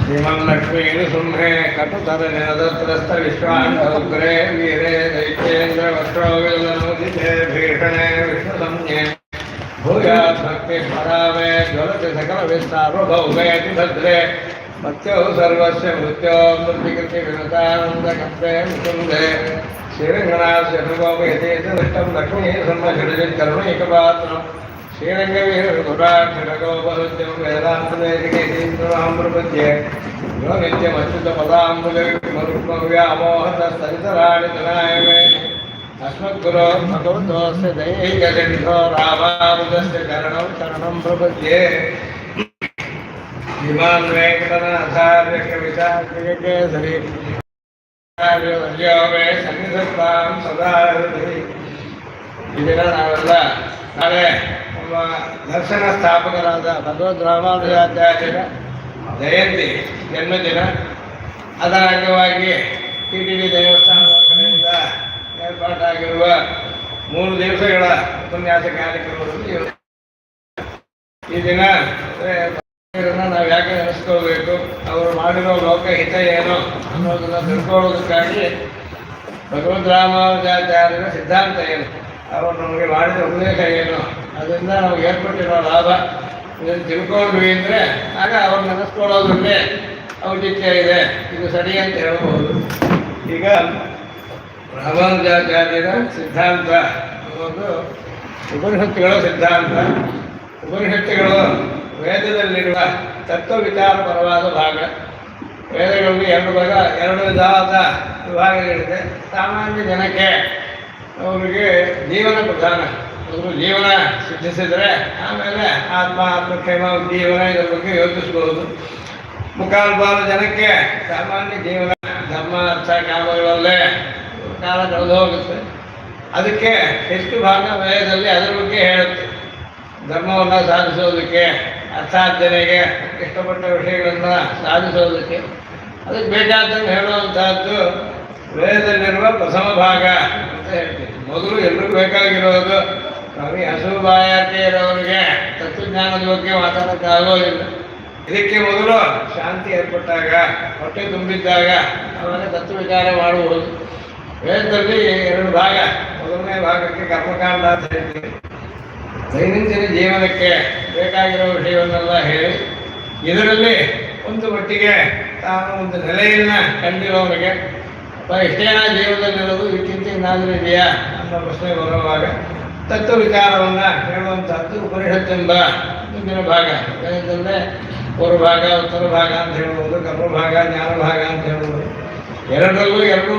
श्रीमन्लक्ष्मीनिसुम्हे कटुतरनिरदत्रस्थ विश्वाण्डोग्रे वीरे दैत्येन्द्रवक्रोविलनोदिते भीषणे विष्णुसंज्ञे भूयात् भक्तिपरामे ज्वलति सकलविस्तार्वभौमेति भद्रे मत्यो सर्वस्य मृत्यो मृत्तिकृतिविनतानन्दकम्पे मुकुन्दे श्रीरङ्गनाथस्य नृगोपयतेतदृष्टं लक्ष्मीसम्मचरितकरुणैकपात्रम् श्रीरङ्गवीरघुराक्षरगोपहृत्यं वेदान्तदेशिकेन्द्रां प्रपद्ये यो नित्यमच्युतपदाम्बुजविमरुक्मव्यामोहतस्तरितराणि तनाय मे अस्मद्गुरो भगवतोऽस्य दैहिकसिन्धो रामानुजस्य चरणं शरणं प्रपद्ये श्रीमान् वेङ्कटनाथार्य कविताकेसरी वर्यो मे सन्निधत्तां सदा हृदि ಇದರ ನಾವೆಲ್ಲ ನಾಳೆ ನಮ್ಮ ದರ್ಶನ ಸ್ಥಾಪಕರಾದ ಭಗವದ್ ರಾಮಾನುಜಾಚಾರ್ಯರ ಜಯಂತಿ ಜನ್ಮದಿನ. ಅದರ ಅಂಗವಾಗಿ TTD ದೇವಸ್ಥಾನದ ಕಡೆಯಿಂದ ಏರ್ಪಾಟಾಗಿರುವ 3 ದಿವಸಗಳ ಉಪನ್ಯಾಸ ಕಾರ್ಯಕ್ರಮದಲ್ಲಿ ಈ ದಿನ ನಾವು ಯಾಕೆ ನೆನೆಸ್ಕೋಬೇಕು, ಅವರು ಮಾಡಿರೋ ಲೋಕಹಿತ ಏನು ಅನ್ನೋದನ್ನು ತಿಳ್ಕೊಳ್ಳೋದಕ್ಕಾಗಿ ಭಗವದ್ ರಾಮಾನುಜಾಚಾರ್ಯರ ಸಿದ್ಧಾಂತ ಏನು, ಅವರು ನಮಗೆ ಮಾಡಿದ ಉಪದೇಶ ಏನು, ಅದರಿಂದ ನಮಗೆ ಏರ್ಪಟ್ಟಿರೋ ಲಾಭ ಇದನ್ನು ತಿಳ್ಕೊಂಡ್ವಿ ಅಂದರೆ ಆಗ ಅವ್ರು ನೆನೆಸ್ಕೊಳ್ಳೋದ್ರಲ್ಲೇ ಔಚಿತ್ಯ ಇದೆ, ಇದು ಸರಿ ಅಂತ ಹೇಳ್ಬೋದು. ಈಗ ರಾಮಾನುಜಾಚಾರ್ಯರ ಸಿದ್ಧಾಂತ ಒಂದು ಉಪನಿಷತ್ತುಗಳ ಸಿದ್ಧಾಂತ. ಉಪನಿಷತ್ತುಗಳು ವೇದದಲ್ಲಿರುವ ತತ್ವ ವಿಚಾರಪರವಾದ ಭಾಗ. ವೇದಗಳಲ್ಲಿ 2 ವಿಧವಾದ ವಿಭಾಗಗಳಿದೆ. ಸಾಮಾನ್ಯ ಜನಕ್ಕೆ ಅವರಿಗೆ ಜೀವನ ಪ್ರಧಾನ, ಅವರು ಜೀವನ ಸಿದ್ಧಿಸಿದರೆ ಆಮೇಲೆ ಆತ್ಮಕ್ಷೇಮ ಜೀವನ ಇದರ ಬಗ್ಗೆ ಯೋಚಿಸ್ಬೋದು. ಮುಖಾಲ್ಪಾಲು ಜನಕ್ಕೆ ಸಾಮಾನ್ಯ ಜೀವನ ಧರ್ಮ ಅರ್ಥ ಕಾಮಗಳಲ್ಲೇ ಕಾಲ ಕಳೆದು ಹೋಗುತ್ತೆ. ಅದಕ್ಕೆ ಹೆಚ್ಚು ಭಾಗ ವೇದದಲ್ಲಿ ಅದರ ಬಗ್ಗೆ ಹೇಳುತ್ತೆ. ಧರ್ಮವನ್ನು ಸಾಧಿಸೋದಕ್ಕೆ, ಅರ್ಥಾರ್ಜನೆಗೆ, ಇಷ್ಟಪಟ್ಟ ವಿಷಯಗಳನ್ನು ಸಾಧಿಸೋದಕ್ಕೆ ಅದಕ್ಕೆ ಬೇಕಾದ್ದನ್ನು ಹೇಳುವಂತಹದ್ದು ವೇದದಲ್ಲಿರುವ ಪ್ರಥಮ ಭಾಗ ಅಂತ ಹೇಳ್ತೀವಿ. ಮೊದಲು ಎಲ್ಲರಿಗೂ ಬೇಕಾಗಿರೋದು ನಮಗೆ ಹಸಿರು ಬಾಯಾರಿಕೆ ಇರೋರಿಗೆ ತತ್ವಜ್ಞಾನದ ಬಗ್ಗೆ ಮಾತಾಡೋಕ್ಕಾಗೋದಿಲ್ಲ. ಇದಕ್ಕೆ ಮೊದಲು ಶಾಂತಿ ಏರ್ಪಟ್ಟಾಗ, ಹೊಟ್ಟೆ ತುಂಬಿದ್ದಾಗ ಆವಾಗ ತತ್ವ ವಿಚಾರ ಮಾಡುವುದು. ವೇದದಲ್ಲಿ 2 ಭಾಗ. ಮೊದಲನೇ ಭಾಗಕ್ಕೆ ಕರ್ಮಕಾಂಡ ಅಂತ ಹೇಳ್ತೀವಿ. ದೈನಂದಿನ ಜೀವನಕ್ಕೆ ಬೇಕಾಗಿರೋ ವಿಷಯವನ್ನೆಲ್ಲ ಹೇಳಿ ಇದರಲ್ಲಿ ಒಂದು ಮಟ್ಟಿಗೆ ತಾನು ಒಂದು ನೆಲೆಯನ್ನು ಕಂಡಿರೋನಿಗೆ ಇಷ್ಟೇನ ಜೀವನದಲ್ಲಿರೋದು ಇದಕ್ಕಿಂತ ಏನಾದರೂ ಇದೆಯಾ ಅನ್ನೋ ಪ್ರಶ್ನೆ ಬರುವಾಗ ತತ್ವ ವಿಚಾರವನ್ನು ಹೇಳುವಂಥದ್ದು ಉಪನಿಷತ್ತೆಂಬ ಮುಂದಿನ ಭಾಗ. ಗಣಿತದಲ್ಲೇ ಪೂರ್ವ ಭಾಗ, ಉತ್ತರ ಭಾಗ ಅಂತ ಹೇಳ್ಬೋದು, ಕರ್ಮಭಾಗ, ಜ್ಞಾನ ಭಾಗ ಅಂತ ಹೇಳ್ಬೋದು. ಎರಡರಲ್ಲೂ 2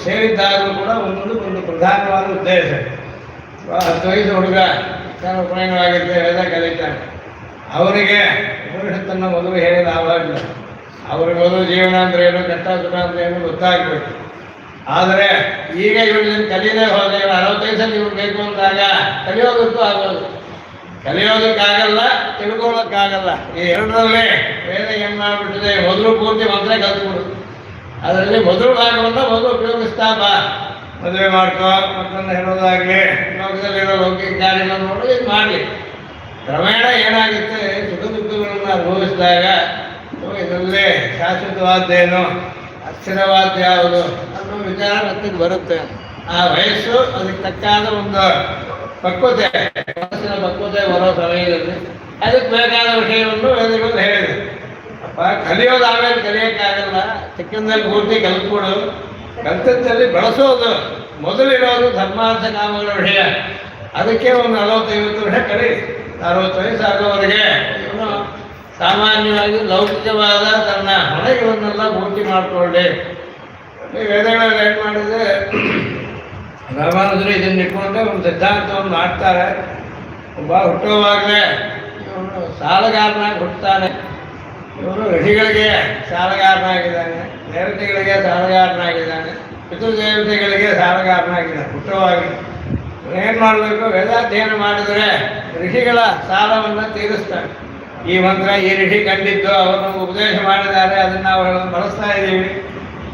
ಸೇರಿದ್ದಾಗಲೂ ಕೂಡ ಒಂದು ಪ್ರಧಾನವಾದ ಉದ್ದೇಶ. 10 ವಯಸ್ಸು ಹುಡುಗ ತಾನು ಉಪನಯನವಾಗಿರ್ತೇವೆ ವೇದ ಕಲಿತಾನೆ. ಅವರಿಗೆ ಉಪನಿಷತ್ತನ್ನು ಮೊದಲು ಹೇಳಿ ಲಾಭ ಇಲ್ಲ. ಅವ್ರಿಗೆ ಮೊದಲು ಜೀವನ ಅಂದರೆ ಏನು, ಕಷ್ಟ ಸುಖ ಅಂತ ಏನು ಗೊತ್ತಾಗಬೇಕು. ಆದರೆ ಈಗ ಇವ್ರಿಗೆ ಕಲಿಯದೇ ಹೋದರೆ 65 ಇವ್ರು ಬೇಕು ಅಂದಾಗ ಕಲಿಯೋದಕ್ಕೂ ಆಗೋದು, ಕಲಿಯೋದಕ್ಕಾಗಲ್ಲ, ತಿಳ್ಕೊಳ್ಳೋಕ್ಕಾಗಲ್ಲ. ಈ 2ರಲ್ಲೇ ವೇದ ಏನು ಮಾಡಿಬಿಟ್ಟಿದೆ, ಮೊದಲು ಪೂರ್ತಿ ಮಂತ್ರ ಕಲ್ತ್ಬಿಡು. ಅದರಲ್ಲಿ ಮೊದಲು ಭಾಗವನ್ನು ಮೊದಲು ಉಪಯೋಗಿಸ್ತಾಪ. ಮದುವೆ ಮಾಡ್ಕೋ, ಮಕ್ಕಳನ್ನ ಹೇಳೋದಾಗಲಿ, ಲೋಕದಲ್ಲಿರೋ ಲೌಕಿಕ ಕಾರ್ಯಗಳನ್ನು ನೋಡೋದು ಇದು ಮಾಡಲಿ. ಕ್ರಮೇಣ ಏನಾಗುತ್ತೆ, ಸುಖ ದುಃಖಗಳನ್ನು ಅನುಭವಿಸಿದಾಗ ಇದರಲ್ಲೇ ಶಾಶ್ವತವಾದ್ದೇನು, ಅಸ್ಥಿರವಾದ ಯಾವುದು ಅನ್ನೋ ವಿಚಾರ ಮತ್ತೆ ಬರುತ್ತೆ. ಆ ವಯಸ್ಸು ಅದಕ್ಕೆ ತಕ್ಕಾದ ಒಂದು ಪಕ್ವತೆ, ಮನಸ್ಸಿನ ಪಕ್ವತೆ ಬರೋ ಸಮಯದಲ್ಲಿ ಅದಕ್ಕೆ ಬೇಕಾದ ವಿಷಯವನ್ನು ವೇದಗಳು ಹೇಳಿದೆ. ಅಪ್ಪ ಕಲಿಯೋದು ಆಮೇಲೆ ಕಲಿಯೋಕ್ಕಾಗಲ್ಲ, ಚಿಕ್ಕಂದಲ್ಲಿ ಪೂರ್ತಿ ಕಲ್ತ್ಕೊಡು. ಕಲ್ತದಲ್ಲಿ ಬಳಸೋದು ಮೊದಲಿರೋದು ಧರ್ಮಾರ್ಥ ಕಾಮಗಳ ವಿಷಯ. ಅದಕ್ಕೆ ಒಂದು 40-50 ವರ್ಷ ಕಲಿ. 60 ವಯಸ್ಸು ಆಗೋವರೆಗೆ ಇವನು ಸಾಮಾನ್ಯವಾಗಿ ಲೌಕಿಕವಾದ ತನ್ನ ಹೊಣೆಗಳನ್ನೆಲ್ಲ ಪೂರ್ತಿ ಮಾಡಿಕೊಳ್ಳಿ. ವೇದಗಳಲ್ಲಿ ಏನು ಮಾಡಿದರೆ ರಾಮಾನುಜರು ಇದನ್ನು ಇಟ್ಕೊಂಡೆ ಒಂದು ಸಿದ್ಧಾಂತವನ್ನು ಮಾಡ್ತಾರೆ. ಒಬ್ಬ ಹುಟ್ಟುವಾಗಲೇ ಇವನು ಸಾಲಗಾರನಾಗಿ ಹುಟ್ಟುತ್ತಾನೆ. ಇವನು ಋಷಿಗಳಿಗೆ ಸಾಲಗಾರನಾಗಿದ್ದಾನೆ, ದೇವತೆಗಳಿಗೆ ಸಾಲಗಾರನಾಗಿದ್ದಾನೆ, ಪಿತೃದೇವತೆಗಳಿಗೆ ಸಾಲಗಾರನಾಗಿದ್ದಾನೆ. ಹುಟ್ಟುವಾಗಿ ಏನು ಮಾಡಬೇಕು, ವೇದಾಧ್ಯಯನ ಮಾಡಿದರೆ ಋಷಿಗಳ ಸಾಲವನ್ನು ತೀರಿಸ್ತಾನೆ. ಈ ಮಂತ್ರ ಈ ಋಷಿ ಕಂಡಿದ್ದು, ಅವರು ಉಪದೇಶ ಮಾಡಿದ್ದಾರೆ, ಅದನ್ನು ನಾವು ಬಳಸ್ತಾ ಇದ್ದೀವಿ.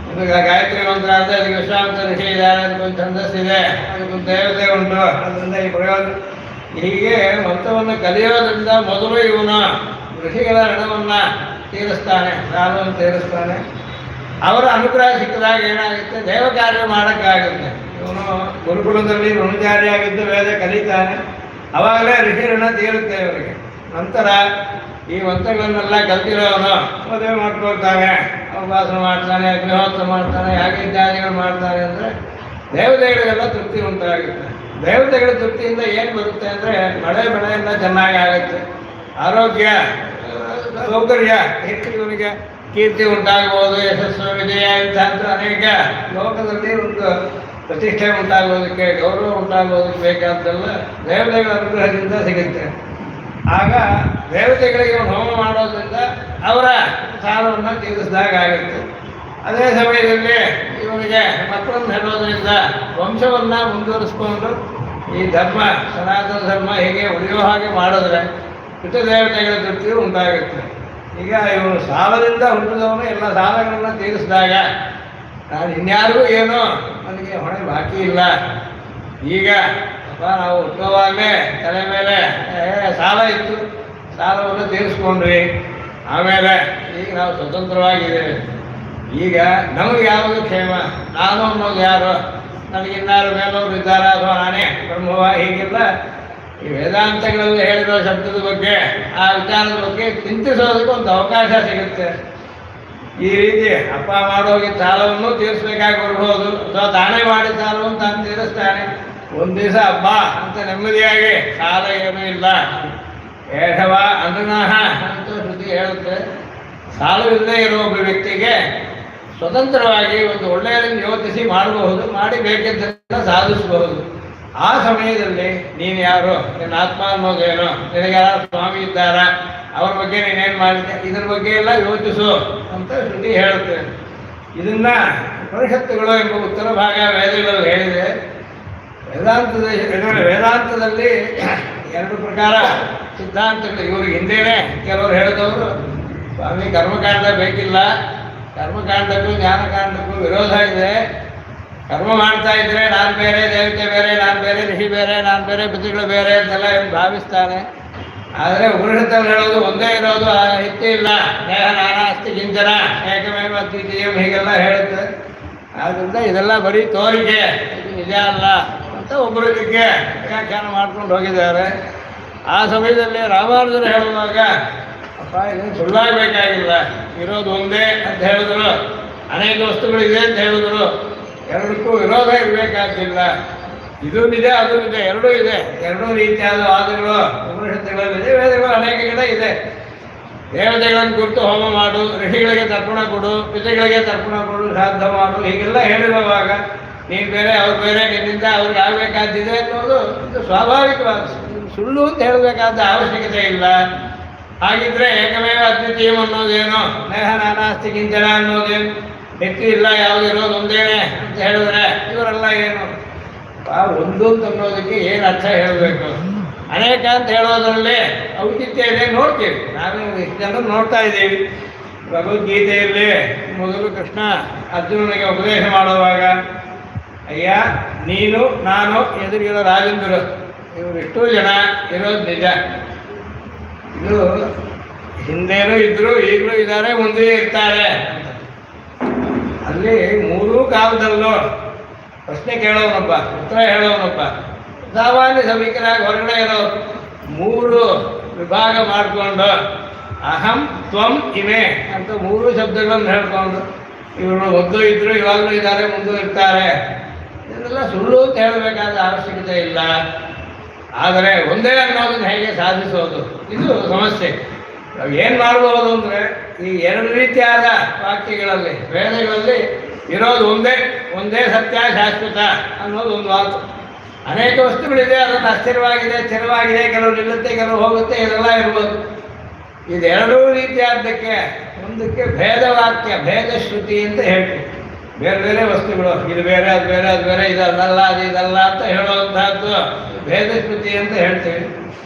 ಒಂದು ಗಾಯತ್ರಿ ಮಂತ್ರ ಅಂದರೆ ಅದಕ್ಕೆ ವಿಶ್ವಾಮಿತ್ರ ಋಷಿ ಇದ್ದಾರೆ, ಅದಕ್ಕೊಂದು ಛಂದಸ್ಸಿದೆ, ಅದಕ್ಕೊಂದು ದೇವತೆ ಉಂಟು, ಅದರಿಂದ ಈ ಪ್ರಯೋಜನ. ಹೀಗೆ ಮಂತ್ರವನ್ನು ಕಲಿಯೋದ್ರಿಂದ ಮೊದಲು ಇವನು ಋಷಿಗಳ ಋಣವನ್ನು ತೀರಿಸ್ತಾನೆ, ಸಾಲವನ್ನು ತೀರಿಸ್ತಾನೆ. ಅವರ ಅನುಗ್ರಹ ಸಿಕ್ಕಿದಾಗ ಏನಾಗುತ್ತೆ, ದೇವ ಕಾರ್ಯ ಮಾಡೋಕ್ಕಾಗುತ್ತೆ. ಇವನು ಗುರುಕುಲದಲ್ಲಿ ಋಣಚಾರಿಯಾಗಿದ್ದು ವೇದ ಕಲಿತಾನೆ, ಅವಾಗಲೇ ಋಷಿ ಋಣ ತೀರುತ್ತೆ ಇವರಿಗೆ. ನಂತರ ಈ ಮಂತ್ರಗಳನ್ನೆಲ್ಲ ಕಲ್ತಿರೋನು ಮದುವೆ ಮಾಡ್ಕೊಳ್ತಾನೆ, ಉಪಾಸನೆ ಮಾಡ್ತಾನೆ, ಅಗ್ನಿಹೋತ್ರ ಮಾಡ್ತಾನೆ, ಯಾಕೆ ಇತ್ಯಾದಿಗಳು ಮಾಡ್ತಾನೆ ಅಂದರೆ ದೇವತೆಗಳಿಗೆಲ್ಲ ತೃಪ್ತಿ ಉಂಟಾಗುತ್ತೆ. ದೇವತೆಗಳ ತೃಪ್ತಿಯಿಂದ ಏನು ಬರುತ್ತೆ ಅಂದರೆ ಮಳೆ ಬೆಳೆ ಎಲ್ಲ ಚೆನ್ನಾಗಿ ಆಗುತ್ತೆ, ಆರೋಗ್ಯ ಸೌಕರ್ಯ ಹೆಚ್ಚು, ಇವನಿಗೆ ಕೀರ್ತಿ ಉಂಟಾಗ್ಬೋದು, ಯಶಸ್ಸು ವಿಜಯ ಇಂಥ ಅನೇಕ ಲೋಕದಲ್ಲಿ ಒಂದು ಪ್ರತಿಷ್ಠೆ ಉಂಟಾಗೋದಕ್ಕೆ, ಗೌರವ ಉಂಟಾಗೋದಕ್ಕೆ ಬೇಕಾದ್ದೆಲ್ಲ ದೇವತೆಗಳ ಅನುಗ್ರಹದಿಂದ ಸಿಗುತ್ತೆ. ಆಗ ದೇವತೆಗಳಿಗೆ ಹೋಮ ಮಾಡೋದ್ರಿಂದ ಅವರ ಸಾಲವನ್ನು ತೀರಿಸಿದಾಗ ಆಗುತ್ತೆ. ಅದೇ ಸಮಯದಲ್ಲಿ ಇವನಿಗೆ ಮಕ್ಕಳನ್ನು ಹೇಳೋದ್ರಿಂದ ವಂಶವನ್ನು ಮುಂದುವರಿಸ್ಕೊಂಡು ಈ ಧರ್ಮ, ಸನಾತನ ಧರ್ಮ ಹೀಗೆ ಉಳಿಯೋ ಹಾಗೆ ಮಾಡಿದ್ರೆ ಪಿತೃದೇವತೆಗಳ ತೃಪ್ತಿಯು ಉಂಟಾಗುತ್ತೆ. ಈಗ ಇವನು ಸಾಲದಿಂದ ಹುಟ್ಟಿದವನು ಎಲ್ಲ ಸಾಲಗಳನ್ನು ತೀರಿಸಿದಾಗ ನಾನು ಇನ್ಯಾರಿಗೂ ಏನೋ ನನಗೆ ಹೊಣೆ ಬಾಕಿ ಇಲ್ಲ, ಈಗ ನಾವು ಹುಟ್ಟುವಾಗಲೇ ತಲೆ ಮೇಲೆ ಸಾಲ ಇತ್ತು, ಸಾಲವನ್ನು ತೀರಿಸ್ಕೊಂಡ್ವಿ, ಆಮೇಲೆ ಈಗ ನಾವು ಸ್ವತಂತ್ರವಾಗಿದ್ದೇವೆ, ಈಗ ನಮಗೆ ಯಾವುದು ಕ್ಷೇಮ, ನಾನು ಅನ್ನೋದು ಯಾರು, ನನಗಿನ್ನಾರು ಮೇಲವರು ಇದ್ದಾರಾ ಅಥವಾ ನಾನೇ ಬ್ರಹ್ಮವ, ಹೀಗೆಲ್ಲ ಈ ವೇದಾಂತಗಳಲ್ಲಿ ಹೇಳಿರೋ ಶಬ್ದದ ಬಗ್ಗೆ, ಆ ವಿಚಾರದ ಬಗ್ಗೆ ಚಿಂತಿಸೋದಕ್ಕೆ ಒಂದು ಅವಕಾಶ ಸಿಗುತ್ತೆ. ಈ ರೀತಿ ಅಪ್ಪ ಮಾಡೋಗಿ ಸಾಲವನ್ನು ತೀರಿಸ್ಬೇಕಾಗಿ ಬರ್ಬೋದು, ಅಥವಾ ತಾನೇ ಮಾಡಿ ಸಾಲವನ್ನು ತಾನು ತೀರಿಸ್ತಾನೆ. ಒಂದು ದಿವಸ ಹಬ್ಬ ಅಂತ ನೆಮ್ಮದಿಯಾಗಿ ಸಾಲ ಏನೂ ಇಲ್ಲ, ಏಷವ ಅನುನಃ ಅಂತ ಶ್ರುತಿ ಹೇಳುತ್ತೆ. ಸಾಲವಿಲ್ಲದೆ ಇರೋ ಒಬ್ಬ ವ್ಯಕ್ತಿಗೆ ಸ್ವತಂತ್ರವಾಗಿ ಒಂದು ಒಳ್ಳೆಯದನ್ನು ಯೋಚಿಸಿ ಮಾಡಬಹುದು, ಮಾಡಿ ಬೇಕಿದ್ದನ್ನು ಸಾಧಿಸಬಹುದು. ಆ ಸಮಯದಲ್ಲಿ ನೀನು ಯಾರು, ನಿನ್ನ ಆತ್ಮ ಅನ್ನೋದೇನು, ನಿನಗೆ ಯಾರು ಸ್ವಾಮಿ ಇದ್ದಾರ, ಅವ್ರ ಬಗ್ಗೆ ನೀನೇನು ಮಾಡಿದ್ದೆ, ಇದ್ರ ಬಗ್ಗೆ ಎಲ್ಲ ಯೋಚಿಸು ಅಂತ ಶ್ರುತಿ ಹೇಳುತ್ತೆ. ಇದನ್ನ ಉಪನಿಷತ್ತುಗಳು ಎಂಬ ಉತ್ತರ ಭಾಗ ವೇದಗಳಲ್ಲಿ ಹೇಳಿದೆ. ವೇದಾಂತದಲ್ಲಿ ಎರಡು ಪ್ರಕಾರ ಸಿದ್ಧಾಂತಗಳು. ಇವ್ರಿಗೆ ಹಿಂದೆಯೇ ಕೆಲವರು ಹೇಳಿದವರು, ಸ್ವಾಮಿ ಕರ್ಮಕಾಂಡ ಬೇಕಿಲ್ಲ, ಕರ್ಮಕಾಂಡಕ್ಕೂ ಜ್ಞಾನಕಾಂಡಕ್ಕೂ ವಿರೋಧ ಇದೆ, ಕರ್ಮ ಮಾಡ್ತಾ ಇದ್ರೆ ನಾನು ಬೇರೆ, ದೇವತೆ ಬೇರೆ, ನಾನು ಬೇರೆ, ಋಷಿ ಬೇರೆ, ನಾನು ಬೇರೆ, ಪಿತೃಗಳು ಬೇರೆ ಅಂತೆಲ್ಲ ಭಾವಿಸ್ತಾನೆ. ಆದರೆ ಉಪನಿಷತ್ತಲ್ಲಿ ಹೇಳೋದು ಒಂದೇ ಇರೋದು, ಹೆಚ್ಚು ಇಲ್ಲ, ದೇಹ ನಾನಾಸ್ತಿ ಕಿಂಚನ ಏಕಮೇವ ಅದ್ವಿತೀಯಂ ಹೀಗೆಲ್ಲ ಹೇಳುತ್ತೆ. ಆದ್ದರಿಂದ ಇದೆಲ್ಲ ಬರೀ ತೋರಿಕೆ, ಇದು ನಿಜ ಅಲ್ಲ ಅಂತ ಒಬ್ಬರು ಇದಕ್ಕೆ ವ್ಯಾಖ್ಯಾನ ಮಾಡ್ಕೊಂಡು ಹೋಗಿದ್ದಾರೆ. ಆ ಸಮಯದಲ್ಲಿ ರಾಮಾನುಜರು ಹೇಳುವಾಗ ಅಪ್ಪ ಇದನ್ನು ಸುಳ್ಳಾಗಬೇಕಾಗಿಲ್ಲ, ಇರೋದು ಒಂದೇ ಅಂತ ಹೇಳಿದ್ರು, ಅನೇಕ ವಸ್ತುಗಳಿದೆ ಅಂತ ಹೇಳಿದ್ರು, ಎರಡಕ್ಕೂ ವಿರೋಧ ಇರಬೇಕಾಗಿಲ್ಲ, ಇದು ನಿಜ ಅದು ನಿಜ, ಎರಡೂ ಇದೆ, ಎರಡೂ ರೀತಿಯಾದ ವಾದಗಳು ಉಪನಿಷತ್ತುಗಳಲ್ಲಿದೆ, ವೇದಗಳು ಅನೇಕ ಕಡೆ ಇದೆ. ದೇವತೆಗಳನ್ನು ಕುರಿತು ಹೋಮ ಮಾಡು, ಋಷಿಗಳಿಗೆ ತರ್ಪಣ ಕೊಡು, ಪಿತೃಗಳಿಗೆ ತರ್ಪಣ ಕೊಡು, ಶ್ರಾದ್ದ ಮಾಡು, ಹೀಗೆಲ್ಲ ಹೇಳಿರುವಾಗ ನೀನು ಬೇರೆ ಅವ್ರು ಬೇರೆ, ನಿನ್ನಿಂದ ಅವ್ರಿಗೆ ಆಗಬೇಕಾದ್ದಿದೆ ಅನ್ನೋದು ಇದು ಸ್ವಾಭಾವಿಕವಾದ, ಸುಳ್ಳು ಅಂತ ಹೇಳಬೇಕಾದ ಅವಶ್ಯಕತೆ ಇಲ್ಲ. ಹಾಗಿದ್ರೆ ಏಕಮೇವ ಅದ್ವಿತೀಯಂ ಅನ್ನೋದೇನು, ದೇಹ ನಾನಾಸ್ತಿ ಕಿಂಚನ ಅನ್ನೋದೇನು, ಹೆಚ್ಚು ಇಲ್ಲ, ಯಾವುದು ಇರೋದು ಒಂದೇನೆ ಅಂತ ಹೇಳಿದ್ರೆ ಇವರೆಲ್ಲ ಏನು ಒಂದು ಅಂತ ಅನ್ನೋದಕ್ಕೆ ಏನು ಅರ್ಥ ಹೇಳಬೇಕು? ಅನೇಕ ಅಂತ ಹೇಳೋದ್ರಲ್ಲಿ ಔಚಿತ್ಯ ಇದೆ, ನೋಡ್ತೀವಿ ನಾವು ಇಷ್ಟು ಜನ ನೋಡ್ತಾ ಇದ್ದೀವಿ. ಭಗವದ್ಗೀತೆಯಲ್ಲಿ ಮೊದಲು ಕೃಷ್ಣ ಅರ್ಜುನನಿಗೆ ಉಪದೇಶ ಮಾಡುವಾಗ, ಅಯ್ಯ ನೀನು ನಾನು ಎದುರಿಗಿರೋ ರಾಜೇಂದ್ರರು ಇವರಿಷ್ಟೂ ಜನ ಇರೋದು ನಿಜ, ಇದು ಹಿಂದೇನೂ ಇದ್ರು, ಈಗಲೂ ಇದ್ದಾರೆ, ಮುಂದೆ ಇರ್ತಾರೆ. ಅಲ್ಲಿ ಮೂರೂ ಕಾಲದಲ್ಲೂ ಪ್ರಶ್ನೆ ಕೇಳೋನೊಬ್ಬ, ಉತ್ತರ ಹೇಳೋನೊಬ್ಬ, ಸಾಮಾನ್ಯ ಸಭಿಕರಾಗಿ ಹೊರಗಡೆ ಇರೋ ಮೂರು ವಿಭಾಗ ಮಾಡಿಕೊಂಡು ಅಹಂ ತ್ವಂ ಇವೆ ಅಂತ ಮೂರು ಶಬ್ದಗಳನ್ನು ಹೇಳ್ಕೊಂಡು ಇವರು ಮೊದಲು ಇದ್ರು, ಇವಾಗಲೂ ಇದ್ದಾರೆ, ಮುಂದೂ ಇರ್ತಾರೆ, ಇದನ್ನೆಲ್ಲ ಸುಳ್ಳು ಅಂತ ಹೇಳಬೇಕಾದ ಅವಶ್ಯಕತೆ ಇಲ್ಲ. ಆದರೆ ಒಂದೇ ಅನ್ನೋದನ್ನು ಹೇಗೆ ಸಾಧಿಸೋದು, ಇದು ಸಮಸ್ಯೆ. ನಾವು ಏನು ಮಾಡಬಹುದು ಅಂದರೆ ಈ ಎರಡು ರೀತಿಯಾದ ವಾಕ್ಯಗಳಲ್ಲಿ, ವೇದಗಳಲ್ಲಿ ಇರೋದು ಒಂದೇ, ಒಂದೇ ಸತ್ಯ ಶಾಶ್ವತ ಅನ್ನೋದು ಒಂದು ಮಾತು. ಅನೇಕ ವಸ್ತುಗಳಿದೆ, ಅದನ್ನು ಅಸ್ಥಿರವಾಗಿದೆ, ಸ್ಥಿರವಾಗಿದೆ, ಕೆಲವು ನಿಲ್ಲುತ್ತೆ, ಕೆಲವು ಹೋಗುತ್ತೆ, ಇದೆಲ್ಲ ಇರ್ಬೋದು. ಇದೆರಡೂ ರೀತಿಯಾದ್ದಕ್ಕೆ ಒಂದಕ್ಕೆ ಭೇದವಾಕ್ಯ, ಭೇದ ಶ್ರುತಿ ಅಂತ ಹೇಳ್ತೀವಿ. ಬೇರೆ ಬೇರೆ ವಸ್ತುಗಳು, ಇದು ಬೇರೆ, ಅದು ಬೇರೆ, ಅದು ಬೇರೆ, ಇದಲ್ಲ, ಅದು ಇದಲ್ಲ ಅಂತ ಹೇಳುವಂತಹದ್ದು ಭೇದ ಶ್ರುತಿ ಅಂತ ಹೇಳ್ತೀವಿ.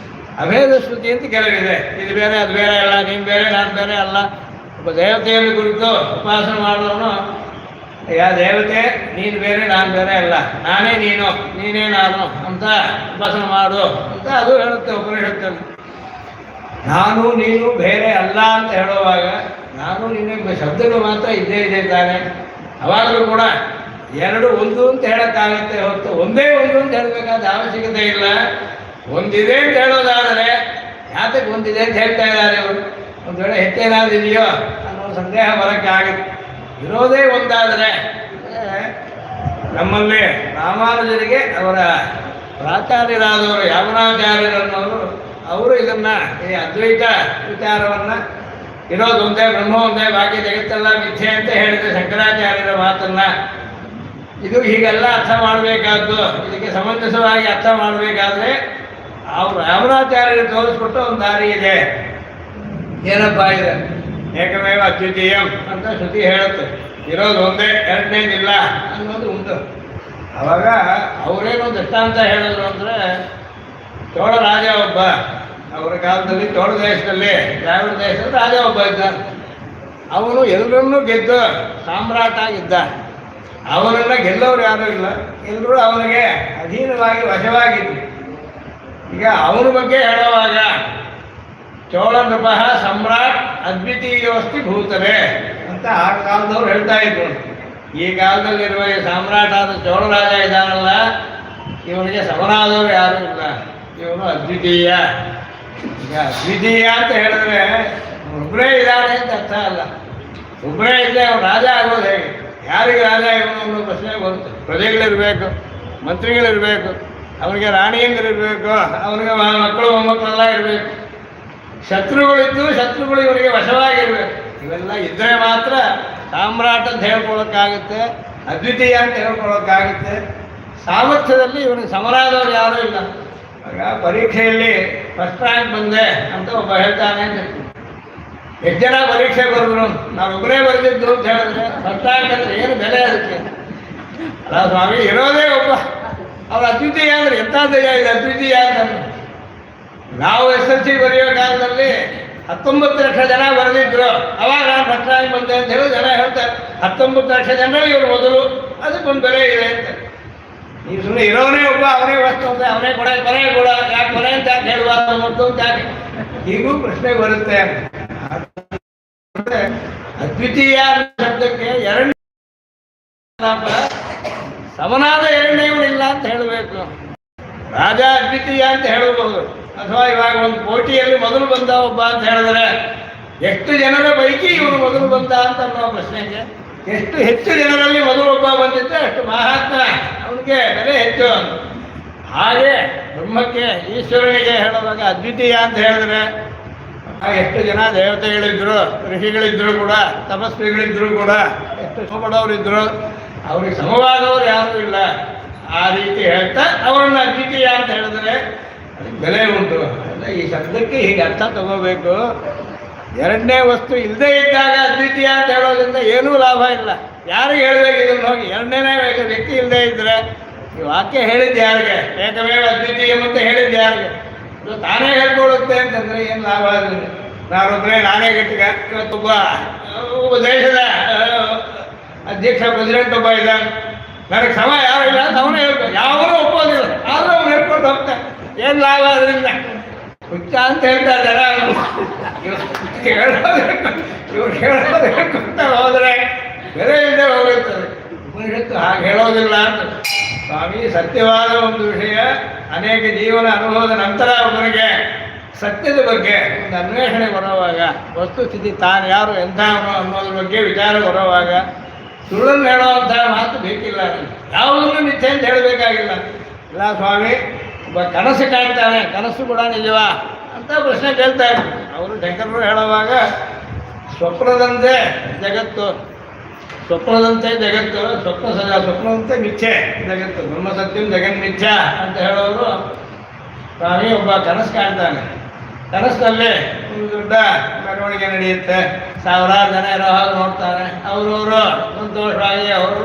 ಅಭೇದ ಶ್ರುತಿ ಅಂತ ಕೆಲವಿದೆ, ಇದು ಬೇರೆ, ಅದು ಬೇರೆ ಅಲ್ಲ, ನೀನು ಬೇರೆ, ನಾನು ಬೇರೆ ಅಲ್ಲ. ಒಬ್ಬ ದೇವತೆಯನ್ನು ಕುರಿತು ಉಪಾಸನೆ ಮಾಡೋನು, ಯಾ ದೇವತೆ ನೀನು ಬೇರೆ, ನಾನು ಬೇರೆ ಅಲ್ಲ, ನಾನೇ ನೀನು, ನೀನೇ ನಾನು ಅಂತ ಉಪಾಸನೆ ಮಾಡು ಅಂತ ಅದು ಹೇಳುತ್ತೆ ಉಪನಿಷತ್ತಲ್ಲಿ. ನಾನು ನೀನು ಬೇರೆ ಅಲ್ಲ ಅಂತ ಹೇಳುವಾಗ ನಾನು ನೀನು ಶಬ್ದಗಳು ಮಾತ್ರ ಇದ್ದೇ ಇದೆ ತಾನೆ. ಅವಾಗಲೂ ಕೂಡ ಎರಡು ಒಂದು ಅಂತ ಹೇಳೋಕ್ಕಾಗತ್ತೆ ಹೊರತು ಒಂದೇ ಒಂದು ಅಂತ ಹೇಳಬೇಕಾದ ಅವಶ್ಯಕತೆ ಇಲ್ಲ. ಒಂದಿದೆ ಅಂತ ಹೇಳೋದಾದರೆ ಯಾತಕ್ಕೆ ಒಂದಿದೆ ಅಂತ ಹೇಳ್ತಾ ಇದ್ದಾರೆ ಅವರು? ಒಂದು ವೇಳೆ ಹೆಚ್ಚೇನಾದ್ರು ಇದೆಯೋ ಅನ್ನೋ ಸಂದೇಹ ಬರೋಕ್ಕಾಗುತ್ತೆ. ಇರೋದೇ ಒಂದಾದರೆ ನಮ್ಮಲ್ಲಿ ರಾಮಾನುಜರಿಗೆ ಅವರ ಪ್ರಾಚಾರ್ಯರಾದವರು ಯಾಮನಾಚಾರ್ಯರನ್ನವರು ಅವರು ಇದನ್ನು ಈ ಅದ್ವೈತ ವಿಚಾರವನ್ನು ಇರೋದು ಒಂದೇ ಬ್ರಹ್ಮ ಒಂದೇ ಬಾಕಿ ಜಗತ್ತೆಲ್ಲ ಮಿಥ್ಯೆ ಅಂತ ಹೇಳಿದರೆ ಶಂಕರಾಚಾರ್ಯರ ಮಾತನ್ನು ಇದು ಹೀಗೆಲ್ಲ ಅರ್ಥ ಮಾಡಬೇಕಾದ್ದು. ಇದಕ್ಕೆ ಸಮಂಜಸವಾಗಿ ಅರ್ಥ ಮಾಡಬೇಕಾದ್ರೆ ಅವರು ರಾಮನಾಚಾರ್ಯರು ತೋರಿಸ್ಕೊಟ್ಟು ಒಂದು ದಾರಿ ಇದೆ. ಏನಪ್ಪ ಇದೆ? ಏಕಮೇವ ಅದ್ವಿತೀಯಂ ಅಂತ ಶ್ರುತಿ ಹೇಳುತ್ತೆ. ಇರೋದು ಒಂದೇ, ಎರಡನೇದಿಲ್ಲ ಅನ್ನೋದು ಉಂಟು. ಅವಾಗ ಅವರೇನು ದೃಷ್ಟಾಂತ ಹೇಳಿದ್ರು ಅಂದರೆ, ಚೋಳ ರಾಜ ಒಬ್ಬ, ಅವರ ಕಾಲದಲ್ಲಿ ಚೋಳ ದೇಶದಲ್ಲಿ ದ್ರಾವಿಡ ದೇಶದಲ್ಲಿ ರಾಜ ಒಬ್ಬ ಇದ್ದ. ಅವನು ಎಲ್ಲರನ್ನೂ ಗೆದ್ದು ಸಾಮ್ರಾಟ ಆಗಿದ್ದ. ಅವನನ್ನು ಗೆಲ್ಲೋರು ಯಾರೂ ಇಲ್ಲ, ಎಲ್ಲರೂ ಅವನಿಗೆ ಅಧೀನವಾಗಿ ವಶವಾಗಿದ್ರು. ಈಗ ಅವನ ಬಗ್ಗೆ ಹೇಳುವಾಗ ಚೋಳ ನೃಪಃ ಸಮ್ರಾಟ್ ಅದ್ವಿತೀಯೋಸ್ತಿ ಭೂತವೇ ಅಂತ ಆ ಕಾಲದವ್ರು ಹೇಳ್ತಾ ಇದ್ರು. ಈ ಕಾಲದಲ್ಲಿರುವ ಈ ಸಾಮ್ರಾಟ ಆದ ಚೋಳ ರಾಜ ಇದ್ದಾನಲ್ಲ, ಇವನಿಗೆ ಸಮನಾದವರು ಯಾರೂ ಇಲ್ಲ, ಇವನು ಅದ್ವಿತೀಯ. ಈಗ ಅದ್ವಿತೀಯ ಅಂತ ಹೇಳಿದ್ರೆ ಒಬ್ಬರೇ ಇದ್ದಾನೆ ಅಂತ ಅರ್ಥ ಅಲ್ಲ. ಒಬ್ಬರೇ ಇದ್ದರೆ ಅವನು ರಾಜ ಆಗೋದು ಹೇಗೆ? ಯಾರಿಗೆ ರಾಜ ಇವನು ಅನ್ನೋ ಪ್ರಶ್ನೆ ಬರುತ್ತೆ. ಪ್ರಜೆಗಳಿರಬೇಕು, ಮಂತ್ರಿಗಳಿರಬೇಕು, ಅವನಿಗೆ ರಾಣಿಯಂದಿರಬೇಕು, ಅವನಿಗೆ ಮಕ್ಕಳು ಮೊಮ್ಮಕ್ಕಳೆಲ್ಲ ಇರಬೇಕು, ಶತ್ರುಗಳಿದ್ದು ಶತ್ರುಗಳು ಇವನಿಗೆ ವಶವಾಗಿರ್ಬೇಕು. ಇವೆಲ್ಲ ಇದ್ದರೆ ಮಾತ್ರ ಸಾಮ್ರಾಟ್ ಅಂತ ಹೇಳ್ಕೊಳ್ಳೋಕ್ಕಾಗುತ್ತೆ, ಅದ್ವಿತೀಯ ಅಂತ ಹೇಳ್ಕೊಳ್ಳೋಕ್ಕಾಗುತ್ತೆ. ಸಾಮರ್ಥ್ಯದಲ್ಲಿ ಇವನಿಗೆ ಸಮರಾದವರು ಯಾರೂ ಇಲ್ಲ. ಆಗ ಪರೀಕ್ಷೆಯಲ್ಲಿ ಫಸ್ಟ್ ರ್ಯಾಂಕ್ ಬಂದೆ ಅಂತ ಒಬ್ಬ ಹೇಳ್ತಾನೆ ಅಂತ. ಎಷ್ಟು ಜನ ಪರೀಕ್ಷೆ ಬರೆದ್ರು, ನಾವು ಒಬ್ಬರೇ ಬರೆದಿದ್ದು ಅಂತ ಹೇಳಿದ್ರೆ ಫಸ್ಟ್ ರ್ಯಾಂಕ್ ಅಂದರೆ ಏನು ಬೆಲೆ ಅದಕ್ಕೆ? ಅಲ್ಲ ಸ್ವಾಮಿ, ಇರೋದೇ ಒಬ್ಬ, ಅವ್ರು ಅದ್ವಿತೀಯ ಅಂದರೆ ಎಂಥ ದಯ ಇದೆ ಅದ್ವಿತೀಯ ಅಂತ. ನಾವು SSLC ಬರೆಯೋ ಕಾಲದಲ್ಲಿ 19 ಲಕ್ಷ ಜನ ಬರೆದಿದ್ರು, ಅವಾಗ ನಾನು ಫಸ್ಟ್ ರ್ಯಾಂಕ್ ಬಂದೆ ಅಂತ ಹೇಳಿ ಜನ ಹೇಳ್ತಾರೆ. 19 ಲಕ್ಷ ಜನರಲ್ಲಿ ಇವರು ಮೊದಲು, ಅದಕ್ಕೊಂದು ಬೆಲೆ ಇದೆ ಅಂತ. ನೀವು ಸುಮ್ಮನೆ ಇರೋನೇ ಒಬ್ಬ, ಅವನೇ ವಸ್ತು ಅಂತ, ಅವನೇ ಕೊಡ ಯಾಕೆ ಕೊನೆ ಅಂತ ಯಾಕೆ ಹೇಳುವಾಗ ಮತ್ತು ಅಂತ ಯಾಕೆ ಹೀಗೂ ಪ್ರಶ್ನೆ ಬರುತ್ತೆ. ಅದ್ವಿತೀಯ ಶಬ್ದಕ್ಕೆ ಎರಡನೇ ಸಮನಾದ ಎರಡನೇವನಿಲ್ಲ ಅಂತ ಹೇಳಬೇಕು. ರಾಜ ಅದ್ವಿತೀಯ ಅಂತ ಹೇಳಬಹುದು. ಅಥವಾ ಇವಾಗ ಒಂದು ಕೋಟಿಯಲ್ಲಿ ಮೊದಲು ಬಂದ ಒಬ್ಬ ಅಂತ ಹೇಳಿದ್ರೆ ಎಷ್ಟು ಜನರ ಪೈಕಿ ಇವನು ಮೊದಲು ಬಂದ ಅಂತ ಅನ್ನೋ ಪ್ರಶ್ನೆಗೆ ಎಷ್ಟು ಹೆಚ್ಚು ಜನರಲ್ಲಿ ಮೊದಲು ಒಬ್ಬ ಬಂದಿದ್ದರೆ ಅಷ್ಟು ಮಹಾತ್ಮ, ಅವನಿಗೆ ಬೆಲೆ ಹೆಚ್ಚು. ಹಾಗೆ ಬ್ರಹ್ಮಕ್ಕೆ ಈಶ್ವರನಿಗೆ ಹೇಳುವಾಗ ಅದ್ವಿತೀಯ ಅಂತ ಹೇಳಿದ್ರೆ ಎಷ್ಟು ಜನ ದೇವತೆಗಳಿದ್ರು, ಋಷಿಗಳಿದ್ರು ಕೂಡ, ತಪಸ್ವಿಗಳಿದ್ರು ಕೂಡ, ಎಷ್ಟು ಶ್ರಮಪಡೋರಿದ್ರು, ಅವ್ರಿಗೆ ಸಮವಾದವರು ಯಾರೂ ಇಲ್ಲ. ಆ ರೀತಿ ಹೇಳ್ತಾ ಅವರನ್ನು ಅದ್ವಿತೀಯ ಅಂತ ಹೇಳಿದ್ರೆ ಅದಕ್ಕೆ ಬೆಲೆ ಉಂಟು. ಅಲ್ಲ, ಈ ಶಬ್ದಕ್ಕೆ ಹೀಗೆ ಅರ್ಥ ತಗೋಬೇಕು. ಎರಡನೇ ವಸ್ತು ಇಲ್ಲದೇ ಇದ್ದಾಗ ಅದ್ವಿತೀಯ ಅಂತ ಹೇಳೋದ್ರಿಂದ ಏನೂ ಲಾಭ ಇಲ್ಲ. ಯಾರಿಗೆ ಹೇಳಬೇಕು ಇದನ್ನು ಹೋಗಿ? ಎರಡನೇ ವ್ಯಕ್ತಿ ಇಲ್ಲದೇ ಇದ್ದರೆ ಈ ವಾಕ್ಯ ಹೇಳಿದ್ದು ಯಾರಿಗೆ? ಏಕಮೇವ ಅದ್ವಿತೀಯ ಅಂತ ಹೇಳಿದ್ದು ಯಾರಿಗೆ? ಇದು ತಾನೇ ಹೇಳ್ಕೊಳ್ಳುತ್ತೆ ಅಂತಂದರೆ ಏನು ಲಾಭ ಆಗಲಿಲ್ಲ. ನಾನೊಬ್ಬರೇ ನಾನೇ ಗಟ್ಟಿಗ. ಇವತ್ತೊಬ್ಬ ದೇಶದ ಅಧ್ಯಕ್ಷ ಪ್ರೆಸಿಡೆಂಟ್ ಒಬ್ಬ ಇದ್ದಾನೆ, ನನಗೆ ಸಮ ಯಾರು ಇಲ್ಲ ಅಂತ ಅವನೇ ಹೇಳ್ಬೇಕು. ಯಾವನೂ ಒಪ್ಪೋದಿಲ್ಲ, ಆದರೂ ಅವ್ನು ಹೇಳ್ಕೊಂಡು ಹೋಗ್ತಾನೆ. ಏನು ಲಾಭ ಅದರಿಂದ? ಹುಚ್ಚ ಅಂತ ಹೇಳ್ತಾರೆ ಜನ. ಇವ್ರು ಹೇಳೋದು ಹೇಳ್ಕೊಳ್ತಾ ಹೋದರೆ ಬೆಲೆ ಇಲ್ಲದೆ ಹೋಗುತ್ತದೆ. ಉಪನಿಷತ್ತು ಹಾಗೆ ಹೇಳೋದಿಲ್ಲ ಅಂತ. ಸ್ವಾಮಿ, ಸತ್ಯವಾದ ಒಂದು ವಿಷಯ ಅನೇಕ ಜೀವನ ಅನುಭವದ ನಂತರ ಒಬ್ಬನಿಗೆ ಸತ್ಯದ ಬಗ್ಗೆ ಒಂದು ಅನ್ವೇಷಣೆ ಬರುವಾಗ, ವಸ್ತುಸ್ಥಿತಿ ತಾನು ಯಾರು ಎಂಥವನು ಅನ್ನೋದ್ರ ಬಗ್ಗೆ ವಿಚಾರ ಬರುವಾಗ ಸುಳ್ಳನ್ನು ಹೇಳುವಂಥ ಮಾತು ಬೇಕಿಲ್ಲ. ಯಾವುದನ್ನು ನಿತ್ಯ ಅಂತ ಹೇಳಬೇಕಾಗಿಲ್ಲ. ಇಲ್ಲ ಸ್ವಾಮಿ, ಒಬ್ಬ ಕನಸು ಕಾಣ್ತಾನೆ, ಕನಸು ಕೂಡ ನಿಜವಾ ಅಂತ ಪ್ರಶ್ನೆ ಕೇಳ್ತಾ ಇದ್ರು. ಅವರು ಶಂಕರರು ಹೇಳುವಾಗ ಸ್ವಪ್ನದಂತೆ ಜಗತ್ತು, ಸ್ವಪ್ನದಂತೆ ಜಗತ್ತು, ಸ್ವಪ್ನದಂತೆ ಮಿಥ್ಯೆ ಜಗತ್ತು, ಬ್ರಹ್ಮ ಸತ್ಯಂ ಜಗನ್ ಮಿಥ್ಯ ಅಂತ ಹೇಳೋರು. ಸ್ವಾಮಿ, ಒಬ್ಬ ಕನಸು ಕಾಣ್ತಾನೆ, ಕನಸಿನಲ್ಲಿ ಒಂದು ದೊಡ್ಡ ಮೆರವಣಿಗೆ ನಡೆಯುತ್ತೆ, ಸಾವಿರಾರು ಜನ ಇರೋ ಹಾಗೆ ನೋಡ್ತಾರೆ. ಅವರವರು ಸಂತೋಷವಾಗಿ ಅವರು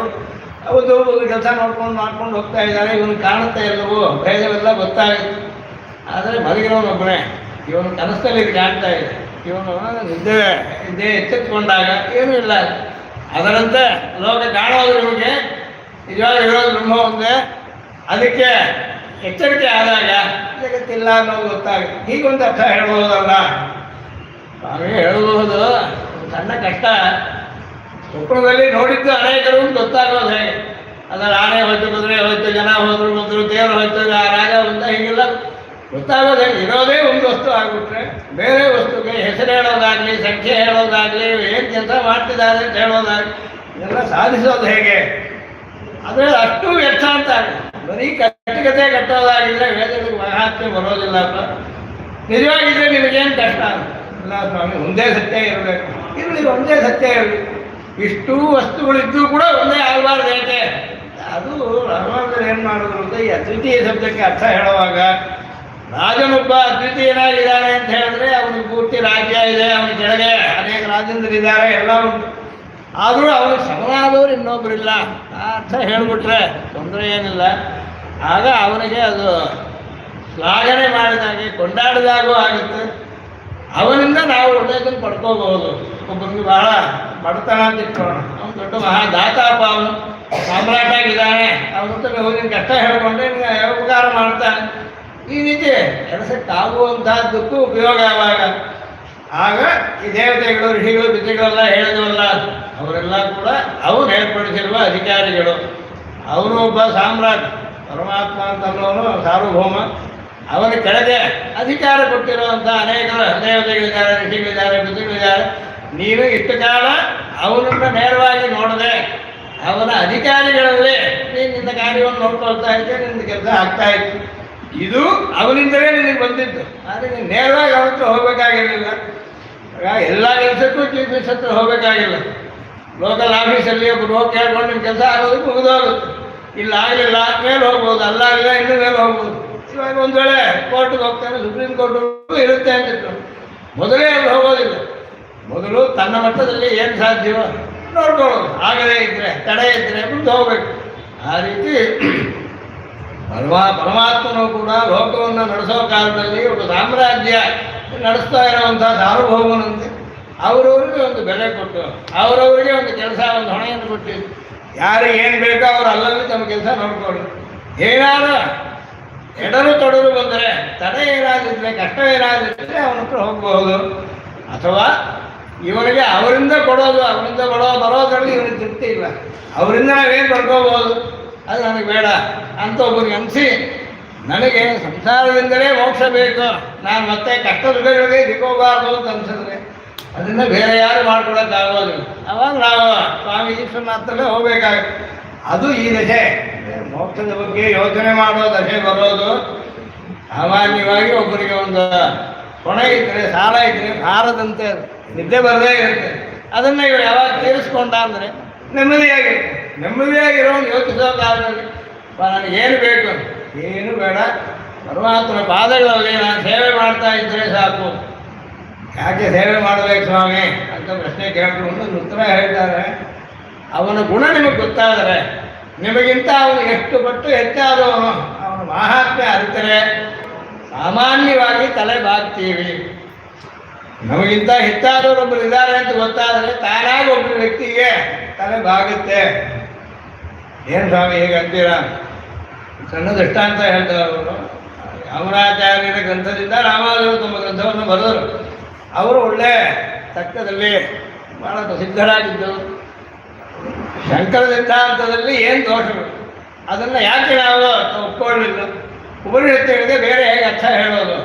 ಒಂದು ಕೆಲಸ ಮಾಡ್ಕೊಂಡು ಹೋಗ್ತಾ ಇದ್ದಾರೆ. ಇವನು ಕಾಣುತ್ತೆ ಎಲ್ಲವೂ, ಭೇದವೆಲ್ಲ ಗೊತ್ತಾಗುತ್ತೆ. ಆದರೆ ಮಲಗಿರೋನೊಬ್ಬನೇ, ಇವನು ಕನಸಲ್ಲಿ ಇದು ಕಾಣ್ತಾ ಇದೆ. ಇವನು ನಿದ್ದೆ ಎಚ್ಚೆತ್ಕೊಂಡಾಗ ಏನೂ ಇಲ್ಲ. ಅದರಂತೆ ಲೋಕ ಕಾಣೋದು ನಿಮಗೆ ನಿಜವಾಗಿ ಇರೋದು ಬ್ರಹ್ಮ ಒಂದೇ. ಅದಕ್ಕೆ ಎಚ್ಚರಿಕೆ ಆದಾಗ ಜಗತ್ತಿಲ್ಲ ಅನ್ನೋದು ಗೊತ್ತಾಗುತ್ತೆ. ಹೀಗೊಂದು ಅರ್ಥ ಹೇಳ್ಬೋದಲ್ಲ ಸ್ವಾಮಿ. ಹೇಳಬಹುದು, ಸಣ್ಣ ಕಷ್ಟ. ಸ್ವಪ್ನದಲ್ಲಿ ನೋಡಿದ್ದು ಅನೇಕರು ಗೊತ್ತಾಗೋದು ಹೇಗೆ? ಅದರ ಆನೆ ಹೋಯ್ತು, ಕುದುರೆ ಹೋಯ್ತು, ಜನ ಹೋದ್ರು ಬಂದರು, ದೇವರು ಹೋಯ್ತು, ಆ ರಾಜ ಬಂದ, ಹೀಗೆಲ್ಲ ಗೊತ್ತಾಗೋದು ಹೇಗೆ? ಇರೋದೇ ಒಂದು ವಸ್ತು ಆಗಿಬಿಟ್ರೆ ಬೇರೆ ವಸ್ತುಗೆ ಹೆಸರು ಹೇಳೋದಾಗಲಿ, ಸಂಖ್ಯೆ ಹೇಳೋದಾಗಲಿ, ಏನು ಕೆಲಸ ಮಾಡ್ತಿದ್ದಾರೆ ಅಂತ ಹೇಳೋದಾಗಲಿ, ಇದೆಲ್ಲ ಸಾಧಿಸೋದು ಹೇಗೆ? ಆದರೆ ಅಷ್ಟು ವ್ಯರ್ಥ ಅಂತ. ಬರೀ ಕಟ್ಟುಕತೆ ಕಟ್ಟೋದಾಗಿದ್ದರೆ ವೇದಗಳಿಗೆ ಮಹಾತ್ಮೆ ಬರೋದಿಲ್ಲಪ್ಪ. ನಿಜವಾಗಿದ್ದರೆ ನಿಮಗೇನು ಕಷ್ಟ ಇಲ್ಲ ಸ್ವಾಮಿ. ಒಂದೇ ಸತ್ಯ ಇರಬೇಕು, ಇರಲಿ, ಒಂದೇ ಸತ್ಯ ಇರಲಿ. ಇಷ್ಟೂ ವಸ್ತುಗಳಿದ್ದು ಕೂಡ ಒಂದೇ ಆಗಬಾರ್ದು ಏಕೆ? ಅದು ರಾಮಾನುಜರು ಏನು ಮಾಡಿದ್ರು ಅಂತ ಈ ಅದ್ವಿತೀಯ ಶಬ್ದಕ್ಕೆ ಅರ್ಥ ಹೇಳುವಾಗ, ರಾಜನೊಬ್ಬ ಅದ್ವಿತೀಯನಾಗಿದ್ದಾನೆ ಅಂತ ಹೇಳಿದ್ರೆ ಅವನಿಗೆ ಪೂರ್ತಿ ರಾಜ್ಯ ಇದೆ, ಅವನ ಕೆಳಗೆ ಅನೇಕ ರಾಜೇಂದ್ರಿದ್ದಾರೆ, ಎಲ್ಲ ಉಂಟು. ಆದರೂ ಅವನಿಗೆ ಸಮನಾದವರು ಇನ್ನೊಬ್ಬರಿಲ್ಲ. ಆ ಅರ್ಥ ಹೇಳಿಬಿಟ್ರೆ ತೊಂದರೆ ಏನಿಲ್ಲ. ಆಗ ಅವನಿಗೆ ಅದು ಶ್ಲಾಘನೆ ಮಾಡಿದಾಗೆ, ಕೊಂಡಾಡಿದಾಗೂ ಆಗುತ್ತೆ. ಅವನಿಂದ ನಾವು ಒಳ್ಳೆಯದನ್ನು ಪಡ್ಕೋಬಹುದು. ಒಬ್ಬನಿಗೆ ಬಹಳ ಬಡತನ ಅಂತ ಇಟ್ಕೊಳ್ಳೋಣ, ಅವನು ದೊಡ್ಡ ಮಹಾದಾತಾಪ, ಅವನು ಸಾಮ್ರಾಟ ಆಗಿದ್ದಾನೆ, ಅವನಂತ ಅವನಿಗೆ ಕಷ್ಟ ಹೇಳಿಕೊಂಡ್ರೆ ಉಪಕಾರ ಮಾಡ್ತಾನೆ. ಈ ರೀತಿ ಕೆಲಸಕ್ಕಾಗುವಂತಹದ್ದಕ್ಕೂ ಉಪಯೋಗ ಆವಾಗ. ಆಗ ಈ ದೇವತೆಗಳು, ಋಷಿಗಳು, ಬಿದ್ದಿಗಳೆಲ್ಲ ಹೇಳಿದವಲ್ಲ, ಅವರೆಲ್ಲ ಕೂಡ ಅವನು ಏರ್ಪಡಿಸಿರುವ ಅಧಿಕಾರಿಗಳು. ಅವನು ಒಬ್ಬ ಸಾಮ್ರಾಟ, ಪರಮಾತ್ಮ ಅಂತನ್ನೋನು ಸಾರ್ವಭೌಮ. ಅವನ ಕೆಳಗೆ ಅಧಿಕಾರ ಕೊಟ್ಟಿರುವಂಥ ಅನೇಕ ದೇವತೆಗಳಿದ್ದಾರೆ, ಋಷಿಗಳಿದ್ದಾರೆ, ಬಿದ್ದಿಗಳಿದ್ದಾರೆ. ನೀನು ಇಷ್ಟು ಕಾಲ ಅವನನ್ನು ನೇರವಾಗಿ ನೋಡದೆ ಅವನ ಅಧಿಕಾರಿಗಳಲ್ಲಿ ನೀನು ನಿನ್ನ ಕಾರ್ಯವನ್ನು ನೋಡ್ಕೊಳ್ತಾ ಇದ್ದೆ, ನಿನ್ನ ಕೆಲಸ ಆಗ್ತಾ ಇತ್ತು. ಇದು ಅವನಿಂದಲೇ ನಿನಗೆ ಬಂದಿದ್ದು. ಆದರೆ ನೀನು ನೇರವಾಗಿ ಅವನ ಹತ್ರ ಹೋಗಬೇಕಾಗಿರಲಿಲ್ಲ. ಎಲ್ಲ ಕೆಲಸಕ್ಕೂ ಚೀಫ್ ಮಿನಿಸ್ಟರ್ ಹತ್ರ ಹೋಗಬೇಕಾಗಿಲ್ಲ. ಲೋಕಲ್ ಆಫೀಸಲ್ಲಿ ಒಬ್ಬರು ಹೋಗಿ ಕೇಳ್ಕೊಂಡು ನಿಮ್ಮ ಕೆಲಸ ಆಗೋದಕ್ಕೆ ಮುಗಿದೋಗುತ್ತೆ. ಇಲ್ಲ ಆಗಲಿಲ್ಲ ಮೇಲೆ ಹೋಗ್ಬೋದು, ಅಲ್ಲಾಗಲಿಲ್ಲ ಇನ್ನೂ ಮೇಲೆ ಹೋಗ್ಬೋದು. ಇವಾಗ ಒಂದು ವೇಳೆ ಕೋರ್ಟ್ಗೆ ಹೋಗ್ತಾನೆ, ಸುಪ್ರೀಂ ಕೋರ್ಟ್ಗೂ ಇರುತ್ತೆ ಅಂತಿತ್ತು. ಮೊದಲೇ ಅಲ್ಲಿ ಹೋಗೋದಿಲ್ಲ. ಮೊದಲು ತನ್ನ ಮಟ್ಟದಲ್ಲಿ ಏನು ಸಾಧ್ಯವೋ ನೋಡ್ಕೊಳ್ಳೋದು. ಆಗದೇ ಇದ್ದರೆ, ತಡೆ ಇದ್ದರೆ ಮುಂದೆ ಹೋಗ್ಬೇಕು. ಆ ರೀತಿ ಪರಮಾತ್ಮನೂ ಕೂಡ ಲೋಕವನ್ನು ನಡೆಸೋ ಕಾಲದಲ್ಲಿ ಒಬ್ಬ ಸಾಮ್ರಾಜ್ಯ ನಡೆಸ್ತಾ ಇರುವಂಥ ಸಾರ್ವಭೌಮನಂತೆ ಅವರವರಿಗೆ ಒಂದು ಬೆಲೆ ಕೊಟ್ಟು, ಅವರವರಿಗೆ ಒಂದು ಕೆಲಸ, ಒಂದು ಹೊಣೆಯನ್ನು ಕೊಟ್ಟಿದ್ದು. ಯಾರಿಗೆ ಏನು ಬೇಕೋ ಅವರು ಅಲ್ಲಲ್ಲಿ ತಮ್ಮ ಕೆಲಸ ನೋಡ್ಕೊಳ್ಳಿ. ಏನಾದರೂ ಎಡರು ತೊಡರು ಬಂದರೆ, ತಡೆ ಏನಾದಿದ್ರೆ, ಕಷ್ಟ ಏನಾದಿದ್ರೆ ಅವನ ಹತ್ರ ಹೋಗಬಹುದು. ಅಥವಾ ಇವನಿಗೆ ಅವರಿಂದ ಬರೋದರಲ್ಲಿ ಇವನಿಗೆ ತೃಪ್ತಿ ಇಲ್ಲ, ಅವರಿಂದ ನಾವೇನು ಪಡ್ಕೋಬೋದು, ಅದು ನನಗೆ ಬೇಡ ಅಂತ ಒಬ್ಬನಿಗೆ ಅನಿಸಿ, ನನಗೆ ಸಂಸಾರದಿಂದಲೇ ಮೋಕ್ಷ ಬೇಕು, ನಾನು ಮತ್ತೆ ಕಷ್ಟಗಳಿಗೆ ಸಿಕ್ಕೋಬಾರ್ದು ಅಂತ ಅನಿಸಿದ್ರೆ ಅದನ್ನು ಬೇರೆ ಯಾರು ಮಾಡ್ಕೊಳಕ್ಕಾಗೋದಿಲ್ಲ. ಅವಾಗ ನಾವು ಸ್ವಾಮಿ ಈಶ್ವರನಾಥಲ್ಲೇ ಹೋಗಬೇಕಾಗುತ್ತೆ. ಅದು ಈ ದಶೆ. ಮೋಕ್ಷದ ಬಗ್ಗೆ ಯೋಚನೆ ಮಾಡೋ ದಶೆ ಬರೋದು ಸಾಮಾನ್ಯವಾಗಿ ಒಬ್ಬರಿಗೆ ಒಂದು ಹೊಣೆ ಇದ್ದರೆ, ಸಾಲ ಇದ್ದರೆ ಭಾರದಂತೆ ನಿದ್ದೆ ಬರದೇ ಇರುತ್ತೆ. ಅದನ್ನು ಇವರು ಯಾವಾಗ ತೀರಿಸ್ಕೊಂಡ ಅಂದರೆ ನೆಮ್ಮದಿಯಾಗಿರೋನು ಯೋಚಿಸೋ ಕಾಲದಲ್ಲಿ ನನಗೇನು ಬೇಕು, ಏನು ಬೇಡ, ಪರಮಾತ್ಮನ ಪಾದಗಳಲ್ಲಿ ನಾನು ಸೇವೆ ಮಾಡ್ತಾ ಇದ್ದರೆ ಸಾಕು. ಯಾಕೆ ಸೇವೆ ಮಾಡಬೇಕು ಸ್ವಾಮಿ ಅಂತ ಪ್ರಶ್ನೆ ಕೇಳಿಕೊಂಡು ಉತ್ತರ ಹೇಳ್ತಾರೆ. ಅವನ ಗುಣ ನಿಮಗೆ ಗೊತ್ತಾದರೆ, ನಿಮಗಿಂತ ಅವನು ಎಷ್ಟು ಪಟ್ಟು ಹೆಚ್ಚಾದವನು, ಅವನ ಮಹಾತ್ಮೆ ಅರಿತರೆ ಸಾಮಾನ್ಯವಾಗಿ ತಲೆ ಬಾಗ್ತೀವಿ. ನಮಗಿಂತ ಹೆಚ್ಚಾದವರೊಬ್ಬರು ಇದ್ದಾರೆ ಅಂತ ಗೊತ್ತಾದರೆ ತಾನಾಗಿ ಒಬ್ಬ ವ್ಯಕ್ತಿಗೆ ತಲೆ ಬಾಗುತ್ತೆ. ಏನು ಸ್ವಾಮಿ ಹೇಗೆ ಅಂತೀರಾ? ಸಣ್ಣ ದೃಷ್ಟಾಂತ ಹೇಳ್ತಾರೆ ಅವರು. ರಾಮರಾಚಾರ್ಯರ ಗ್ರಂಥದಿಂದ ರಾಮಾನುಜರು ತಮ್ಮ ಗ್ರಂಥವನ್ನು ಬರೆದರು. ಅವರು ಒಳ್ಳೆ ತರ್ಕದಲ್ಲಿ ಭಾಳ ಪ್ರಸಿದ್ಧರಾಗಿದ್ದರು. ಶಂಕರ ಸಿದ್ಧಾಂತದಲ್ಲಿ ಏನು ದೋಷಗಳು, ಅದನ್ನು ಯಾಕೆ ನಾವು ಒಪ್ಕೊಳ್ಳಿಲ್ಲ? ಉಪನಿಷತ್ತುಗಳಿಗೆ ಬೇರೆ ಹೇಗೆ ಅರ್ಥ ಹೇಳೋದು?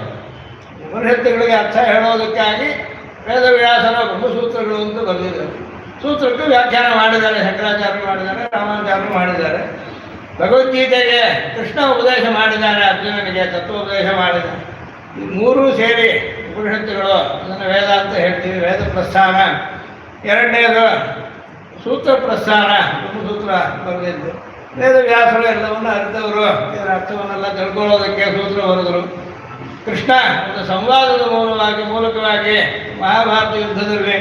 ಉಪನಿಷತ್ತುಗಳಿಗೆ ಅರ್ಥ ಹೇಳೋದಕ್ಕಾಗಿ ವೇದವ್ಯಾಸನ ಬ್ರಹ್ಮಸೂತ್ರಗಳು ಅಂತ ಬರೆದಿದ್ದಾರೆ. ಸೂತ್ರಕ್ಕೆ ವ್ಯಾಖ್ಯಾನ ಮಾಡಿದ್ದಾರೆ, ಶಂಕರಾಚಾರ್ಯರು ಮಾಡಿದ್ದಾರೆ, ರಾಮಾಚಾರ್ಯರು ಮಾಡಿದ್ದಾರೆ. ಭಗವದ್ಗೀತೆಗೆ ಕೃಷ್ಣ ಉಪದೇಶ ಮಾಡಿದ್ದಾನೆ, ಅರ್ಜುನನಿಗೆ ತತ್ವೋಪದೇಶ ಮಾಡಿದ್ದಾನೆ. ಈ ಮೂರೂ ಸೇರಿ ಉಪನಿಷತ್ತುಗಳು, ಅದನ್ನು ವೇದ ಅಂತ ಹೇಳ್ತೀವಿ. ವೇದ ಪ್ರಸ್ಥಾನ. ಎರಡನೇದು ಸೂತ್ರ ಪ್ರಸ್ಥಾನ, ಬ್ರಹ್ಮಸೂತ್ರ ಬರೆದಿದ್ದು. ವೇದವ್ಯಾಸರು ಎಲ್ಲವನ್ನು ಅರಿತವರು, ಇದರ ಅರ್ಥವನ್ನೆಲ್ಲ ತಿಳ್ಕೊಳ್ಳೋದಕ್ಕೆ ಸೂತ್ರ ಬರೆದರು. ಕೃಷ್ಣ ಒಂದು ಸಂವಾದದ ಮೂಲಕವಾಗಿ ಮಹಾಭಾರತ ಯುದ್ಧದಲ್ಲಿ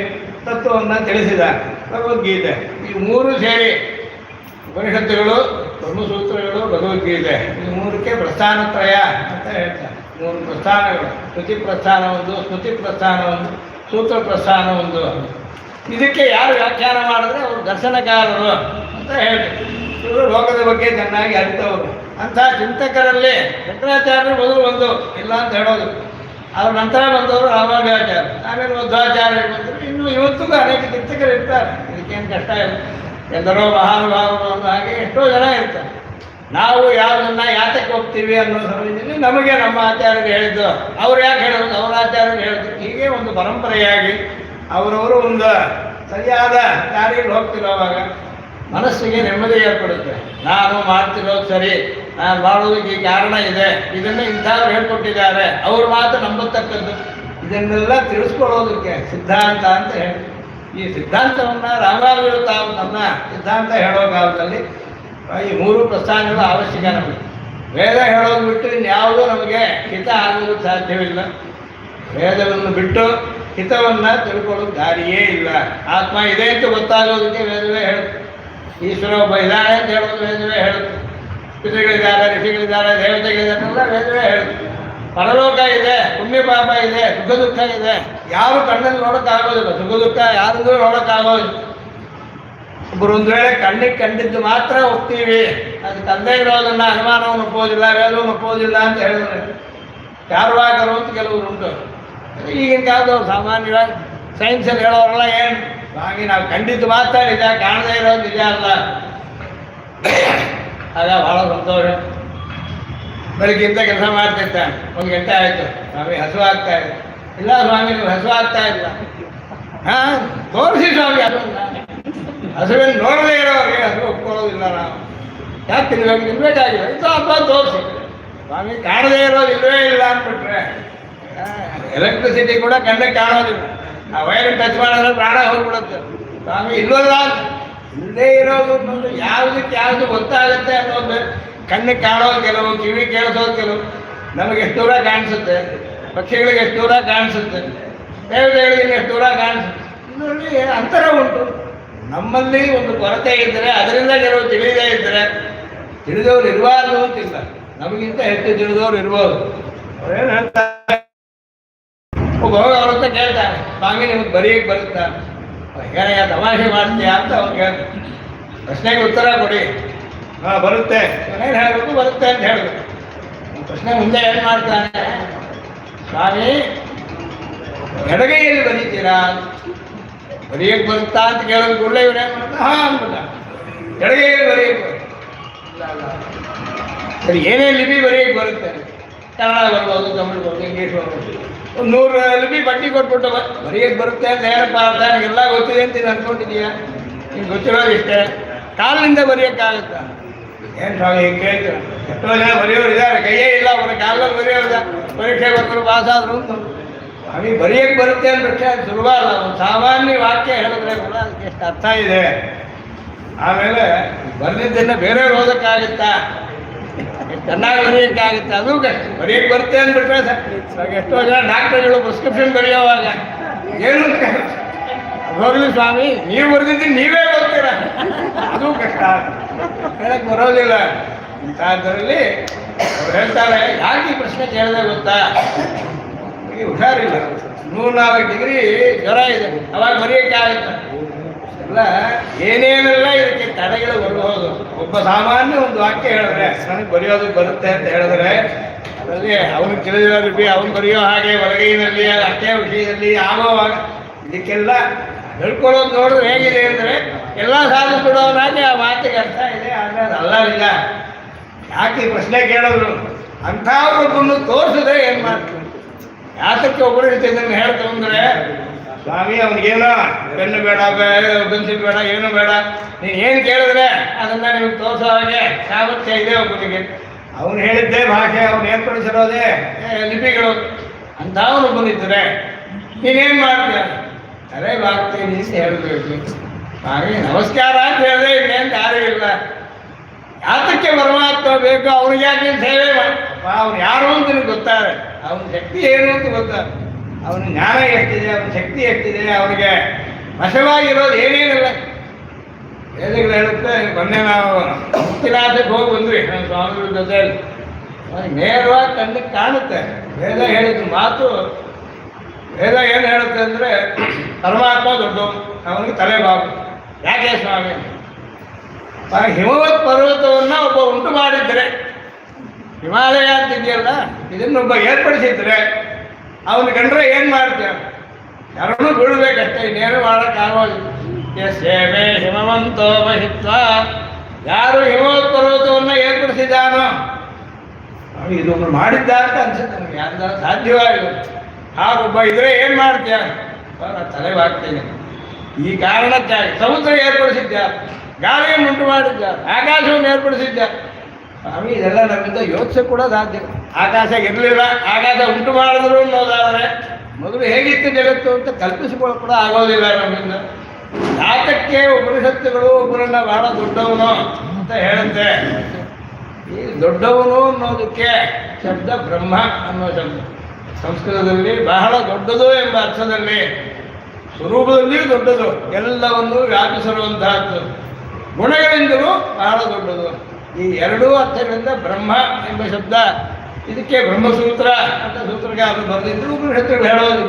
ತತ್ವವನ್ನು ತಿಳಿಸಿದ ಭಗವದ್ಗೀತೆ. ಈ ಮೂರು ಸೇರಿ ಉಪನಿಷತ್ತುಗಳು, ಬ್ರಹ್ಮಸೂತ್ರಗಳು, ಭಗವದ್ಗೀತೆ, ಈ ಮೂರಕ್ಕೆ ಪ್ರಸ್ಥಾನತ್ರಯ ಅಂತ ಹೇಳ್ತಾರೆ. ಮೂರು ಪ್ರಸ್ಥಾನಗಳು: ಶ್ರುತಿ ಪ್ರಸ್ಥಾನ ಒಂದು, ಸ್ಮೃತಿ ಪ್ರಸ್ಥಾನ ಒಂದು, ಸೂತ್ರ ಪ್ರಸ್ಥಾನ ಒಂದು. ಇದಕ್ಕೆ ಯಾರು ವ್ಯಾಖ್ಯಾನ ಮಾಡಿದ್ರೆ ಅವರು ದರ್ಶನಕಾರರು ಅಂತ ಹೇಳ್ತಾರೆ. ಇವರು ಲೋಕದ ಬಗ್ಗೆ ಚೆನ್ನಾಗಿ ಅರಿತವರು. ಅಂಥ ಚಿಂತಕರಲ್ಲಿ ಶಂಕರಾಚಾರ್ಯರು ಮೊದಲು ಬಂದು ಇಲ್ಲ ಅಂತ ಹೇಳೋದು. ಅವ್ರ ನಂತರ ಬಂದವರು ರಾಮಾನುಜಾಚಾರ್ಯ, ಆಮೇಲೆ ಮಧ್ವಾಚಾರ್ಯರು ಬಂದರು. ಇನ್ನು ಇವತ್ತಿಗೂ ಅನೇಕ ಚಿಂತಕರು ಇರ್ತಾರೆ, ಇದಕ್ಕೇನು ಕಷ್ಟ ಇಲ್ಲ. ಎಂದರೋ ಮಹಾನುಭಾವರು ಅನ್ನೋ ಹಾಗೆ ಎಷ್ಟೋ ಜನ ಇರ್ತಾರೆ. ನಾವು ಯಾವುದನ್ನ ಯಾತಕ್ಕೆ ಹೋಗ್ತೀವಿ ಅನ್ನೋ ಸಮಯದಲ್ಲಿ ನಮಗೆ ನಮ್ಮ ಆಚಾರ್ಯರು ಹೇಳಿದ್ದು, ಅವ್ರು ಯಾಕೆ ಹೇಳೋದು, ಅವರ ಆಚಾರ್ಯರು ಹೇಳಿದ್ರು. ಹೀಗೆ ಒಂದು ಪರಂಪರೆಯಾಗಿ ಅವರವರು ಒಂದು ಸರಿಯಾದ ದಾರಿಯಲ್ಲಿ ಹೋಗ್ತಿರೋವಾಗ ಮನಸ್ಸಿಗೆ ನೆಮ್ಮದಿ ಏರ್ಪಡುತ್ತೆ. ನಾನು ಮಾಡ್ತಿರೋದು ಸರಿ, ನಾನು ಮಾಡೋದಕ್ಕೆ ಈ ಕಾರಣ ಇದೆ, ಇದನ್ನು ಇಂಥವ್ರು ಹೇಳ್ಕೊಟ್ಟಿದ್ದಾರೆ, ಅವ್ರ ಮಾತು ನಂಬತಕ್ಕದ್ದು, ಇದನ್ನೆಲ್ಲ ತಿಳಿಸ್ಕೊಳ್ಳೋದಕ್ಕೆ ಸಿದ್ಧಾಂತ ಅಂತ ಹೇಳಿ ಈ ಸಿದ್ಧಾಂತವನ್ನು ರಾಮಾನುಜರು ತಾವು ತನ್ನ ಸಿದ್ಧಾಂತ ಹೇಳೋ ಕಾಲದಲ್ಲಿ ಈ ಮೂರು ಪ್ರಸ್ಥಾನಗಳು ಅವಶ್ಯಕ. ನಮಗೆ ವೇದ ಹೇಳೋದು ಬಿಟ್ಟು ಇನ್ಯಾವುದೂ ನಮಗೆ ಹಿತ ಆಗೋದಕ್ಕೆ ಸಾಧ್ಯವಿಲ್ಲ. ವೇದವನ್ನು ಬಿಟ್ಟು ಹಿತವನ್ನು ತಿಳ್ಕೊಳ್ಳೋದು ದಾರಿಯೇ ಇಲ್ಲ. ಆತ್ಮ ಇದೆ ಅಂತ ಗೊತ್ತಾಗೋದಕ್ಕೆ ವೇದವೇ ಹೇಳುತ್ತೆ. ಈಶ್ವರ ಒಬ್ಬ ಇದ್ದಾನೆ ಅಂತ ಹೇಳೋದು ವೇದವೇ ಹೇಳುತ್ತೆ. ಪಿತೃಗಳಿದ್ದಾರೆ, ಋಷಿಗಳಿದ್ದಾರೆ, ದೇವತೆಗಳಿದ್ದಾರೆ ಎಲ್ಲ ವೇದವೇ ಹೇಳುತ್ತೆ. ಪರಲೋಕ ಇದೆ, ಪುಣ್ಯ ಪಾಪ ಇದೆ, ಸುಖ ದುಃಖ ಇದೆ. ಯಾರು ಕಣ್ಣಲ್ಲಿ ನೋಡೋಕ್ಕಾಗೋದಿಲ್ಲ, ಸುಖ ದುಃಖ ಯಾರಿಗೂ ನೋಡೋಕ್ಕಾಗೋದಿಲ್ಲ. ಒಬ್ಬರು ಒಂದು ವೇಳೆ ಕಣ್ಣಿಗೆ ಕಂಡಿದ್ದು ಮಾತ್ರ ಹೋಗ್ತೀವಿ, ಅದು ತಂದೆ ಇರೋದನ್ನು ಅನುಮಾನವನ್ನು ಒಪ್ಪೋದಿಲ್ಲ, ವೇದವನ್ನು ಒಪ್ಪೋದಿಲ್ಲ ಅಂತ ಹೇಳಿದ್ರೆ ಚಾರ್ವಾಕರು ಅಂತ ಕೆಲವರು ಉಂಟು. ಈಗಿನ ಕಾಲದವ್ರು ಸಾಮಾನ್ಯವಾಗಿ ಸೈನ್ಸಲ್ಲಿ ಹೇಳೋರೆಲ್ಲ ಏನು ಹಾಗೆ ನಾವು ಕಂಡಿದ್ದು ಮಾತ್ರ ನಿಜ, ಕಾಣದೇ ಇರೋದು ನಿಜ ಅಲ್ಲ. ಆಗ ಭಾಳ ಸಂತೋಷ. ಬೆಳಗ್ಗಿಂತ ಕೆಲಸ ಮಾಡ್ತಿರ್ತಾನೆ, 1 ಗಂಟೆ ಆಯಿತು, ಸ್ವಾಮಿ ಹಸು ಆಗ್ತಾ ಇದೆ. ಇಲ್ಲ ಸ್ವಾಮಿ ನೀವು ಹಸು ಆಗ್ತಾ ಇಲ್ಲ. ಹಾಂ ತೋರಿಸಿ ಸ್ವಾಮಿ ಅದನ್ನು. ಹಸುವಿನ ನೋಡದೇ ಇರೋರಿಗೆ ಹಸು ಒಪ್ಕೊಳ್ಳೋದಿಲ್ಲ ನಾವು. ಯಾಕೆ ತಿನ್ಬೇಕಾಗಿಲ್ಲ, ಇದು ಹಬ್ಬ ತೋರಿಸಿ. ಸ್ವಾಮಿ ಕಾಣದೇ ಇರೋದು ಇಲ್ಲವೇ ಇಲ್ಲ ಅಂದ್ಬಿಟ್ರೆ ಎಲೆಕ್ಟ್ರಿಸಿಟಿ ಕೂಡ ಕಣ್ಣಿಗೆ ಕಾಣೋದಿಲ್ಲ. ಆ ವೈರ್ ಟಚ್ ಮಾಡಿದ್ರೆ ಪ್ರಾಣ ಹೋಗ್ಬಿಡುತ್ತೆ. ಸ್ವಾಮಿ ಇಲ್ಲವಲ್ಲ, ಇಲ್ಲದೇ ಇರೋದು ಅನ್ನೋದು ಯಾವುದಕ್ಕೆ ಯಾವುದು ಗೊತ್ತಾಗುತ್ತೆ ಅನ್ನೋದು ಕಣ್ಣಿಗೆ ಕಾಣೋದು ಕೆಲವು, ಕಿವಿ ಕೇಳಿಸೋದು ಕೆಲವು. ನಮಗೆ ಎಷ್ಟು ದೂರ ಕಾಣಿಸುತ್ತೆ, ಪಕ್ಷಿಗಳಿಗೆ ಎಷ್ಟು ದೂರ ಕಾಣಿಸುತ್ತೆ, ದೇವತೆಗಳಿಗೆ ಎಷ್ಟು ದೂರ ಕಾಣಿಸುತ್ತೆ. ಇದರಲ್ಲಿ ಅಂತರ ಉಂಟು. ನಮ್ಮಲ್ಲಿ ಒಂದು ಕೊರತೆ ಇದ್ದರೆ ಅದರಿಂದ ಕೆಲವು ತಿಳಿದೇ ಇದ್ದರೆ ತಿಳಿದವ್ರು ಇರಬಾರ್ದು ಅಂತಿಲ್ಲ, ನಮಗಿಂತ ಹೆಚ್ಚು ತಿಳಿದವ್ರು ಇರ್ಬೋದು. ಅವ್ರೇನು ಹೇಳ್ತಾರೆ, ಒಬ್ಬ ಅವ್ರ ಹತ್ರ ಕೇಳ್ತಾರೆ, ಸ್ವಾಮಿ ನಿಮಗೆ ಬರೆಯಕ್ಕೆ ಬರುತ್ತಾ? ಏನಯ್ಯ ತಮಾಷೆ ಮಾಡ್ತೀಯಾ ಅಂತ ಅವ್ರು ಕೇಳ್ತಾರೆ. ಪ್ರಶ್ನೆಗೆ ಉತ್ತರ ಕೊಡಿ. ಹಾಂ ಬರುತ್ತೆ, ಏನೇನು ಹೇಳಬೇಕು, ಬರುತ್ತೆ ಅಂತ ಹೇಳಬೇಕು. ಪ್ರಶ್ನೆ ಮುಂದೆ ಏನು ಮಾಡ್ತಾನೆ, ಸ್ವಾಮಿ ಎಡಗೈಯಲ್ಲಿ ಬರೀತೀರಾ? ಬರೆಯಕ್ಕೆ ಬರುತ್ತಾ ಅಂತ ಕೇಳೋದು ಕೂಡಲೇ ಇವರೇ ಮಾಡ್ತಾರೆ, ಹಾಂ ಅನ್ಬಿಟ್ಟ, ಎಡಗೈಯಲ್ಲಿ ಬರೆಯಕ್ಕೆ ಇಲ್ಲ ಅಲ್ಲ. ಸರಿ ಏನೇನು ಲಿಪಿ ಬರೆಯಕ್ಕೆ ಬರುತ್ತೆ? ಕನ್ನಡ ಬರ್ಬೋದು, ತಮಿಳು ಬರ್ಬೋದು, ಇಂಗ್ಲೀಷ್ ಬರ್ಬೋದು. ಒಂದು 100 ಲಿಪಿ ಬಡ್ಡಿ ಕೊಟ್ಬಿಟ್ಟು ಬರೆಯಕ್ಕೆ ಬರುತ್ತೆ ಅಂತ ಏನಪ್ಪ ಅರ್ಥ? ನನಗೆಲ್ಲ ಗೊತ್ತಿದೆ ಅಂತ ನೀನು ಅಂದ್ಕೊಂಡಿದ್ದೀಯಾ? ನಿಮ್ಗೆ ಗೊತ್ತಿರೋದು ಇಷ್ಟೇ. ಕಾಲಿನಿಂದ ಬರೆಯೋಕ್ಕಾಗುತ್ತಾ? ಏನು ಸ್ವಾಮಿ ಹಿಂಗೆ ಕೇಳ್ತೀರ? ಎಷ್ಟೋ ಜನ ಬರೆಯೋರು ಇದ್ದಾರೆ, ಕೈಯೇ ಇಲ್ಲ, ಅವರ ಕಾಲದಲ್ಲಿ ಬರೆಯೋದ ಪರೀಕ್ಷೆ ಬರ್ತಾರೆ ಪಾಸಾದ್ರು ಅಂತ. ಸ್ವಾಮಿ ಬರೆಯಕ್ಕೆ ಬರುತ್ತೆ ಅಂದ್ಬಿಟ್ಟೆ ಅದು ಸುಲಭ ಅಲ್ಲ. ಒಂದು ಸಾಮಾನ್ಯ ವಾಕ್ಯ ಹೇಳಿದ್ರೆ ಕೂಡ ಅದಕ್ಕೆ ಎಷ್ಟು ಅರ್ಥ ಇದೆ. ಆಮೇಲೆ ಬರೆದಿದ್ದನ್ನು ಬೇರೆಯವ್ರು ಓದೋಕ್ಕಾಗುತ್ತಾ? ಚೆನ್ನಾಗಿ ಬರೆಯೋಕ್ಕಾಗುತ್ತೆ? ಅದು ಕಷ್ಟ. ಬರೆಯಕ್ಕೆ ಬರುತ್ತೆ ಅಂದ್ಬಿಟ್ರೆ ಸಾಕು. ಎಷ್ಟೋ ಜನ ಡಾಕ್ಟರ್ಗಳು ಪ್ರಿಸ್ಕ್ರಿಪ್ಷನ್ ಬರೆಯೋವಾಗ ಏನು ಹೋಗಲಿ ಸ್ವಾಮಿ ನೀವು ಬರೆದಿದ್ದೀನಿ ನೀವೇ ಓದ್ತೀರ, ಅದು ಕಷ್ಟ, ಹೇಳಕ್ಕೆ ಬರೋದಿಲ್ಲ. ಇಂಥದ್ರಲ್ಲಿ ಅವ್ರು ಹೇಳ್ತಾರೆ, ಯಾಕೆ ಈ ಪ್ರಶ್ನೆ ಕೇಳಿದೆ ಗೊತ್ತಾ? ನನಗೆ ಹುಷಾರಿಲ್ಲ, 104 ಡಿಗ್ರಿ ಜ್ವರ ಇದೆ, ಅವಾಗ ಬರೆಯೋಕ್ಕೆ ಆಗುತ್ತೆ ಎಲ್ಲ. ಏನೇನೆಲ್ಲ ಇದಕ್ಕೆ ತಡೆಗಳು ಬರಬಹುದು. ಒಬ್ಬ ಸಾಮಾನ್ಯ ಒಂದು ವಾಕ್ಯ ಹೇಳಿದ್ರೆ ನನಗೆ ಬರೆಯೋದಕ್ಕೆ ಬರುತ್ತೆ ಅಂತ ಹೇಳಿದ್ರೆ ಅದರಲ್ಲಿ ಅವನಿಗೆ ತಿಳಿದಿರೋ ಲಿಪಿ ಅವನು ಬರೆಯೋ ಹಾಗೆ ಹೊರಗೈನಲ್ಲಿ ಅಷ್ಟೇ ವಿಷಯದಲ್ಲಿ ಆಗೋವಾಗ ಇದಕ್ಕೆಲ್ಲ ಹೇಳ್ಕೊಳ್ಳೋದು ನೋಡಿದ್ರೆ ಹೇಗಿದೆ ಅಂದರೆ ಎಲ್ಲ ಸಾಧಿಸ್ಬಿಡೋನಾಗೆ ಆ ಮಾತಿಗೆ ಅರ್ಥ ಇದೆ. ಆದರೆ ಅದಲ್ಲ ಇಲ್ಲ. ಯಾಕೆ ಈ ಪ್ರಶ್ನೆ ಕೇಳೋದು? ಅಂಥವ್ರೊಬ್ಬನ್ನು ತೋರಿಸಿದ್ರೆ ಏನು ಮಾಡ್ತೀವಿ? ಯಾತಕ್ಕೆ ಒಬ್ಬರು ಇದನ್ನು ಹೇಳ್ತಂದ್ರೆ, ಸ್ವಾಮಿ ಅವನಿಗೇನೋ ಪೆನ್ನು ಬೇಡ, ಪೆನ್ಸಿಲ್ ಬೇಡ, ಏನು ಬೇಡ, ನೀನು ಏನು ಕೇಳಿದ್ರೆ ಅದನ್ನು ನಿಮಗೆ ತೋರಿಸೋ ಹಾಗೆ ಸಾಮರ್ಥ್ಯ ಇದೆ ಒಬ್ಬನಿಗೆ. ಅವನು ಹೇಳಿದ್ದೇ ಭಾಷೆ, ಅವನು ಏರ್ಪಡಿಸಿರೋದೇ ಲಿಪಿಗಳು. ಅಂಥವನು ಬಂದಿದ್ದರೆ ನೀನೇನು ಮಾಡ್ತೀಯ? ಅದೇ ಮಾಡ್ತೀನಿ ಅಂತ ಹೇಳಬೇಕು. ಸ್ವಾಮಿ ನಮಸ್ಕಾರ ಅಂತ ಹೇಳಿದ್ರೆ ಇನ್ನೇನು ಕಾರ್ಯವಿಲ್ಲ. ಯಾತಕ್ಕೆ ಪರಮಾತ್ಮ ಬೇಕು? ಅವ್ನಿಗೆ ಯಾಕೆ ಸೇವೆ ಮಾಡಪ್ಪ? ಅವ್ನು ಯಾರು ಅಂತ ನಿನಗೆ ಗೊತ್ತಾರೆ, ಅವನ ಶಕ್ತಿ ಏನು ಅಂತ ಗೊತ್ತಾರೆ, ಅವನ ಜ್ಞಾನ ಎಷ್ಟಿದೆ, ಅವನ ಶಕ್ತಿ ಎಷ್ಟಿದೆ, ಅವನಿಗೆ ವಶವಾಗಿರೋದು ಏನೇನಿಲ್ಲ. ವೇದಗಳು ಹೇಳುತ್ತೆ. ಮೊನ್ನೆ ನಾವು ಮುಕ್ತಿನಾಥಕ್ಕೆ ಹೋಗಿ ಬಂದ್ವಿ ನಮ್ಮ ಸ್ವಾಮಿಗಳ ಜೊತೆಯಲ್ಲಿ. ಅವನಿಗೆ ನೇರವಾಗಿ ಕಣ್ಣಿಗೆ ಕಾಣುತ್ತೆ. ವೇದ ಹೇಳಿದ ಮಾತು, ವೇದ ಏನು ಹೇಳುತ್ತೆ ಅಂದರೆ ಪರಮಾತ್ಮ ದೊಡ್ಡ, ಅವನಿಗೆ ತಲೆಬಾಗು. ಯಾಕೆ ಸ್ವಾಮಿ? ಹಿಮವತ್ ಪರ್ವತವನ್ನು ಒಬ್ಬ ಉಂಟು ಮಾಡಿದರೆ ಹಿಮಾಲಯ ಅಂತಿದೆಯಲ್ಲ, ಇದನ್ನೊಬ್ಬ ಏರ್ಪಡಿಸಿದ್ರೆ ಅವನು ಕಂಡ್ರೆ ಏನು ಮಾಡ್ತೀಯ? ಯಾರನ್ನೂ ಬೀಳ್ಬೇಕಷ್ಟೇ, ಇನ್ನೇನು ಮಾಡೋಕ್ಕಾಗೋದು. ಸೇವೆ ಹಿಮವಂತೋ ಮಹಿತ್ವ, ಯಾರು ಹಿಮವತ್ ಪರ್ವತವನ್ನು ಏರ್ಪಡಿಸಿದ್ದಾನೋ ಇದೊಂದು ಮಾಡಿದ್ದ ಅಂತ ಅನ್ಸುತ್ತೆ ನನಗೆ. ಯಾರ್ದ ಸಾಧ್ಯವಾಗಿಲ್ಲ. ಹಾಗೊಬ್ಬ ಇದ್ರೆ ಏನು ಮಾಡ್ತೀಯ? ತಲೆ ಬಾಗ್ತೇನೆ. ಈ ಕಾರಣಕ್ಕಾಗಿ ಸಮುದ್ರ ಏರ್ಪಡಿಸಿದ್ದ, ಗಾಳಿಯನ್ನು ಉಂಟು ಮಾಡಿದ್ದ, ಆಕಾಶವನ್ನು ಏರ್ಪಡಿಸಿದ್ದ. ಸ್ವಾಮಿ ಇದೆಲ್ಲ ನಮ್ಮಿಂದ ಯೋಚಿಸ ಕೂಡ ಸಾಧ್ಯ. ಆಕಾಶ ಇರಲಿಲ್ಲ, ಆಕಾಶ ಉಂಟು ಮಾಡಿದ್ರು ಅನ್ನೋದಾದರೆ ಮೊದಲು ಹೇಗಿತ್ತು ಜಗತ್ತು ಅಂತ ಕಲ್ಪಿಸಿಕೊಳ್ಳ ಕೂಡ ಆಗೋದಿಲ್ಲ ನಮ್ಮಿಂದ. ಯಾತಕ್ಕೆ ಉಪನಿಷತ್ತುಗಳು ಒಬ್ಬರನ್ನ ಬಹಳ ದೊಡ್ಡವನು ಅಂತ ಹೇಳುತ್ತೆ. ಈ ದೊಡ್ಡವನು ಅನ್ನೋದಕ್ಕೆ ಶಬ್ದ ಬ್ರಹ್ಮ ಅನ್ನೋ ಶಬ್ದ ಸಂಸ್ಕೃತದಲ್ಲಿ ಬಹಳ ದೊಡ್ಡದು ಎಂಬ ಅರ್ಥದಲ್ಲಿ, ಸ್ವರೂಪದಲ್ಲಿಯೂ ದೊಡ್ಡದು, ಎಲ್ಲವನ್ನೂ ವ್ಯಾಪಿಸಿರುವಂತಹದ್ದು, ಗುಣಗಳಿಂದಲೂ ಬಹಳ ದೊಡ್ಡದು. ಈ ಎರಡೂ ಅರ್ಥಗಳಿಂದ ಬ್ರಹ್ಮ ಎಂಬ ಶಬ್ದ. ಇದಕ್ಕೆ ಬ್ರಹ್ಮಸೂತ್ರ ಅಂತ ಸೂತ್ರಗಾರರು ಬರೆದಿದ್ರು, ಉಪನಿಷತ್ತುಗಳು ಹೇಳೋದು.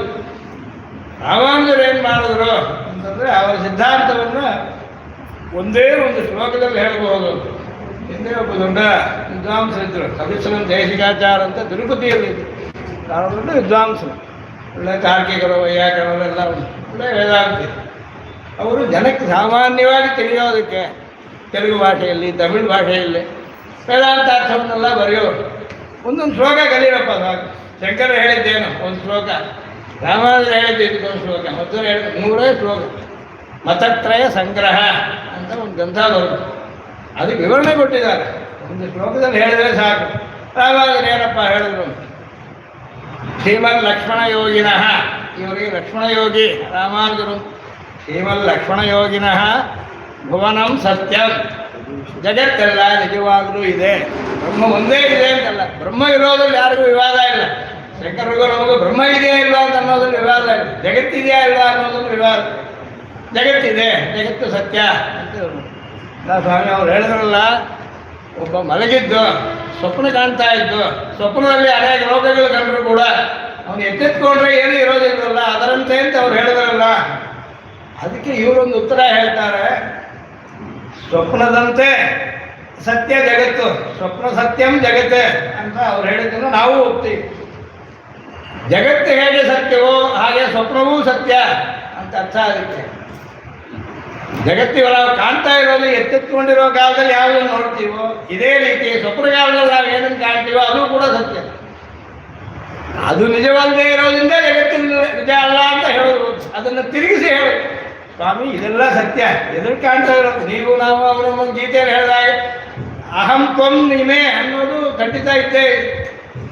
ರಾಮಾನುಜರು ಏನು ಮಾಡಿದ್ರು ಅಂತಂದರೆ ಅವರ ಸಿದ್ಧಾಂತವನ್ನು ಒಂದೇ ಒಂದು ಶ್ಲೋಕದಲ್ಲಿ ಹೇಳ್ಬೋದು. ಹಿಂದೆ ಒಬ್ಬ ದೊಡ್ಡ ವಿದ್ವಾಂಸರಿದ್ದರು, ಸವಿಸ್ವರಂ ದೇಶಿಕಾಚಾರ ಅಂತ ತಿರುಪತಿಯಲ್ಲಿದ್ದರು. ಬಹಳ ದೊಡ್ಡ ವಿದ್ವಾಂಸರು, ಒಳ್ಳೆ ತಾರ್ಕಿಕರು, ವೈಯಾಕರಣರೆಲ್ಲ ಒಳ್ಳೆ ವೇದಾಂತಿ. ಅವರು ಜನಕ್ಕೆ ಸಾಮಾನ್ಯವಾಗಿ ತಿಳಿಯೋದಕ್ಕೆ ತೆಲುಗು ಭಾಷೆಯಲ್ಲಿ, ತಮಿಳು ಭಾಷೆಯಲ್ಲಿ ವೇದಾಂತಾರ್ಥವನ್ನೆಲ್ಲ ಬರೆಯೋರು. ಒಂದೊಂದು ಶ್ಲೋಕ ಕಲೀರಪ್ಪ ಸಾಕು. ಶಂಕರ ಹೇಳಿದ್ದೇನು ಒಂದು ಶ್ಲೋಕ, ರಾಮಾನುಜರು ಹೇಳಿದ್ದು ಇದಕ್ಕೊಂದು ಶ್ಲೋಕ, ಮತ್ತೊಂದು ಹೇಳಿದ 3 ಶ್ಲೋಕ. ಮತತ್ರಯ ಸಂಗ್ರಹ ಅಂತ ಒಂದು ಗ್ರಂಥ ಬರುತ್ತೆ, ಅದಕ್ಕೆ ವಿವರಣೆ ಕೊಟ್ಟಿದ್ದಾರೆ. ಒಂದು ಶ್ಲೋಕದಲ್ಲಿ ಹೇಳಿದರೆ ಸಾಕು. ರಾಮಾನುಜರು ಏನಪ್ಪ ಹೇಳಿದ್ರು? ಶ್ರೀಮನ್ ಲಕ್ಷ್ಮಣ ಯೋಗಿನಃ, ಇವರಿಗೆ ಲಕ್ಷ್ಮಣ ಯೋಗಿ ರಾಮಾನುಜರು. ಶ್ರೀಮನ್ ಲಕ್ಷ್ಮಣ ಯೋಗಿನಃ ಭುವನಂ ಸತ್ಯಂ, ಜಗತ್ತೆಲ್ಲ ನಿಜವಾಗಲೂ ಇದೆ, ಬ್ರಹ್ಮ ಒಂದೇ ಇದೆ ಅಂತಲ್ಲ. ಬ್ರಹ್ಮ ಇರೋದ್ರಲ್ಲಿ ಯಾರಿಗೂ ವಿವಾದ ಇಲ್ಲ. ಶಂಕರರಿಗೂ ನಮಗೂ ಬ್ರಹ್ಮ ಇದೆಯಾ ಇಲ್ಲ ಅಂತ ಅನ್ನೋದ್ರಲ್ಲಿ ವಿವಾದ ಇಲ್ಲ, ಜಗತ್ತಿದೆಯಾ ಇಲ್ಲ ಅನ್ನೋದ್ರಲ್ಲಿ ವಿವಾದ. ಜಗತ್ತಿದೆ, ಜಗತ್ತು ಸತ್ಯ ಅಂತ ಸ್ವಾಮಿ ಅವರು ಹೇಳಿದ್ರಲ್ಲ. ಒಬ್ಬ ಮಲಗಿದ್ದು ಸ್ವಪ್ನ ಕಾಣ್ತಾ ಇದ್ದು, ಸ್ವಪ್ನದಲ್ಲಿ ಅನೇಕ ರೋಗಗಳು ಕಂಡರೂ ಕೂಡ ಅವನು ಎಚ್ಚೆತ್ಕೊಂಡ್ರೆ ಏನೂ ಇರೋದಿಲ್ಲವಲ್ಲ, ಅದರಂತೆ ಅಂತ ಅವ್ರು ಹೇಳಿದ್ರಲ್ಲ. ಅದಕ್ಕೆ ಇವರೊಂದು ಉತ್ತರ ಹೇಳ್ತಾರೆ, ಸ್ವಪ್ನದಂತೆ ಸತ್ಯ ಜಗತ್ತು, ಸ್ವಪ್ನ ಸತ್ಯಂ ಜಗತ್ತೇ ಅಂತ ಅವ್ರು ಹೇಳಿದ್ದನ್ನು ನಾವು ಒಪ್ತೀವಿ. ಜಗತ್ತು ಹೇಗೆ ಸತ್ಯವೋ ಹಾಗೆ ಸ್ವಪ್ನವೂ ಸತ್ಯ ಅಂತ ಅರ್ಥ. ಅದಕ್ಕೆ ಜಗತ್ತಿಗೆ ನಾವು ಕಾಣ್ತಾ ಇರೋದು, ಎತ್ತೆತ್ಕೊಂಡಿರೋ ಕಾಲದಲ್ಲಿ ಯಾವುದನ್ನು ನೋಡ್ತೀವೋ ಇದೇ ರೀತಿ ಸ್ವಪ್ನ ಕಾಲದಲ್ಲಿ ನಾವು ಏನನ್ನು ಕಾಣ್ತೀವೋ ಅದು ಕೂಡ ಸತ್ಯ. ಅದು ನಿಜವಲ್ಲದೆ ಇರೋದ್ರಿಂದ ಜಗತ್ತಿನ ನಿಜ ಅಲ್ಲ ಅಂತ ಹೇಳೋದು. ಅದನ್ನು ತಿರುಗಿಸಿ ಹೇಳು, ಸ್ವಾಮಿ ಇದೆಲ್ಲ ಸತ್ಯ, ಎದುರು ಕಾಣ್ತಾ ಇರೋದು. ನೀವು ನಾವು ಅವರ ಗೀತೆಯಲ್ಲಿ ಹೇಳಿದಾಗ ಅಹಂ ತ್ವಂ ನೀನೇ ಅನ್ನೋದು ಖಂಡಿತ ಇದ್ದೇ.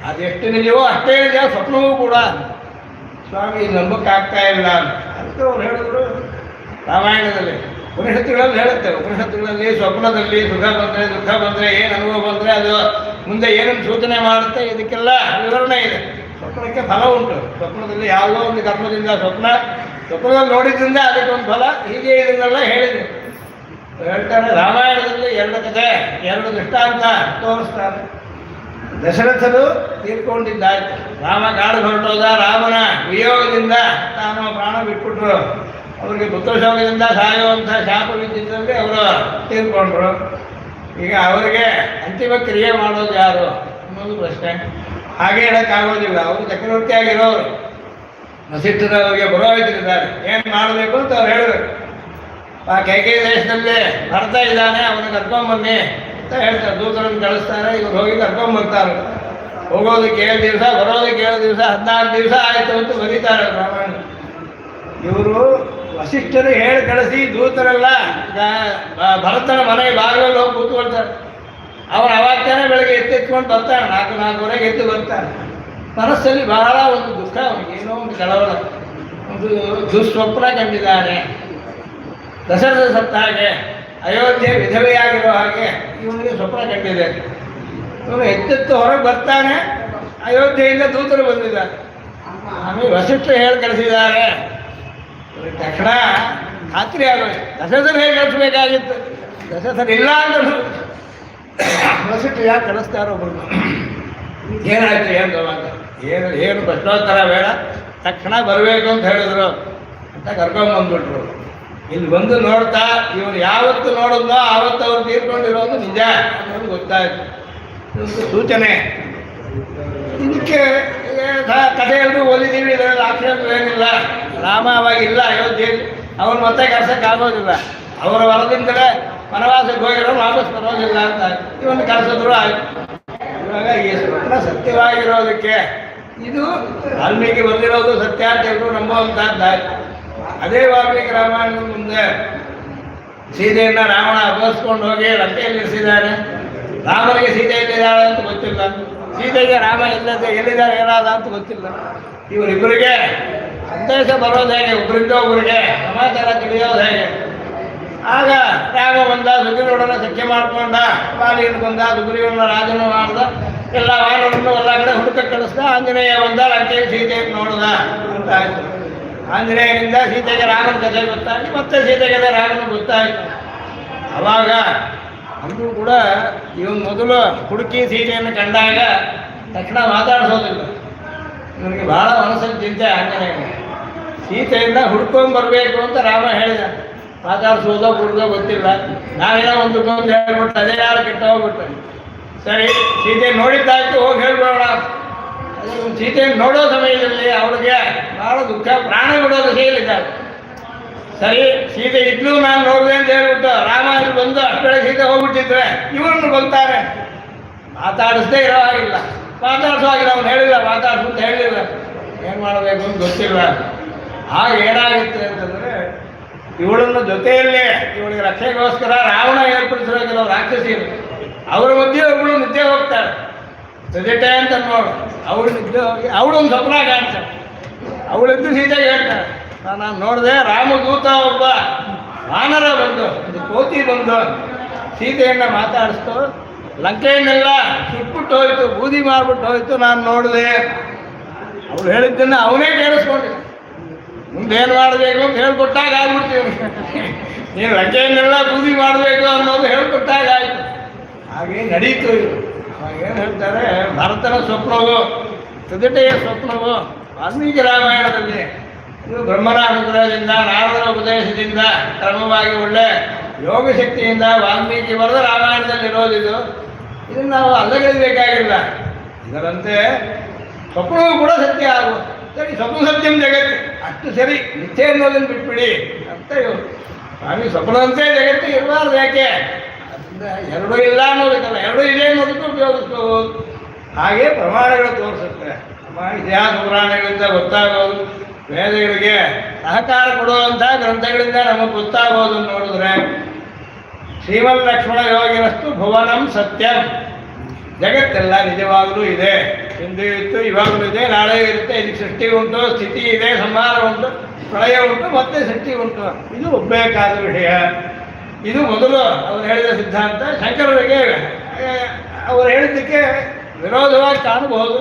ಅದೆಷ್ಟು ನಿಜವೋ ಅಷ್ಟೇ ನಿಜ ಸ್ವಪ್ನವೂ ಕೂಡ. ಸ್ವಾಮಿ ನಂಬಕ್ಕಾಗ್ತಾ ಇಲ್ಲ ಅಂತ ಅವ್ರು ಹೇಳಿದ್ರು. ರಾಮಾಯಣದಲ್ಲಿ ಉಪನಿಷತ್ತುಗಳಲ್ಲಿ ಹೇಳುತ್ತೆ, ಉಪನಿಷತ್ತುಗಳಲ್ಲಿ ಸ್ವಪ್ನದಲ್ಲಿ ಸುಖ ಬಂದರೆ ದುಃಖ ಬಂದರೆ ಏನು ಅನುಭವ ಬಂದರೆ ಅದು ಮುಂದೆ ಏನನ್ನು ಸೂಚನೆ ಮಾಡುತ್ತೆ, ಇದಕ್ಕೆಲ್ಲ ವಿವರಣೆ ಇದೆ. ಸ್ವಪ್ನಕ್ಕೆ ಫಲ ಉಂಟು. ಸ್ವಪ್ನದಲ್ಲಿ ಯಾವುದೋ ಒಂದು ಕರ್ಮದಿಂದ ಸ್ವಪ್ನದಲ್ಲಿ ನೋಡಿದ್ರಿಂದ ಅದಕ್ಕೊಂದು ಫಲ, ಹೀಗೆ ಇದನ್ನೆಲ್ಲ ಹೇಳಿದೆ ಹೇಳ್ತಾರೆ. ರಾಮಾಯಣದಲ್ಲಿ 2 ಕಥೆ, 2 ದೃಷ್ಟಾಂತ ತೋರಿಸ್ತಾರೆ. ದಶರಥರು ತೀರ್ಕೊಂಡಿದ್ದಾಯ್ತು, ರಾಮ ಕಾಡು ಹೊರಟೋದ, ರಾಮನ ವಿಯೋಗದಿಂದ ತಾನು ಪ್ರಾಣ ಬಿಟ್ಬಿಟ್ರು. ಅವರಿಗೆ ಪುತ್ರಶೋಕದಿಂದ ಸಾಯುವಂಥ ಶಾಪ ಬಿದ್ದಿದ್ದಲ್ಲಿ ಅವರು ತೀರ್ಕೊಂಡ್ರು. ಈಗ ಅವರಿಗೆ ಅಂತಿಮ ಕ್ರಿಯೆ ಮಾಡೋದು ಯಾರು ಅನ್ನೋದು ಪ್ರಶ್ನೆ. ಹಾಗೆ ಹೇಳೋಕ್ಕಾಗೋದಿಲ್ಲ. ಅವರು ಚಕ್ರವರ್ತಿಯಾಗಿರೋರು, ವಸಿಷ್ಠರವರಿಗೆ ಪುರೋಹಿತರಿದ್ದಾರೆ, ಏನು ಮಾಡಬೇಕು ಅಂತ ಅವ್ರು ಹೇಳಿದ್ರು. ಆ ಕೈಕೇಯಿ ದೇಶದಲ್ಲಿ ಭರತ ಇದ್ದಾನೆ, ಅವನು ಕರ್ಕೊಂಬನ್ನಿ ಅಂತ ಹೇಳ್ತಾರೆ. ದೂತರನ್ನು ಕಳಿಸ್ತಾರೆ, ಇವ್ರು ಹೋಗಿ ಕರ್ಕೊಂಬರ್ತಾರೆ. ಹೋಗೋದಕ್ಕೆ 7 ದಿವಸ, ಬರೋದಕ್ಕೆ 7 ದಿವಸ, 14 ದಿವಸ ಆಯಿತು ಅಂತ ಬರೀತಾರೆ ರಾಮಾಯಣ. ಇವರು ವಸಿಷ್ಠರು ಹೇಳಿ ಕಳಿಸಿ ದೂತರೆಲ್ಲ ಭರತನ ಮನೆಗೆ ಬಾಗಿಲಲ್ಲಿ ಹೋಗಿ ಕೂತ್ಕೊಳ್ತಾರೆ. ಅವನು ಅವಾಗ್ತಾನೆ ಬೆಳಗ್ಗೆ ಎತ್ತೆತ್ಕೊಂಡು ಬರ್ತಾನೆ, 4-4:30 ಎದ್ದು ಬರ್ತಾನೆ. ಮನಸ್ಸಲ್ಲಿ ಬಹಳ ಒಂದು ದುಃಖ, ಅವನಿಗೆ ಏನೋ ಒಂದು ಕಳವಳ, ಒಂದು ದುಸ್ವಪ್ನ ಕಂಡಿದ್ದಾನೆ. ದಶರಥ ಸತ್ತ ಹಾಗೆ, ಅಯೋಧ್ಯೆ ವಿಧವೆಯಾಗಿರೋ ಹಾಗೆ ಇವನಿಗೆ ಸ್ವಪ್ನ ಕಂಡಿದೆ. ಇವನು ಎತ್ತೆತ್ತು ಹೊರಗೆ ಬರ್ತಾನೆ, ಅಯೋಧ್ಯೆಯಿಂದ ದೂತರು ಬಂದಿದ್ದಾರೆ. ಆಮೇಲೆ ವಸಿಷ್ಠರು ಹೇಳಿ ಕಳಿಸಿದ್ದಾರೆ. ತಕ್ಷಣ ಖಾತ್ರಿ ಆಗೋದು, ದಶರಥರು ಹೇಗೆ ಕಳಿಸ್ಬೇಕಾಗಿತ್ತು, ದಶರಥರು ಇಲ್ಲ ಅಂತ ವಸಿಷ್ಠರು ಯಾಕೆ ಕಳಿಸ್ತಾರೋ ಒಬ್ಬರು. ಏನಾಯ್ತು ಏನು ಅಂತ ಏನು ಪ್ರಶ್ನೋತ್ತರ ಬೇಡ, ತಕ್ಷಣ ಬರಬೇಕು ಅಂತ ಹೇಳಿದ್ರು ಅಂತ ಕರ್ಕೊಂಡ್ಬಂದ್ಬಿಟ್ರು. ಇಲ್ಲಿ ಬಂದು ನೋಡ್ತಾ ಇವನು ಯಾವತ್ತು ನೋಡಿದ್ನೋ ಆವತ್ತು ಅವ್ರು ತೀರ್ಕೊಂಡಿರೋದು ನಿಜ ಅನ್ನೋದು ಗೊತ್ತಾಯ್ತು. ಇದೊಂದು ಸೂಚನೆ. ಇದಕ್ಕೆ ಕಥೆ ಎಲ್ಲರೂ ಓದಿದ್ದೀವಿ, ಇದರಲ್ಲಿ ಆಕ್ಷೇಪ ಏನಿಲ್ಲ. ರಾಮ ಅವಾಗಿಲ್ಲ ಅಯೋಧ್ಯೆಯಲ್ಲಿ, ಅವನು ಮತ್ತೆ ಕರ್ಸೋಕ್ಕಾಗೋದಿಲ್ಲ. ಅವರ ವರದಿಂದಲೇ ವನವಾಸಕ್ಕೆ ಹೋಗಿರೋ ವಾಪಸ್ ಬರೋದಿಲ್ಲ ಅಂತ ಇವನು ಕರೆಸಿದ್ರು ಆಯ್ತು. ಇವಾಗ ಈ ಸ್ವಪ್ನ ಸತ್ಯವಾಗಿರೋದಕ್ಕೆ ಇದು ವಾಲ್ಮೀಕಿ ಬಂದಿರೋದು ಸತ್ಯ ಅಂತ ಎಲ್ಲರೂ ನಂಬುವಂತಹದ್ದಾಯ್ತು. ಅದೇ ವಾಲ್ಮೀಕಿ ರಾಮಾಯಣದ ಮುಂದೆ ಸೀತೆಯನ್ನು ರಾವಣ ಅಪಹರಿಸ್ಕೊಂಡು ಹೋಗಿ ಲಂಕೆಯಲ್ಲಿ ಇರಿಸಿದ್ದಾನೆ. ರಾಮನಿಗೆ ಸೀತೆ ಎಲ್ಲಿದ್ದಾಳೆ ಅಂತ ಗೊತ್ತಿಲ್ಲ, ಸೀತೆಗೆ ರಾಮ ಎಲ್ಲಿದ್ದಾರೆ ಏನಾದ ಅಂತ ಗೊತ್ತಿಲ್ಲ. ಇವರಿಬ್ಬರಿಗೆ ಸಂದೇಶ ಬರೋದು ಹೇಗೆ, ಒಬ್ಬರಿಂದ ಒಬ್ಬರಿಗೆ ಸಮಾಚಾರ ತಿಳಿಯೋದು ಹೇಗೆ? ಆಗ ರಾಮ ಬಂದ, ಸುಗ್ರೀವನೊಡನೆ ಸಖ್ಯ ಮಾಡಿಕೊಂಡ, ವಾಲಿಯನ್ನು ಬಂದ, ಸುಗ್ರೀವನ ರಾಜನ ಮಾಡ್ದ, ಎಲ್ಲ ವಾನರನ್ನು ಎಲ್ಲ ಕಡೆ ಹುಡುಕ ಕಳಿಸ್ದ. ಆಂಜನೇಯ ಬಂದ, ಲಂಕೆಗೆ ಸೀತೆಯನ್ನು ನೋಡ್ದ ಅಂತ ಆಯಿತು. ಆಂಜನೇಯನಿಂದ ಸೀತೆಗೆ ರಾಮನ ಕಥೆ ಗೊತ್ತಾಗಿ, ಮತ್ತೆ ಸೀತೆಗೆ ರಾಮನ ಗೊತ್ತಾಯಿತು. ಆವಾಗ ಅಂದರೂ ಕೂಡ ಇವನು ಮೊದಲು ಹುಡುಕಿ ಸೀತೆಯನ್ನು ಕಂಡಾಗ ತಕ್ಷಣ ಮಾತಾಡಿಸೋದಿಲ್ಲ. ನನಗೆ ಭಾಳ ಮನಸ್ಸಲ್ಲಿ ಚಿಂತೆ ಆಂಜನೇಯನ. ಸೀತೆಯನ್ನು ಹುಡ್ಕೊಂಡು ಬರಬೇಕು ಅಂತ ರಾಮ ಹೇಳಿದ. ಮಾತಾಡಿಸೋದೋ ಬಿಡೋದೋ ಗೊತ್ತಿಲ್ಲ, ನಾವೇನೋ ಒಂದು ಹೇಳ್ಬಿಟ್ಟು ಅದೇ ಯಾರು ಕೆಟ್ಟ ಹೋಗ್ಬಿಟ್ಟು. ಸರಿ, ಸೀತೆ ನೋಡಿದ್ದಾಯ್ತು, ಹೋಗಿ ಹೇಳ್ಬೇಡ. ಸೀತೆಯನ್ನು ನೋಡೋ ಸಮಯದಲ್ಲಿ ಅವಳಿಗೆ ಭಾಳ ದುಃಖ, ಪ್ರಾಣ ಬಿಡೋದು ಸೇರಿದ್ದಾರೆ. ಸರಿ, ಸೀತೆ ಇದ್ಲು ನಾನು ನೋಡಿದೆ ಅಂತ ಹೇಳ್ಬಿಟ್ಟು ರಾಮ ಇಲ್ಲಿ ಬಂದು ಅಷ್ಟೊಳಗೆ ಸೀತೆ ಹೋಗ್ಬಿಟ್ಟಿದ್ರೆ ಇವರನ್ನು ಬಂತಾರೆ. ಮಾತಾಡಿಸ್ದೇ ಇರೋ ಹಾಗಿಲ್ಲ, ಮಾತಾಡಿಸೋ ಹಾಗಿಲ್ಲ. ಅವನು ಹೇಳಿಲ್ಲ, ಮಾತಾಡಿಸು ಅಂತ ಹೇಳಿಲ್ಲ. ಏನು ಮಾಡಬೇಕು ಅಂತ ಗೊತ್ತಿಲ್ಲ. ಆಗ ಏನಾಗುತ್ತೆ ಅಂತಂದರೆ, ಇವಳನ್ನು ಜೊತೆಯಲ್ಲೇ ಇವಳಿಗೆ ರಕ್ಷೆಗೋಸ್ಕರ ರಾವಣ ಏರ್ಪಡಿಸಿರೋ ಕೆಲವು ರಾಕ್ಷಸಿರು, ಅವರ ಮಧ್ಯೆ ಒಬ್ಬಳು ನಿದ್ದೆ ಹೋಗ್ತಾಳೆ. ಸಜೆಟೆ ಅಂತ ನೋಡು, ಅವಳು ನಿದ್ದೆ ಹೋಗಿ ಅವಳೊಂದು ಸ್ವಪ್ನ ಕಾಣ್ತಾಳೆ. ಅವಳೆದ್ದು ಸೀತೆಗೆ ಹೇಳ್ತಾಳೆ, ನಾನು ನೋಡಿದೆ ರಾಮದೂತ ಒಬ್ಬ ವಾನರ ಬಂದು, ಒಂದು ಕೋತಿ ಬಂದು ಸೀತೆಯನ್ನು ಮಾತಾಡಿಸ್ತು, ಲಂಕೆಯನ್ನೆಲ್ಲ ಸುಟ್ಬಿಟ್ಟು ಹೋಯ್ತು, ಬೂದಿ ಮಾಡಿಬಿಟ್ಟು ಹೋಯ್ತು, ನಾನು ನೋಡಿದೆ. ಅವಳು ಹೇಳಿದ್ದನ್ನು ಅವನೇ ಕೇಳಿಸ್ಕೊಂಡಿದ್ದ. ಮುಂದೇನು ಮಾಡಬೇಕು ಅಂತ ಹೇಳ್ಕೊಟ್ಟಾಗ ಆಗ್ಬಿಡ್ತೀವಿ. ನೀನು ಲಂಕೆಯನ್ನೆಲ್ಲ ಬೂದಿ ಮಾಡಬೇಕು ಅನ್ನೋದು ಹೇಳ್ಕೊಟ್ಟಾಗ ಆಯಿತು. ಹಾಗೆ ನಡೀತು. ಏನು ಹೇಳ್ತಾರೆ, ಭರತನ ಸ್ವಪ್ನವು, ಸಜಟೆಯ ಸ್ವಪ್ನವು ವಾಲ್ಮೀಕಿ ರಾಮಾಯಣದಲ್ಲಿ ಇದು ಬ್ರಹ್ಮನ ಅನುಗ್ರಹದಿಂದ, ನಾರದರ ಉಪದೇಶದಿಂದ, ಕ್ರಮವಾಗಿ ಒಳ್ಳೆ ಯೋಗ ಶಕ್ತಿಯಿಂದ ವಾಲ್ಮೀಕಿ ಬರೆದ ರಾಮಾಯಣದಲ್ಲಿರೋದಿದು. ಇದನ್ನು ನಾವು ಅಲ್ಲಗಳಿಬೇಕಾಗಿಲ್ಲ. ಇದರಂತೆ ಸ್ವಪ್ನವೂ ಕೂಡ ಸತ್ಯ ಆಗುವ. ಸರಿ, ಸ್ವಪ್ನ ಸತ್ಯಂ ಜಗತ್ತು, ಅಷ್ಟು ಸರಿ, ಮಿಥ್ಯೆ ಅನ್ನೋದನ್ನು ಬಿಟ್ಬಿಡಿ ಅಂತ ಇವರು. ಸ್ವಾಮಿ ಸ್ವಪ್ನದಂತೆ ಜಗತ್ತು ಇರಬಾರ್ದು. ಯಾಕೆ? ಎರಡೂ ಇಲ್ಲ ಅನ್ನೋದಕ್ಕಲ್ಲ, ಎರಡೂ ಇದೆ ಅನ್ನೋದಕ್ಕೂ ಉಪಯೋಗಿಸ್ಕೋಬೋದು. ಹಾಗೆ ಪ್ರಮಾಣಗಳು ತೋರಿಸುತ್ತೆ. ಇತಿಹಾಸ ಪುರಾಣಗಳಿಂದ ಗೊತ್ತಾಗೋದು, ವೇದಗಳಿಗೆ ಸಹಕಾರ ಕೊಡುವಂಥ ಗ್ರಂಥಗಳಿಂದ ನಮಗೆ ಗೊತ್ತಾಗೋದು ನೋಡಿದ್ರೆ, ಶ್ರೀಮನ್ ಲಕ್ಷ್ಮಣ ಯೋಗಿನಸ್ತು ಭುವನಂ ಸತ್ಯಂ, ಜಗತ್ತೆಲ್ಲ ನಿಜವಾಗಲೂ ಇದೆ. ಹಿಂದೆ ಇತ್ತು, ಇವಾಗಲೂ ಇದೆ, ನಾಳೆ ಇರುತ್ತೆ. ಇದಕ್ಕೆ ಸೃಷ್ಟಿ ಉಂಟು, ಸ್ಥಿತಿ ಇದೆ, ಸಂಹಾರ ಉಂಟು, ಪ್ರಳಯ ಉಂಟು, ಮತ್ತೆ ಸೃಷ್ಟಿ ಉಂಟು. ಇದು ಒಪ್ಪಬೇಕಾದ ವಿಷಯ. ಇದು ಮೊದಲು ಅವರು ಹೇಳಿದ ಸಿದ್ಧಾಂತ. ಶಂಕರರಿಗೆ ಅವರು ಹೇಳಿದ್ದಕ್ಕೆ ವಿರೋಧವಾಗಿ ಕಾಣಬಹುದು,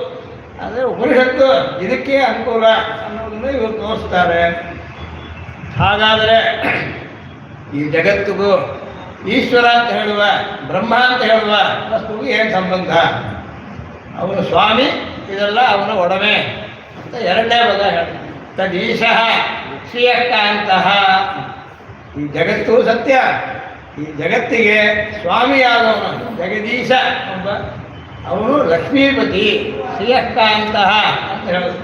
ಆದರೆ ಉಪನಿಷತ್ತು ಇದಕ್ಕೆ ಅನುಕೂಲ ಅನ್ನೋದನ್ನು ಇವರು ತೋರಿಸ್ತಾರೆ. ಹಾಗಾದರೆ ಈ ಜಗತ್ತಿಗೂ ಈಶ್ವರ ಅಂತ ಹೇಳುವ, ಬ್ರಹ್ಮ ಅಂತ ಹೇಳುವ ವಸ್ತುವಿಗೂ ಏನು ಸಂಬಂಧ? ಅವನು ಸ್ವಾಮಿ, ಇದೆಲ್ಲ ಅವನ ಒಡಮೆ ಅಂತ ಎರಡನೇ ಪದ ಹೇಳ್ತಾರೆ. ತದೀಶಃ ಶ್ರೀಯಕಾಂತಃ. ಈ ಜಗತ್ತು ಸತ್ಯ, ಈ ಜಗತ್ತಿಗೆ ಸ್ವಾಮಿಯಾದವನು ಜಗದೀಶ ಒಬ್ಬ, ಅವನು ಲಕ್ಷ್ಮೀಪತಿ, ಶ್ರೀಯಕಾಂತಃ ಅಂತ ಹೇಳೋದು.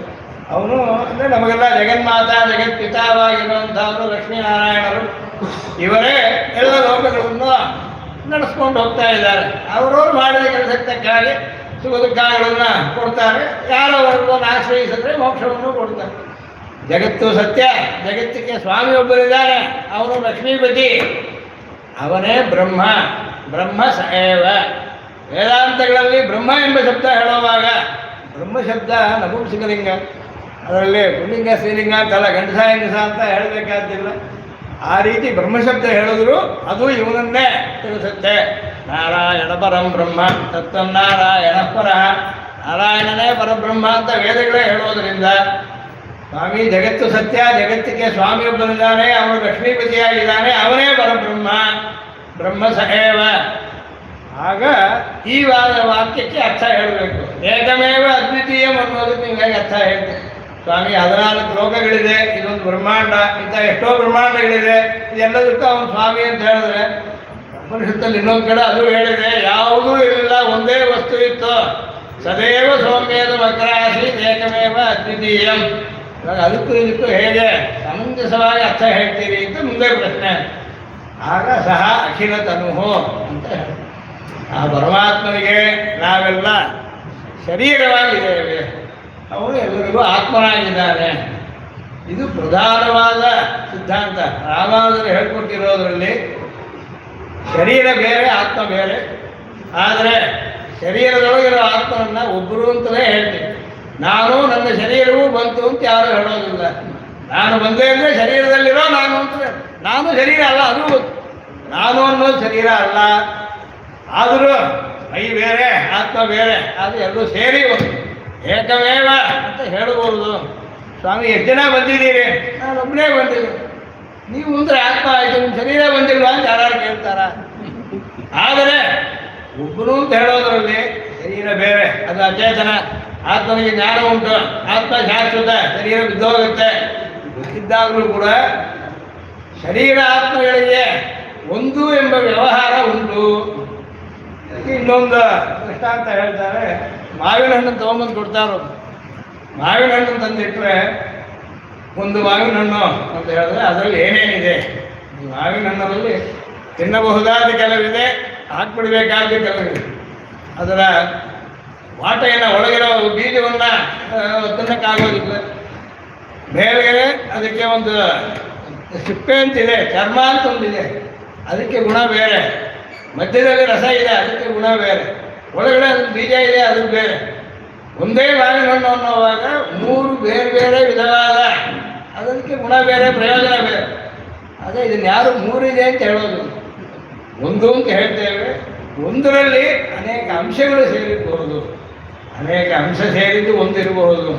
ಅವನು ಅಂದರೆ ನಮಗೆಲ್ಲ ಜಗನ್ಮಾತ, ಜಗತ್ಪಿತಾವಾಗಿರುವಂಥವರು ಲಕ್ಷ್ಮೀನಾರಾಯಣರು. ಇವರೇ ಎಲ್ಲ ಲೋಕಗಳನ್ನು ನಡೆಸ್ಕೊಂಡು ಹೋಗ್ತಾ ಇದ್ದಾರೆ. ಅವರವರು ಮಾಡಿದ ಕೆಲಸಕ್ಕೆ ತಕ್ಕಾಗಿ ಸುಖ ದುಃಖಗಳನ್ನು ಕೊಡ್ತಾರೆ. ಯಾರೋ ಅವರನ್ನು ಆಶ್ರಯಿಸಿದ್ರೆ ಮೋಕ್ಷವನ್ನು ಕೊಡ್ತಾರೆ. ಜಗತ್ತು ಸತ್ಯ, ಜಗತ್ತಿಗೆ ಸ್ವಾಮಿ ಒಬ್ಬರಿದ್ದಾರೆ, ಅವನು ಲಕ್ಷ್ಮೀಪತಿ, ಅವನೇ ಬ್ರಹ್ಮ. ಬ್ರಹ್ಮ ಸಏವ. ವೇದಾಂತಗಳಲ್ಲಿ ಬ್ರಹ್ಮ ಎಂಬ ಶಬ್ದ ಹೇಳುವಾಗ, ಬ್ರಹ್ಮ ಶಬ್ದ ನಪುಂಸಕಲಿಂಗ, ಅದರಲ್ಲಿ ಪುಲ್ಲಿಂಗ ಸ್ತ್ರೀಲಿಂಗ ಅಂತಲ್ಲ, ಗಂಡಸ ಹೆಂಗಸ ಅಂತ ಹೇಳಬೇಕಾದ್ದಿಲ್ಲ. ಆ ರೀತಿ ಬ್ರಹ್ಮಶಬ್ದ ಹೇಳಿದ್ರು ಅದು ಇವನನ್ನೇ ತಿಳಿಸುತ್ತೆ. ನಾರಾಯಣ ಪರಂ ಬ್ರಹ್ಮ ತತ್ವಂ ನಾರಾಯಣ ಪರಃ. ನಾರಾಯಣನೇ ಪರಬ್ರಹ್ಮ ಅಂತ ವೇದಗಳೇ ಹೇಳೋದ್ರಿಂದ ಸ್ವಾಮಿ ಜಗತ್ತು ಸತ್ಯ, ಜಗತ್ತಿಗೆ ಸ್ವಾಮಿ ಒಬ್ಬನಿದ್ದಾನೆ, ಅವನು ಲಕ್ಷ್ಮೀಪತಿಯಾಗಿದ್ದಾನೆ, ಅವನೇ ಪರಬ್ರಹ್ಮ, ಬ್ರಹ್ಮ ಸಹೇವ. ಆಗ ಈ ವಾಕ್ಯಕ್ಕೆ ಅರ್ಥ ಹೇಳಬೇಕು. ಏಕಮೇವ ಅದ್ವಿತೀಯಂ ಅನ್ನೋದಕ್ಕೆ ನೀವು ಹೇಗೆ ಅರ್ಥ ಹೇಳ್ತೀವಿ? ಸ್ವಾಮಿ 14 ಲೋಕಗಳಿದೆ, ಇದೊಂದು ಬ್ರಹ್ಮಾಂಡ, ಇಂಥ ಎಷ್ಟೋ ಬ್ರಹ್ಮಾಂಡಗಳಿದೆ, ಇದೆಲ್ಲದಕ್ಕೂ ಅವನು ಸ್ವಾಮಿ ಅಂತ ಹೇಳಿದ್ರೆ ಉಪನಿಷತ್ತಲ್ಲಿ ಇನ್ನೊಂದು ಕಡೆ ಅದು ಹೇಳಿದೆ, ಯಾವುದೂ ಇರಲಿಲ್ಲ, ಒಂದೇ ವಸ್ತು ಇತ್ತು, ಸದೈವ ಸೌಮ್ಯದ ಮಕರಾಸಿ ಏಕಮೇವ ಅದ್ವಿತೀಯಂ. ಇವಾಗ ಅದಕ್ಕೂ ಇದಕ್ಕೂ ಹೇಗೆ ಸಮಂಜಸವಾಗಿ ಅರ್ಥ ಹೇಳ್ತೀರಿ ಅಂತ ಮುಂದೆ ಪ್ರಶ್ನೆ. ಆಗ ಸಹ ಅಖಿಲ ತನುಹೋ ಅಂತ ಹೇಳಿ, ಆ ಪರಮಾತ್ಮನಿಗೆ ನಾವೆಲ್ಲ ಶರೀರವಾಗಿದ್ದೇವೆ, ಅವನು ಎಲ್ಲರಿಗೂ ಆತ್ಮನಾಗಿದ್ದಾನೆ. ಇದು ಪ್ರಧಾನವಾದ ಸಿದ್ಧಾಂತ. ರಾಮಾನುಜರು ಹೇಳ್ಕೊಟ್ಟಿರೋದರಲ್ಲಿ ಶರೀರ ಬೇರೆ, ಆತ್ಮ ಬೇರೆ. ಆದರೆ ಶರೀರದೊಳಗಿರೋ ಆತ್ಮನನ್ನು ಒಬ್ಬರು ಅಂತಲೇ ಹೇಳ್ತೀವಿ. ನಾನು ನನ್ನ ಶರೀರವೂ ಬಂತು ಅಂತ ಯಾರು ಹೇಳೋದಿಲ್ಲ. ನಾನು ಬಂದೇ ಅಂದರೆ ಶರೀರದಲ್ಲಿರೋ ನಾನು ಅಂತ. ನಾನು ಶರೀರ ಅಲ್ಲ, ಅದು ನಾನು ಅನ್ನೋದು ಶರೀರ ಅಲ್ಲ. ಆದರೂ ಮೈ ಬೇರೆ, ಆತ್ಮ ಬೇರೆ, ಅದು ಎಲ್ಲರೂ ಸೇರಿ ಒಂದು ಏಕಮೇವ ಅಂತ ಹೇಳ್ಬೋದು. ಸ್ವಾಮಿ ಎಷ್ಟು ಜನ ಬಂದಿದ್ದೀರಿ? ನಾನು ಒಬ್ಬನೇ ಬಂದಿದ್ದೀನಿ. ನೀವು ಅಂದರೆ ಆತ್ಮ ಆಯಿತು, ನಿಮ್ಮ ಶರೀರ ಬಂದಿಲ್ವಾ ಅಂತ ಯಾರು ಕೇಳ್ತಾರ? ಆದರೆ ಒಬ್ಬನು ಅಂತ ಹೇಳೋದ್ರಲ್ಲಿ ಶರೀರ ಬೇರೆ, ಅದು ಅಚೇತನ. ಆತ್ಮನಿಗೆ ಜ್ಞಾನ ಉಂಟು, ಆತ್ಮ ಶಾಶ್ವತ, ಶರೀರ ಬಿದ್ದೋಗುತ್ತೆ. ಇದ್ದಾಗಲೂ ಕೂಡ ಶರೀರ ಆತ್ಮಗಳಿಗೆ ಒಂದು ಎಂಬ ವ್ಯವಹಾರ ಉಂಟು. ಇನ್ನೊಂದು ದೃಷ್ಟಾಂತ ಹೇಳ್ತಾರೆ. ಮಾವಿನ ಹಣ್ಣನ್ನು ತೊಗೊಂಬಂದು ಕೊಡ್ತಾರೋ, ಮಾವಿನ ಹಣ್ಣನ್ನು ತಂದಿಟ್ಟರೆ ಒಂದು ಮಾವಿನ ಹಣ್ಣು ಅಂತ ಹೇಳಿದ್ರೆ ಅದರಲ್ಲಿ ಏನೇನಿದೆ? ಈ ಮಾವಿನ ಹಣ್ಣಲ್ಲಿ ತಿನ್ನಬಹುದಾದ ಕೆಲವಿದೆ, ಹಾಕ್ಬಿಡ್ಬೇಕಾದ ಕೆಲವಿದೆ. ಅದರ ವಾಟೆಯನ್ನು ಒಳಗಿರೋ ಬೀಜವನ್ನು ತಿನ್ನಕ್ಕಾಗೋದಿಲ್ಲ. ಮೇಲ್ಗಡೆ ಅದಕ್ಕೆ ಒಂದು ಸಿಪ್ಪೆ ಅಂತಿದೆ, ಚರ್ಮ ಅಂತ ಒಂದಿದೆ, ಅದಕ್ಕೆ ಗುಣ ಬೇರೆ. ಮಧ್ಯದಲ್ಲಿ ರಸ ಇದೆ, ಅದಕ್ಕೆ ಗುಣ ಬೇರೆ. ಒಳಗಡೆ ಅದು ಬೀಜ ಇದೆ, ಅದು ಬೇರೆ. ಒಂದೇ ಮಾವಿನ ಹಣ್ಣು ಅನ್ನೋವಾಗ ಮೂರು ಬೇರೆ ಬೇರೆ ವಿಧವಾದ, ಅದಕ್ಕೆ ಗುಣ ಬೇರೆ, ಪ್ರಯೋಜನ ಬೇರೆ. ಅದೇ ಇದನ್ನು ಯಾರು ಮೂರಿದೆ ಅಂತ ಹೇಳೋದು, ಒಂದು ಅಂತ ಹೇಳ್ತೇವೆ. ಒಂದರಲ್ಲಿ ಅನೇಕ ಅಂಶಗಳು ಸೇರಿರಬಹುದು, ಅನೇಕ ಅಂಶ ಸೇರಿದ್ದು ಒಂದಿರಬಹುದು.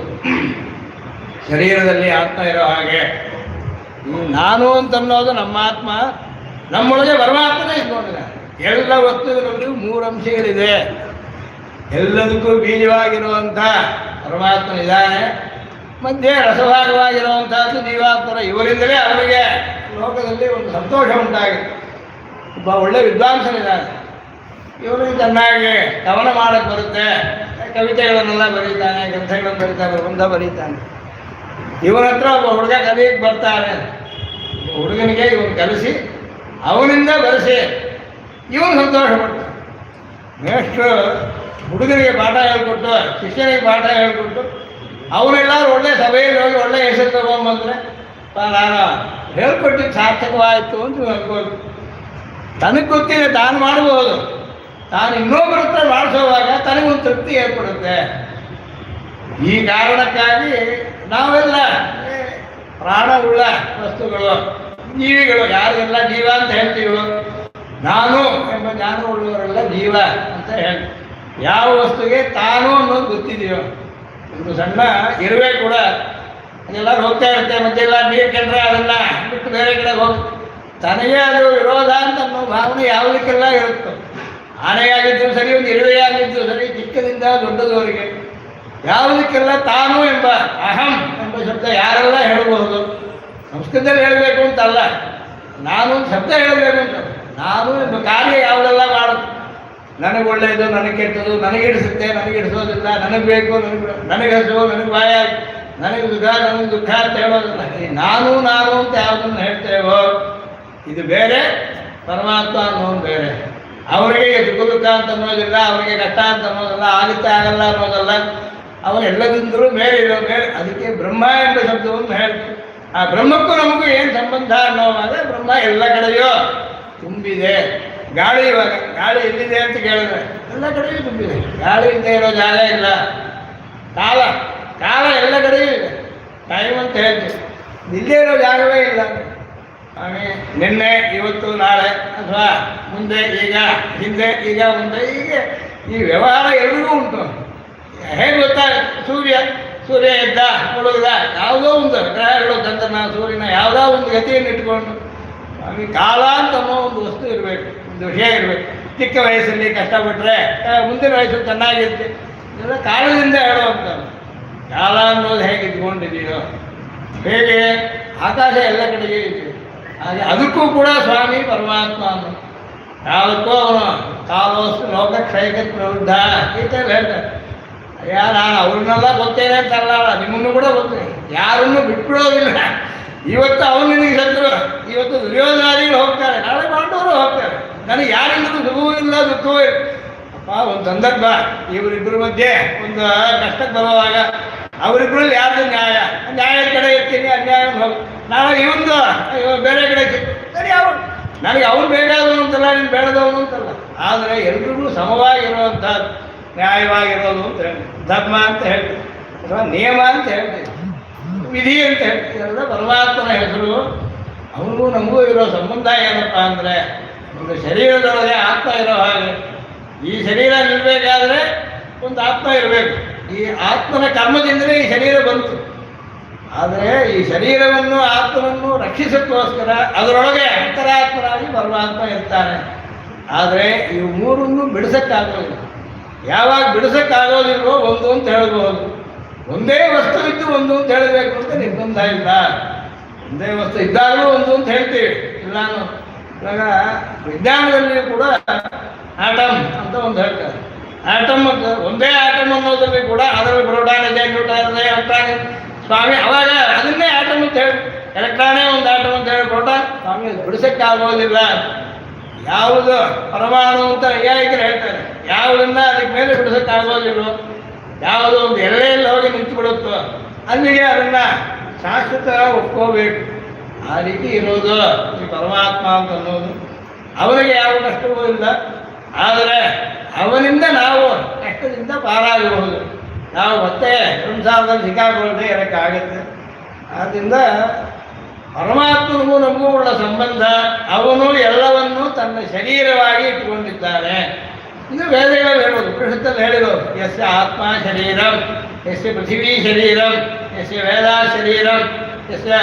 ಶರೀರದಲ್ಲಿ ಆತ್ಮ ಇರೋ ಹಾಗೆ ನಾನು ಅಂತನ್ನೋದು ನಮ್ಮ ಆತ್ಮ, ನಮ್ಮೊಳಗೆ ಪರಮಾತ್ಮನೇ ಇಟ್ಕೊಂಡಿಲ್ಲ. ಎಲ್ಲ ವಸ್ತುಗಳಲ್ಲೂ ಮೂರು ಅಂಶಗಳಿದೆ. ಎಲ್ಲದಕ್ಕೂ ಬೀಜವಾಗಿರುವಂಥ ಪರಮಾತ್ಮನಿದ್ದಾನೆ, ಮಧ್ಯೆ ರಸಭಾಗವಾಗಿರುವಂಥದ್ದು ಜೀವಾತ್ಮರ. ಇವರಿಂದಲೇ ಅವರಿಗೆ ಲೋಕದಲ್ಲಿ ಒಂದು ಸಂತೋಷ ಉಂಟಾಗಿದೆ. ಒಬ್ಬ ಒಳ್ಳೆ ವಿದ್ವಾಂಸನಿದ್ದಾನೆ, ಇವನಿಗೆ ಚೆನ್ನಾಗಿ ಕವನ ಮಾಡೋಕ್ಕೆ ಬರುತ್ತೆ, ಕವಿತೆಗಳನ್ನೆಲ್ಲ ಬರೀತಾನೆ, ಗ್ರಂಥಗಳನ್ನು ಬರೀತಾನೆ, ಪ್ರಬಂಧ ಬರೀತಾನೆ. ಇವನ ಹತ್ರ ಒಬ್ಬ ಹುಡುಗ ಕಲಿಯಕ್ಕೆ ಬರ್ತಾನೆ. ಹುಡುಗನಿಗೆ ಇವನು ಕಲಿಸಿ ಅವನಿಂದ ಬರೆಸಿ ಇವನು ಸಂತೋಷಪಡ್ತಾನೆ. ಮೇಷ್ಟ್ರು ಹುಡುಗನಿಗೆ ಪಾಠ ಹೇಳ್ಕೊಟ್ಟು, ಶಿಷ್ಯನಿಗೆ ಪಾಠ ಹೇಳ್ಕೊಟ್ಟು, ಅವನೆಲ್ಲರೂ ಒಳ್ಳೆ ಸಭೆಯಲ್ಲಿ ಹೋಗಿ ಒಳ್ಳೆ ಹೆಸರು ತಗೊಂಬಂದರೆ ನಾನು ಹೇಳ್ಕೊಟ್ಟಿದ್ದು ಸಾರ್ಥಕವಾಯಿತು ಅಂತ ಅನ್ಬೋದು. ತನಗೆ ಗೊತ್ತಿದೆ, ತಾನು ಮಾಡ್ಬೋದು. ತಾನು ಇನ್ನೊಬ್ಬರ ಹತ್ರ ಮಾಡಿಸೋವಾಗ ತನಗೊಂದು ತೃಪ್ತಿ ಏರ್ಪಡುತ್ತೆ. ಈ ಕಾರಣಕ್ಕಾಗಿ ನಾವೆಲ್ಲ ಪ್ರಾಣವುಳ್ಳ ವಸ್ತುಗಳು, ಜೀವಿಗಳು. ಯಾರಿಗೆಲ್ಲ ಜೀವ ಅಂತ ಹೇಳ್ತೀವೋ, ನಾನು ಎಂಬ ಜ್ಞಾನವುಳ್ಳವರೆಲ್ಲ ಜೀವ ಅಂತ ಹೇಳ್ತೀವಿ. ಯಾವ ವಸ್ತುಗೆ ತಾನು ಅನ್ನೋದು ಗೊತ್ತಿದೆಯೋ. ಒಂದು ಸಣ್ಣ ಇರುವೆ ಕೂಡ ಅದೆಲ್ಲರೂ ಹೋಗ್ತಾ ಇರುತ್ತೆ, ಮತ್ತೆಲ್ಲ ನೀರು ಕಂಡ್ರೆ ಅದನ್ನು ಬಿಟ್ಟು ಬೇರೆ ಕಡೆ ಹೋಗಿ ತನಗೆ ಅದು ವಿರೋಧ ಅಂತ ಅನ್ನೋ ಭಾವನೆ ಯಾವುದಕ್ಕೆಲ್ಲ ಇರುತ್ತೋ. ಆನೆಯಾಗಿದ್ದು ಸರಿ, ಒಂದು ಇರುವೆಯಾಗಿದ್ದು ಸರಿ, ಚಿಕ್ಕದಿಂದ ದೊಡ್ಡದವರಿಗೆ ಯಾವುದಕ್ಕೆಲ್ಲ ತಾನು ಎಂಬ ಅಹಂ ಎಂಬ ಶಬ್ದ ಯಾರೆಲ್ಲ ಹೇಳಬಹುದು. ಸಂಸ್ಕೃತದಲ್ಲಿ ಹೇಳಬೇಕು ಅಂತಲ್ಲ, ನಾನು ಶಬ್ದ ಹೇಳಬೇಕು ಅಂತ. ನಾನು ಎಂಬ ಕಾರ್ಯ ಯಾವುದೆಲ್ಲ ಮಾಡುತ್ತೆ, ನನಗೆ ಒಳ್ಳೆಯದು, ನನಗೆ ಕೆಟ್ಟದು, ನನಗಿಡಿಸುತ್ತೆ, ನನಗಿಡಿಸೋದಿಲ್ಲ, ನನಗೆ ಬೇಕು, ನನಗೆ ಹಸು, ನನಗೆ ಬಾಯ, ನನಗೆ ಸುಖ, ನನಗೆ ದುಃಖ ಅಂತ ಹೇಳೋದಿಲ್ಲ. ಈ ನಾನು ನಾನು ಅಂತ ಯಾವುದನ್ನು ಹೇಳ್ತೇವೋ ಇದು ಬೇರೆ, ಪರಮಾತ್ಮ ಅನ್ನೋದು ಬೇರೆ. ಅವರಿಗೆ ಸುಖ ದುಃಖ ಅಂತ ಅನ್ನೋದಿಲ್ಲ, ಅವರಿಗೆ ಕಷ್ಟ ಅಂತ ಅನ್ನೋದಲ್ಲ, ಆಗುತ್ತೆ ಆಗಲ್ಲ ಅನ್ನೋದಲ್ಲ. ಅವರೆಲ್ಲದಿಂದಲೂ ಮೇಲೆ ಇರೋ ಮೇಲೆ. ಅದಕ್ಕೆ ಬ್ರಹ್ಮ ಎಂಬ ಶಬ್ದವನ್ನು ಹೇಳ್ತೀವಿ. ಆ ಬ್ರಹ್ಮಕ್ಕೂ ನಮಗೂ ಏನು ಸಂಬಂಧ ಅನ್ನೋವಾಗ ಬ್ರಹ್ಮ ಎಲ್ಲ ಕಡೆಯೋ ತುಂಬಿದೆ. ಗಾಳಿ, ಇವಾಗ ಗಾಳಿ ಎಲ್ಲಿದೆ ಅಂತ ಕೇಳಿದ್ರೆ ಎಲ್ಲ ಕಡೆಯೂ ತುಂಬಿದೆ. ಗಾಳಿ ಇಲ್ಲದೆ ಇರೋ ಜಾಗ ಇಲ್ಲ. ಕಾಲ ಕಾಲ ಎಲ್ಲ ಕಡೆಯೂ ಇದೆ. ಟೈಮ್ ಅಂತ ಹೇಳ್ತೀವಿ, ಇಲ್ಲದೇ ಇರೋ ಜಾಗವೇ ಇಲ್ಲ. ಆಮೇಲೆ ನಿನ್ನೆ, ಇವತ್ತು, ನಾಳೆ, ಅಥವಾ ಮುಂದೆ, ಈಗ, ಹಿಂದೆ, ಈಗ, ಮುಂದೆ, ಹೀಗೆ ಈ ವ್ಯವಹಾರ ಎಲ್ರಿಗೂ ಉಂಟು. ಹೇಗೆ ಗೊತ್ತಾಗುತ್ತೆ? ಸೂರ್ಯ ಎದ್ದ, ಮುಳುಗ್ದ, ಯಾವುದೋ ಒಂದು ಗ್ರಹಗಳು, ಚಂದ್ರನ, ಸೂರ್ಯನ ಯಾವುದೋ ಒಂದು ಗತಿಯನ್ನು ಇಟ್ಕೊಂಡು ನಮಗೆ ಕಾಲ ಅಂತ ಅನ್ನೋ ಒಂದು ವಸ್ತು ಇರಬೇಕು, ಒಂದು ವಿಷಯ ಇರಬೇಕು. ಚಿಕ್ಕ ವಯಸ್ಸಲ್ಲಿ ಕಷ್ಟಪಟ್ಟರೆ ಮುಂದಿನ ವಯಸ್ಸು ಚೆನ್ನಾಗಿರುತ್ತೆ. ಇದೆಲ್ಲ ಕಾಲದಿಂದ ಹೇಳುವಂಥದ್ದು. ಕಾಲ ಅನ್ನೋದು ಹೇಗೆ ಇದ್ಕೊಂಡಿದೆಯೋ ಹೇಗೆ ಆಕಾಶ ಎಲ್ಲ ಕಡೆಗೆ ಇದೆ, ಹಾಗೆ ಅದಕ್ಕೂ ಕೂಡ ಸ್ವಾಮಿ ಪರಮಾತ್ಮ ಅನ್ನೋ ಯಾವುದಕ್ಕೂ ಅವನು ಕಾಲೋಸ್ತು ಲೋಕಕ್ಷಯಕ್ಕೆ ಪ್ರವೃದ್ಧ ಗೀತೆಯಲ್ಲಿ ಹೇಳ್ತಾರೆ. ಅಯ್ಯ ನಾನು ಅವ್ರನ್ನೆಲ್ಲ ಗೊತ್ತೇನೆ ಅಂತಲ್ಲ, ನಿಮ್ಮನ್ನು ಕೂಡ ಗೊತ್ತೇನೆ, ಯಾರನ್ನು ಬಿಟ್ಬಿಡೋದಿಲ್ಲ. ಇವತ್ತು ಅವನು ನಿನಗೆ ಶತ್ರು, ಇವತ್ತು ದುರ್ಯೋಧನಾದಿಗಳು ಹೋಗ್ತಾರೆ, ನಾಳೆ ಪಾಂಡವರು ಹೋಗ್ತಾರೆ. ನನಗೆ ಯಾರಿಂದಲೂ ಸುಖವೂ ಇಲ್ಲ ದುಃಖವೂ ಇಲ್ಲ. ಅಪ್ಪ ಒಂದು ಸಂದರ್ಭ ಇವರಿಬ್ಬರ ಮಧ್ಯೆ ಒಂದು ಕಷ್ಟಕ್ಕೆ ಬರುವಾಗ ಅವರಿಬ್ಬರಲ್ಲಿ ಯಾರ್ದು ನ್ಯಾಯದ ಕಡೆ ಇರ್ತೀನಿ, ಅನ್ಯಾಯ ಹೋಗಿ ನಾಳೆ ಇವಂದು ಬೇರೆ ಕಡೆ ಸರಿ ಅವನು ನನಗೆ ಅವನು ಬೇಕಾದವನು ಅಂತಲ್ಲ, ನೀನು ಬೇಡದವನು ಅಂತಲ್ಲ, ಆದರೆ ಎಲ್ರಿಗೂ ಸಮವಾಗಿರುವಂಥದ್ದು ನ್ಯಾಯವಾಗಿರೋದು ಅಂತ ಹೇಳಿ ಧರ್ಮ ಅಂತ ಹೇಳ್ತೀವಿ, ಅಥವಾ ನಿಯಮ ಅಂತ ಹೇಳ್ತೀವಿ, ವಿಧಿ ಅಂತ ಹೇಳ್ತೀವಿ. ಎಲ್ಲ ಪರಮಾತ್ಮನ ಹೆಸರು. ಅವನಿಗೂ ನಮಗೂ ಇರೋ ಸಂಬಂಧ ಏನಪ್ಪ ಅಂದರೆ, ಒಂದು ಶರೀರದೊಳಗೆ ಆತ್ಮ ಇರೋ ಹಾಗೆ ಈ ಶರೀರ ನಿಲ್ಲಬೇಕಾದ್ರೆ ಒಂದು ಆತ್ಮ ಇರಬೇಕು. ಈ ಆತ್ಮನ ಕರ್ಮದಿಂದಲೇ ಈ ಶರೀರ ಬಂತು. ಆದರೆ ಈ ಶರೀರವನ್ನು ಆತ್ಮನನ್ನು ರಕ್ಷಿಸೋಕ್ಕೋಸ್ಕರ ಅದರೊಳಗೆ ಅಂತರಾತ್ಮನಾಗಿ ಪರಮಾತ್ಮ ಇರ್ತಾನೆ. ಆದರೆ ಇವು ಮೂರನ್ನು ಬಿಡಿಸೋಕ್ಕಾಗೋದಿಲ್ಲ. ಯಾವಾಗ ಬಿಡಿಸೋಕ್ಕಾಗೋದಿಲ್ವೋ ಒಂದು ಅಂತ ಹೇಳ್ಬೋದು. ಒಂದೇ ವಸ್ತು ಇದ್ದು ಒಂದು ಅಂತ ಹೇಳಬೇಕು ಅಂತ ನಿರ್ಬಂಧ ಇಲ್ಲ. ಒಂದೇ ವಸ್ತು ಇದ್ದಾಗಲೂ ಒಂದು ಅಂತ ಹೇಳ್ತೀವಿ. ಇಲ್ಲಾನು ಇವಾಗ ವಿಜ್ಞಾನದಲ್ಲಿ ಕೂಡ ಆಟಮ್ ಅಂತ ಒಂದು ಹೇಳ್ತಾರೆ. ಆಟಮ್ ಅಂತ ಒಂದೇ ಆಟಮ್ ಅನ್ನೋದ್ರಲ್ಲಿ ಕೂಡ ಅದರಲ್ಲಿ ಪ್ರೋಟಾನ್ ಇದೆ, ನ್ಯೂಟ್ರಾನ್ ಇದೆ, ಎಲೆಕ್ಟ್ರಾನ್ ಇದೆ. ಸ್ವಾಮಿ ಅವಾಗ ಅದನ್ನೇ ಆಟಮ್ ಅಂತ ಹೇಳಿ, ಎಲೆಕ್ಟ್ರಾನೇ ಒಂದು ಆಟಮ್ ಅಂತ ಹೇಳಿ ಪ್ರೋಟಾನ್. ಸ್ವಾಮಿ ಬಿಡಿಸೋಕ್ಕಾಗೋದಿಲ್ಲ. ಯಾವುದು ಪರಮಾಣು ಅಂತ ನೈಯಾಯಿಕರು ಹೇಳ್ತಾರೆ, ಯಾವುದನ್ನ ಅದಕ್ಕೆ ಮೇಲೆ ಬಿಡಿಸೋಕ್ಕಾಗೋದಿಲ್ವೋ, ಯಾವುದೋ ಒಂದು ಎಲ್ಲೆಲ್ಲಿ ಹೋಗಿ ನಿಂತು ಬಿಡುತ್ತೋ ಅಲ್ಲಿಗೆ ಅದನ್ನು ಶಾಶ್ವತ ಒಪ್ಕೋಬೇಕು. ಆ ರೀತಿ ಇರೋದು ಈ ಪರಮಾತ್ಮ ಅಂತ ಅನ್ನೋದು. ಅವನಿಗೆ ಯಾವ ಕಷ್ಟವೂ ಇಲ್ಲ, ಆದರೆ ಅವನಿಂದ ನಾವು ಕಷ್ಟದಿಂದ ಪಾರಾಗಬಹುದು. ನಾವು ಮತ್ತೆ ಸಂಸಾರದಲ್ಲಿ ಸಿಕ್ಕಾಕೊಳ್ಳದೆ ಇರೋಕ್ಕಾಗತ್ತೆ. ಆದ್ದರಿಂದ ಪರಮಾತ್ಮನಿಗೂ ನಮಗೂ ಉಳ್ಳ ಸಂಬಂಧ, ಅವನು ಎಲ್ಲವನ್ನೂ ತನ್ನ ಶರೀರವಾಗಿ ಇಟ್ಟುಕೊಂಡಿದ್ದಾನೆ. ಇದು ವೇದಗಳಲ್ಲಿ ಹೇಳೋದು, ಉಪನಿಷತ್ತಲ್ಲಿ ಹೇಳಿರೋದು. ಯಸ್ಯ ಆತ್ಮ ಶರೀರಂ, ಯಸ್ಯ ಪೃಥಿವೀ ಶರೀರಂ, ಯಸ್ಯ ವೇದ ಶರೀರಂ, ಯಸ್ಯ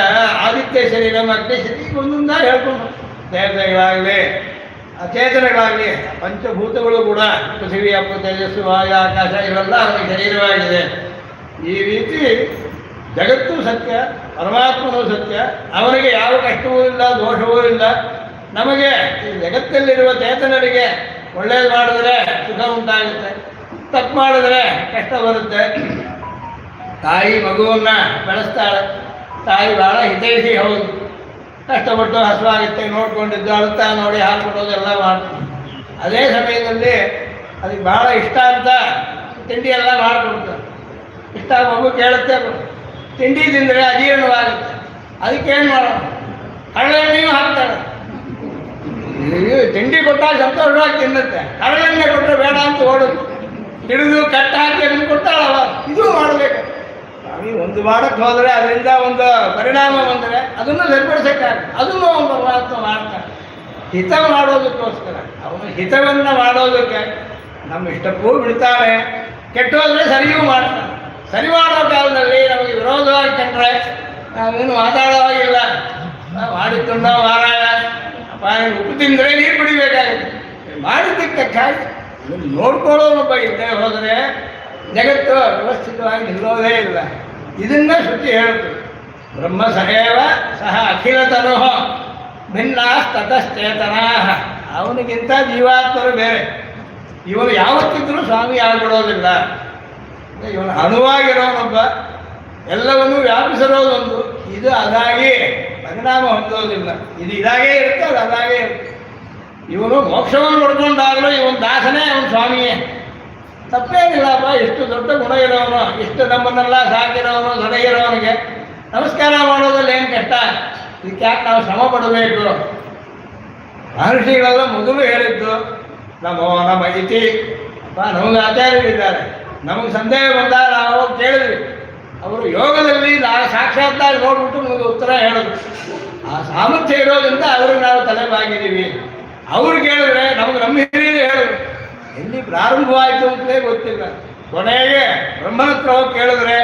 ಆದಿತ್ಯ ಶರೀರಂ, ಅಗ್ನಿ ಶರೀರ ಒಂದೊಂದಾಗಿ ಹೇಳ್ಕೊಂಡು ದೇವತೆಗಳಾಗಲಿ ಅಚೇತನಗಳಾಗಲಿ ಪಂಚಭೂತಗಳು ಕೂಡ ಪೃಥಿವಿ, ಅಪ್ಪು, ತೇಜಸ್ಸು, ವಾಯು, ಆಕಾಶ ಇವೆಲ್ಲ ಅವನಿಗೆ ಶರೀರವಾಗಿದೆ. ಈ ರೀತಿ ಜಗತ್ತು ಸತ್ಯ, ಪರಮಾತ್ಮನೂ ಸತ್ಯ. ಅವನಿಗೆ ಯಾವ ಕಷ್ಟವೂ ಇಲ್ಲ, ದೋಷವೂ ಇಲ್ಲ. ನಮಗೆ ಈ ಜಗತ್ತಲ್ಲಿರುವ ಚೇತನರಿಗೆ ಒಳ್ಳೇದು ಮಾಡಿದ್ರೆ ಸುಖ ಉಂಟಾಗುತ್ತೆ, ತಪ್ಪು ಮಾಡಿದ್ರೆ ಕಷ್ಟ ಬರುತ್ತೆ. ತಾಯಿ ಮಗುವನ್ನು ಬೆಳೆಸ್ತಾಳೆ, ತಾಯಿ ಭಾಳ ಹಿತೈಷಿ ಹೌದು. ಕಷ್ಟಪಟ್ಟು ಹಸುವಾಗುತ್ತೆ, ನೋಡ್ಕೊಂಡಿದ್ದು ಅಳುತ್ತಾ ನೋಡಿ ಹಾಲು ಕೊಡೋದೆಲ್ಲ ಮಾಡ್ತೀವಿ. ಅದೇ ಸಮಯದಲ್ಲಿ ಅದಕ್ಕೆ ಭಾಳ ಇಷ್ಟ ಅಂತ ತಿಂಡಿ ಎಲ್ಲ ಮಾಡಿಕೊಡ್ತಾರೆ. ಇಷ್ಟ ಮಗು ಕೇಳುತ್ತೆ, ತಿಂಡಿ ತಿಂದರೆ ಅಜೀರ್ಣವಾಗುತ್ತೆ. ಅದಕ್ಕೇನು ಮಾಡೋಣ, ಹರಳೆಣ್ಣೆಯೂ ಹಾಕ್ತಾಳೆ. ತಿಂಡಿ ಕೊಟ್ಟಾಗ ಸಂತೋಷವಾಗಿ ತಿನ್ನುತ್ತೆ, ಹರಳೆಣ್ಣೆ ಕೊಟ್ಟರೆ ಬೇಡ ಅಂತ ಓಡುತ್ತೆ. ಹಿಡಿದು ಕಟ್ಟ ಹಾಕಿ ಅದನ್ನು ಕೊಡ್ತಾಳವ, ಇದು ಮಾಡಬೇಕು. ಒಂದು ಮಾಡಕ್ಕೆ ಹೋದರೆ ಅದರಿಂದ ಒಂದು ಪರಿಣಾಮ ಬಂದರೆ ಅದನ್ನು ಸರಿಪಡಿಸೋಕ್ಕಾಗ, ಅದನ್ನು ಅವನು ಪರಮಾತ್ಮ ಮಾಡ್ತಾನೆ. ಹಿತ ಮಾಡೋದಕ್ಕೋಸ್ಕರ, ಅವನು ಹಿತವನ್ನು ಮಾಡೋದಕ್ಕೆ ನಮ್ಮ ಇಷ್ಟಕ್ಕೂ ಬಿಡ್ತಾನೆ. ಕೆಟ್ಟೋದ್ರೆ ಸರಿಯೂ ಮಾಡ್ತಾನೆ. ಸರಿ ಮಾಡೋ ಕಾಲದಲ್ಲಿ ನಮಗೆ ವಿರೋಧವಾಗಿ ಕಂಡ್ರೆ ನಾವೇನು ಮಾತಾಡೋವಾಗಿಲ್ಲ. ಮಾಡಿಕೊಂಡು ಮಾರಾಯ ಅಪ್ಪ ಉಪ್ಪು ತಿಂದರೆ ನೀರು ಕುಡಿಬೇಕಾಗುತ್ತೆ. ಮಾಡಿದ್ದಕ್ಕಾಗಿ ನೋಡ್ಕೊಳ್ಳೋನೊಬ್ಬ ಇದ್ದೇ ಹೋದರೆ ಜಗತ್ತು ವ್ಯವಸ್ಥಿತವಾಗಿ ನಿಲ್ಲೋದೇ ಇಲ್ಲ. ಇದನ್ನ ಶ್ರುತಿ ಹೇಳುತ್ತೆ. ಬ್ರಹ್ಮ ಸಹೇವ ಸಹ ಅಖಿಲತನು ಭಿನ್ನಾಸ್ತತಶ್ಚೇತನಾ. ಅವನಿಗಿಂತ ಜೀವಾತ್ಮರು ಬೇರೆ. ಇವನು ಯಾವತ್ತಿದ್ರೂ ಸ್ವಾಮಿ ಆಗ್ಬಿಡೋದಿಲ್ಲ. ಇವನು ಅಣುವಾಗಿರೋನೊಬ್ಬ, ಎಲ್ಲವನ್ನೂ ವ್ಯಾಪಿಸಿರೋದೊಂದು. ಇದು ಅದಾಗಿ ಪರಿಣಾಮ ಹೊಂದೋದಿಲ್ಲ. ಇದು ಇದಾಗೇ ಇರುತ್ತೆ, ಅದು ಅದಾಗೇ ಇರುತ್ತೆ. ಇವನು ಮೋಕ್ಷವನ್ನು ಪಡ್ಕೊಂಡಾಗಲೂ ಇವನು ದಾಸನೇ, ಅವನು ಸ್ವಾಮಿಯೇ. ತಪ್ಪೇನಿಲ್ಲಪ್ಪ. ಇಷ್ಟು ದೊಡ್ಡ ಗುಣ ಇರೋನು, ಇಷ್ಟು ನಮ್ಮನ್ನೆಲ್ಲ ಸಾಕಿರೋನು, ದೊರೆಯಿರೋನಿಗೆ ನಮಸ್ಕಾರ ಮಾಡೋದ್ರಲ್ಲಿ ಏನು ಕಷ್ಟ? ಇದಕ್ಕೆ ಯಾಕೆ ನಾವು ಶ್ರಮ ಪಡಬೇಕು? ಮಹರ್ಷಿಗಳೆಲ್ಲ ಮೊದಲು ಹೇಳಿದ್ದು ನಮೋ ನಮ ಇತಿ. ಅಪ್ಪ ನಮಗೆ ಆಚಾರ್ಯರಿದ್ದಾರೆ, ನಮಗೆ ಸಂದೇಹ ಬಂದಾಗ ನಾವು ಕೇಳಿದ್ವಿ. ಅವರು ಯೋಗದಲ್ಲಿ ನಾವು ಸಾಕ್ಷಾತ್ತಾಗಿ ನೋಡ್ಬಿಟ್ಟು ನಮಗೆ ಉತ್ತರ ಹೇಳಿದ್ರು. ಆ ಸಾಮರ್ಥ್ಯ ಇರೋದ್ರಿಂದ ಅವ್ರಿಗೆ ನಾವು ತಲೆ ಬಾಗಿದ್ದೀವಿ. ಅವ್ರು ಕೇಳಿದ್ರೆ ನಮಗೆ ನಮ್ಮ ಹಿರಿಯರು ಹೇಳಿದ್ರು. ಎಲ್ಲಿ ಪ್ರಾರಂಭವಾಯಿತು ಅಂತಲೇ ಗೊತ್ತಿಲ್ಲ. ಕೊನೆಗೆ ಬ್ರಹ್ಮನ ಹತ್ರ ಹೋಗಿ ಕೇಳಿದ್ರೆ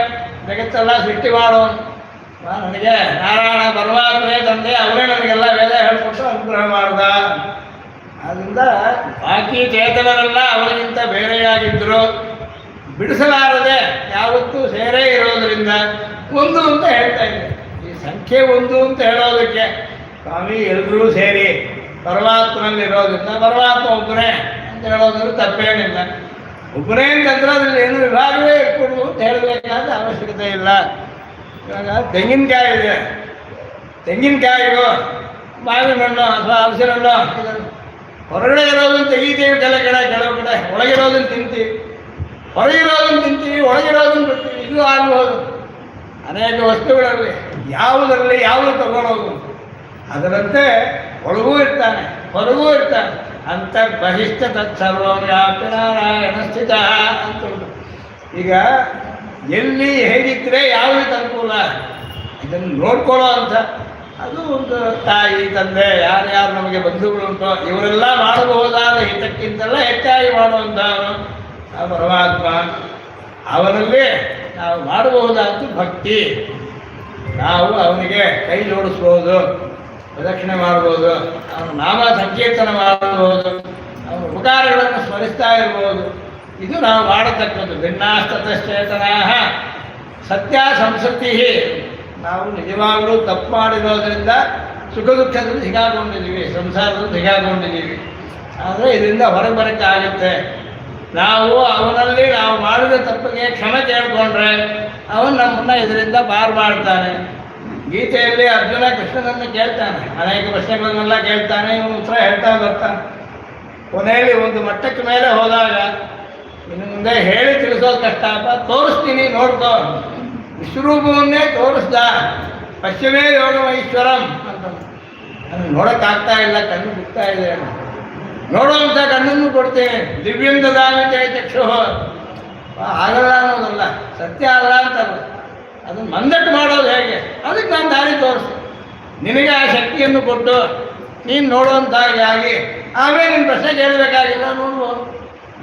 ಜಗತ್ತೆಲ್ಲ ಸೃಷ್ಟಿ ಮಾಡೋನು ನನಗೆ ನಾರಾಯಣ ಪರಮಾತ್ಮನೇ ತಂದೆ, ಅವರೇ ನನಗೆಲ್ಲ ವೇದ ಹೇಳ್ಕೊಟ್ಟು ಅನುಗ್ರಹ ಮಾಡ್ದ. ಆದ್ದರಿಂದ ಬಾಕಿ ಚೇತನರೆಲ್ಲ ಅವರಿಗಿಂತ ಬೇರೆಯಾಗಿದ್ದರು. ಬಿಡಿಸಲಾರದೆ ಯಾವತ್ತೂ ಸೇರೇ ಇರೋದರಿಂದ ಒಂದು ಅಂತ ಹೇಳ್ತಾ ಇದ್ದೆ. ಈ ಸಂಖ್ಯೆ ಒಂದು ಅಂತ ಹೇಳೋದಕ್ಕೆ ಸ್ವಾಮಿ ಎಲ್ಲರೂ ಸೇರಿ ಪರಮಾತ್ಮನಲ್ಲಿರೋದ್ರಿಂದ ಪರಮಾತ್ಮ ಒಬ್ಬನೇ ಅಂತ ಹೇಳೋದ್ರಲ್ಲಿ ತಪ್ಪೇನಿಲ್ಲ. ಒಬ್ಬನೇ ಅಂತಂದ್ರೆ ಅದ್ರಲ್ಲಿ ಏನು ವಿಭಾಗವೇ ಇಟ್ಕೊಡು ಅಂತ ಹೇಳಬೇಕಾದ ಅವಶ್ಯಕತೆ ಇಲ್ಲ. ಇವಾಗ ತೆಂಗಿನಕಾಯಿ ಇದೆ, ತೆಂಗಿನಕಾಯಿಗೂ ಮಾವಿನ ಹಣ್ಣು ಅಥವಾ ಹಲಸಿನ ಹಣ್ಣು ಹೊರಗಡೆ ಇರೋದನ್ನು ತೆಗಿತೀವಿ, ಕೆಲವು ಕಡೆ ಒಳಗಿರೋದನ್ನು ತಿಂತೀವಿ, ಹೊರಗಿರೋದನ್ನು ತಿಂತೀವಿ, ಒಳಗಿರೋದನ್ನು ಬಿಡ್ತೀವಿ. ಇದು ಆಗ್ಬೋದು ಅನೇಕ ವಸ್ತುಗಳಲ್ಲಿ. ಯಾವುದರಲ್ಲಿ ಯಾವುದು ತಗೊಳ್ಳೋದು ಅದರಂತೆ ಒಳಗೂ ಇರ್ತಾನೆ, ಹೊರಗೂ ಇರ್ತಾನೆ. ಅಂತ ಬಹಿಷ್ಠ ತತ್ಸರ್ವಂ ವ್ಯಾಪ್ಯ ನಾರಾಯಣ ಸ್ಥಿತ ಅಂತ. ಈಗ ಎಲ್ಲಿ ಹೇಗಿದ್ರೆ ಯಾವುದಕ್ಕೆ ಅನುಕೂಲ ಇದನ್ನು ನೋಡ್ಕೊಳ್ಳೋ ಅಂತ ಅದು ಒಂದು ತಾಯಿ ತಂದೆ ಯಾರ್ಯಾರು ನಮಗೆ ಬಂಧುಗಳು ಉಂಟೋ ಇವರೆಲ್ಲ ಮಾಡಬಹುದಾದ ಹಿತಕ್ಕಿಂತೆಲ್ಲ ಹೆಚ್ಚಾಗಿ ಮಾಡುವಂಥವನು ಆ ಪರಮಾತ್ಮ. ಅವನಲ್ಲಿ ನಾವು ಮಾಡಬಹುದಾದ್ದು ಭಕ್ತಿ. ನಾವು ಅವನಿಗೆ ಕೈ ಜೋಡಿಸ್ಬೋದು, ಪ್ರದಕ್ಷಿಣೆ ಮಾಡ್ಬೋದು, ಅವನ ನಾಮ ಸಂಕೀರ್ತನ ಮಾಡಬಹುದು, ಅವನ ಉಪಕಾರಗಳನ್ನು ಸ್ಮರಿಸ್ತಾ ಇರ್ಬೋದು. ಇದು ನಾವು ಮಾಡತಕ್ಕದ್ದು. ಭಿನ್ನಾಸ್ತತಶ್ಚೇತನಾ ಸತ್ಯ ಸಂಸ್ಕೃತಿ. ನಾವು ನಿಜವಾಗಲೂ ತಪ್ಪು ಮಾಡಿರೋದ್ರಿಂದ ಸುಖ ದುಃಖದಲ್ಲಿ ಸಿಗಾಕೊಂಡಿದ್ದೀವಿ, ಸಂಸಾರದಲ್ಲಿ ಸಿಗಾಕೊಂಡಿದ್ದೀವಿ. ಆದರೆ ಇದರಿಂದ ಹೊರಗೆ ಬರೋಕ್ಕಾಗುತ್ತೆ. ನಾವು ಅವನಲ್ಲಿ ನಾವು ಮಾಡಿದ ತಪ್ಪಿಗೆ ಕ್ಷಮೆ ಕೇಳಿಕೊಂಡ್ರೆ ಅವನು ನಮ್ಮನ್ನು ಇದರಿಂದ ಪಾರು ಮಾಡ್ತಾನೆ. ಗೀತೆಯಲ್ಲಿ ಅರ್ಜುನ ಕೃಷ್ಣನನ್ನು ಕೇಳ್ತಾನೆ, ಅನೇಕ ಪ್ರಶ್ನೆಗಳನ್ನೆಲ್ಲ ಕೇಳ್ತಾನೆ, ಇವನು ಉತ್ತರ ಹೇಳ್ತಾ ಬರ್ತಾನೆ. ಕೊನೆಯಲ್ಲಿ ಒಂದು ಮಟ್ಟಕ್ಕೆ ಮೇಲೆ ಹೋದಾಗ ಇನ್ನು ಮುಂದೆ ಹೇಳಿ ತಿಳಿಸೋದು ಕಷ್ಟಪ್ಪ, ತೋರಿಸ್ತೀನಿ ನೋಡ್ಕೋ. ವಿಶ್ವರೂಪವನ್ನೇ ತೋರಿಸ್ದ. ಪಶ್ಚಿಮೇ ಯೋಗಮೈಶ್ವರಂ ಅಂತ. ನನಗೆ ನೋಡೋಕ್ಕಾಗ್ತಾ ಇಲ್ಲ, ಕಣ್ಣು ಬಿಡ್ತಾ ಇದೆ. ನೋಡುವಂಥ ಕಣ್ಣನ್ನು ಕೊಡ್ತೇನೆ. ದಿವ್ಯಂ ದದಾಮಿ ಚ ಚಕ್ಷು. ಆಗಲ್ಲ ಅನ್ನೋದಲ್ಲ, ಸತ್ಯ ಅಲ್ಲ ಅಂತಲ್ಲ, ಅದನ್ನು ಮಂದಟ್ಟು ಮಾಡೋದು ಹೇಗೆ ಅದಕ್ಕೆ ನಾನು ದಾರಿ ತೋರಿಸಿ ನಿನಗೆ ಆ ಶಕ್ತಿಯನ್ನು ಕೊಟ್ಟು ನೀನು ನೋಡುವಂತಾಗಿ ಆಗಿ ಆಮೇಲೆ ನಿನ್ನ ಪ್ರಶ್ನೆ ಕೇಳಬೇಕಾಗಿಲ್ಲ. ನೋಡ್ಬೋದು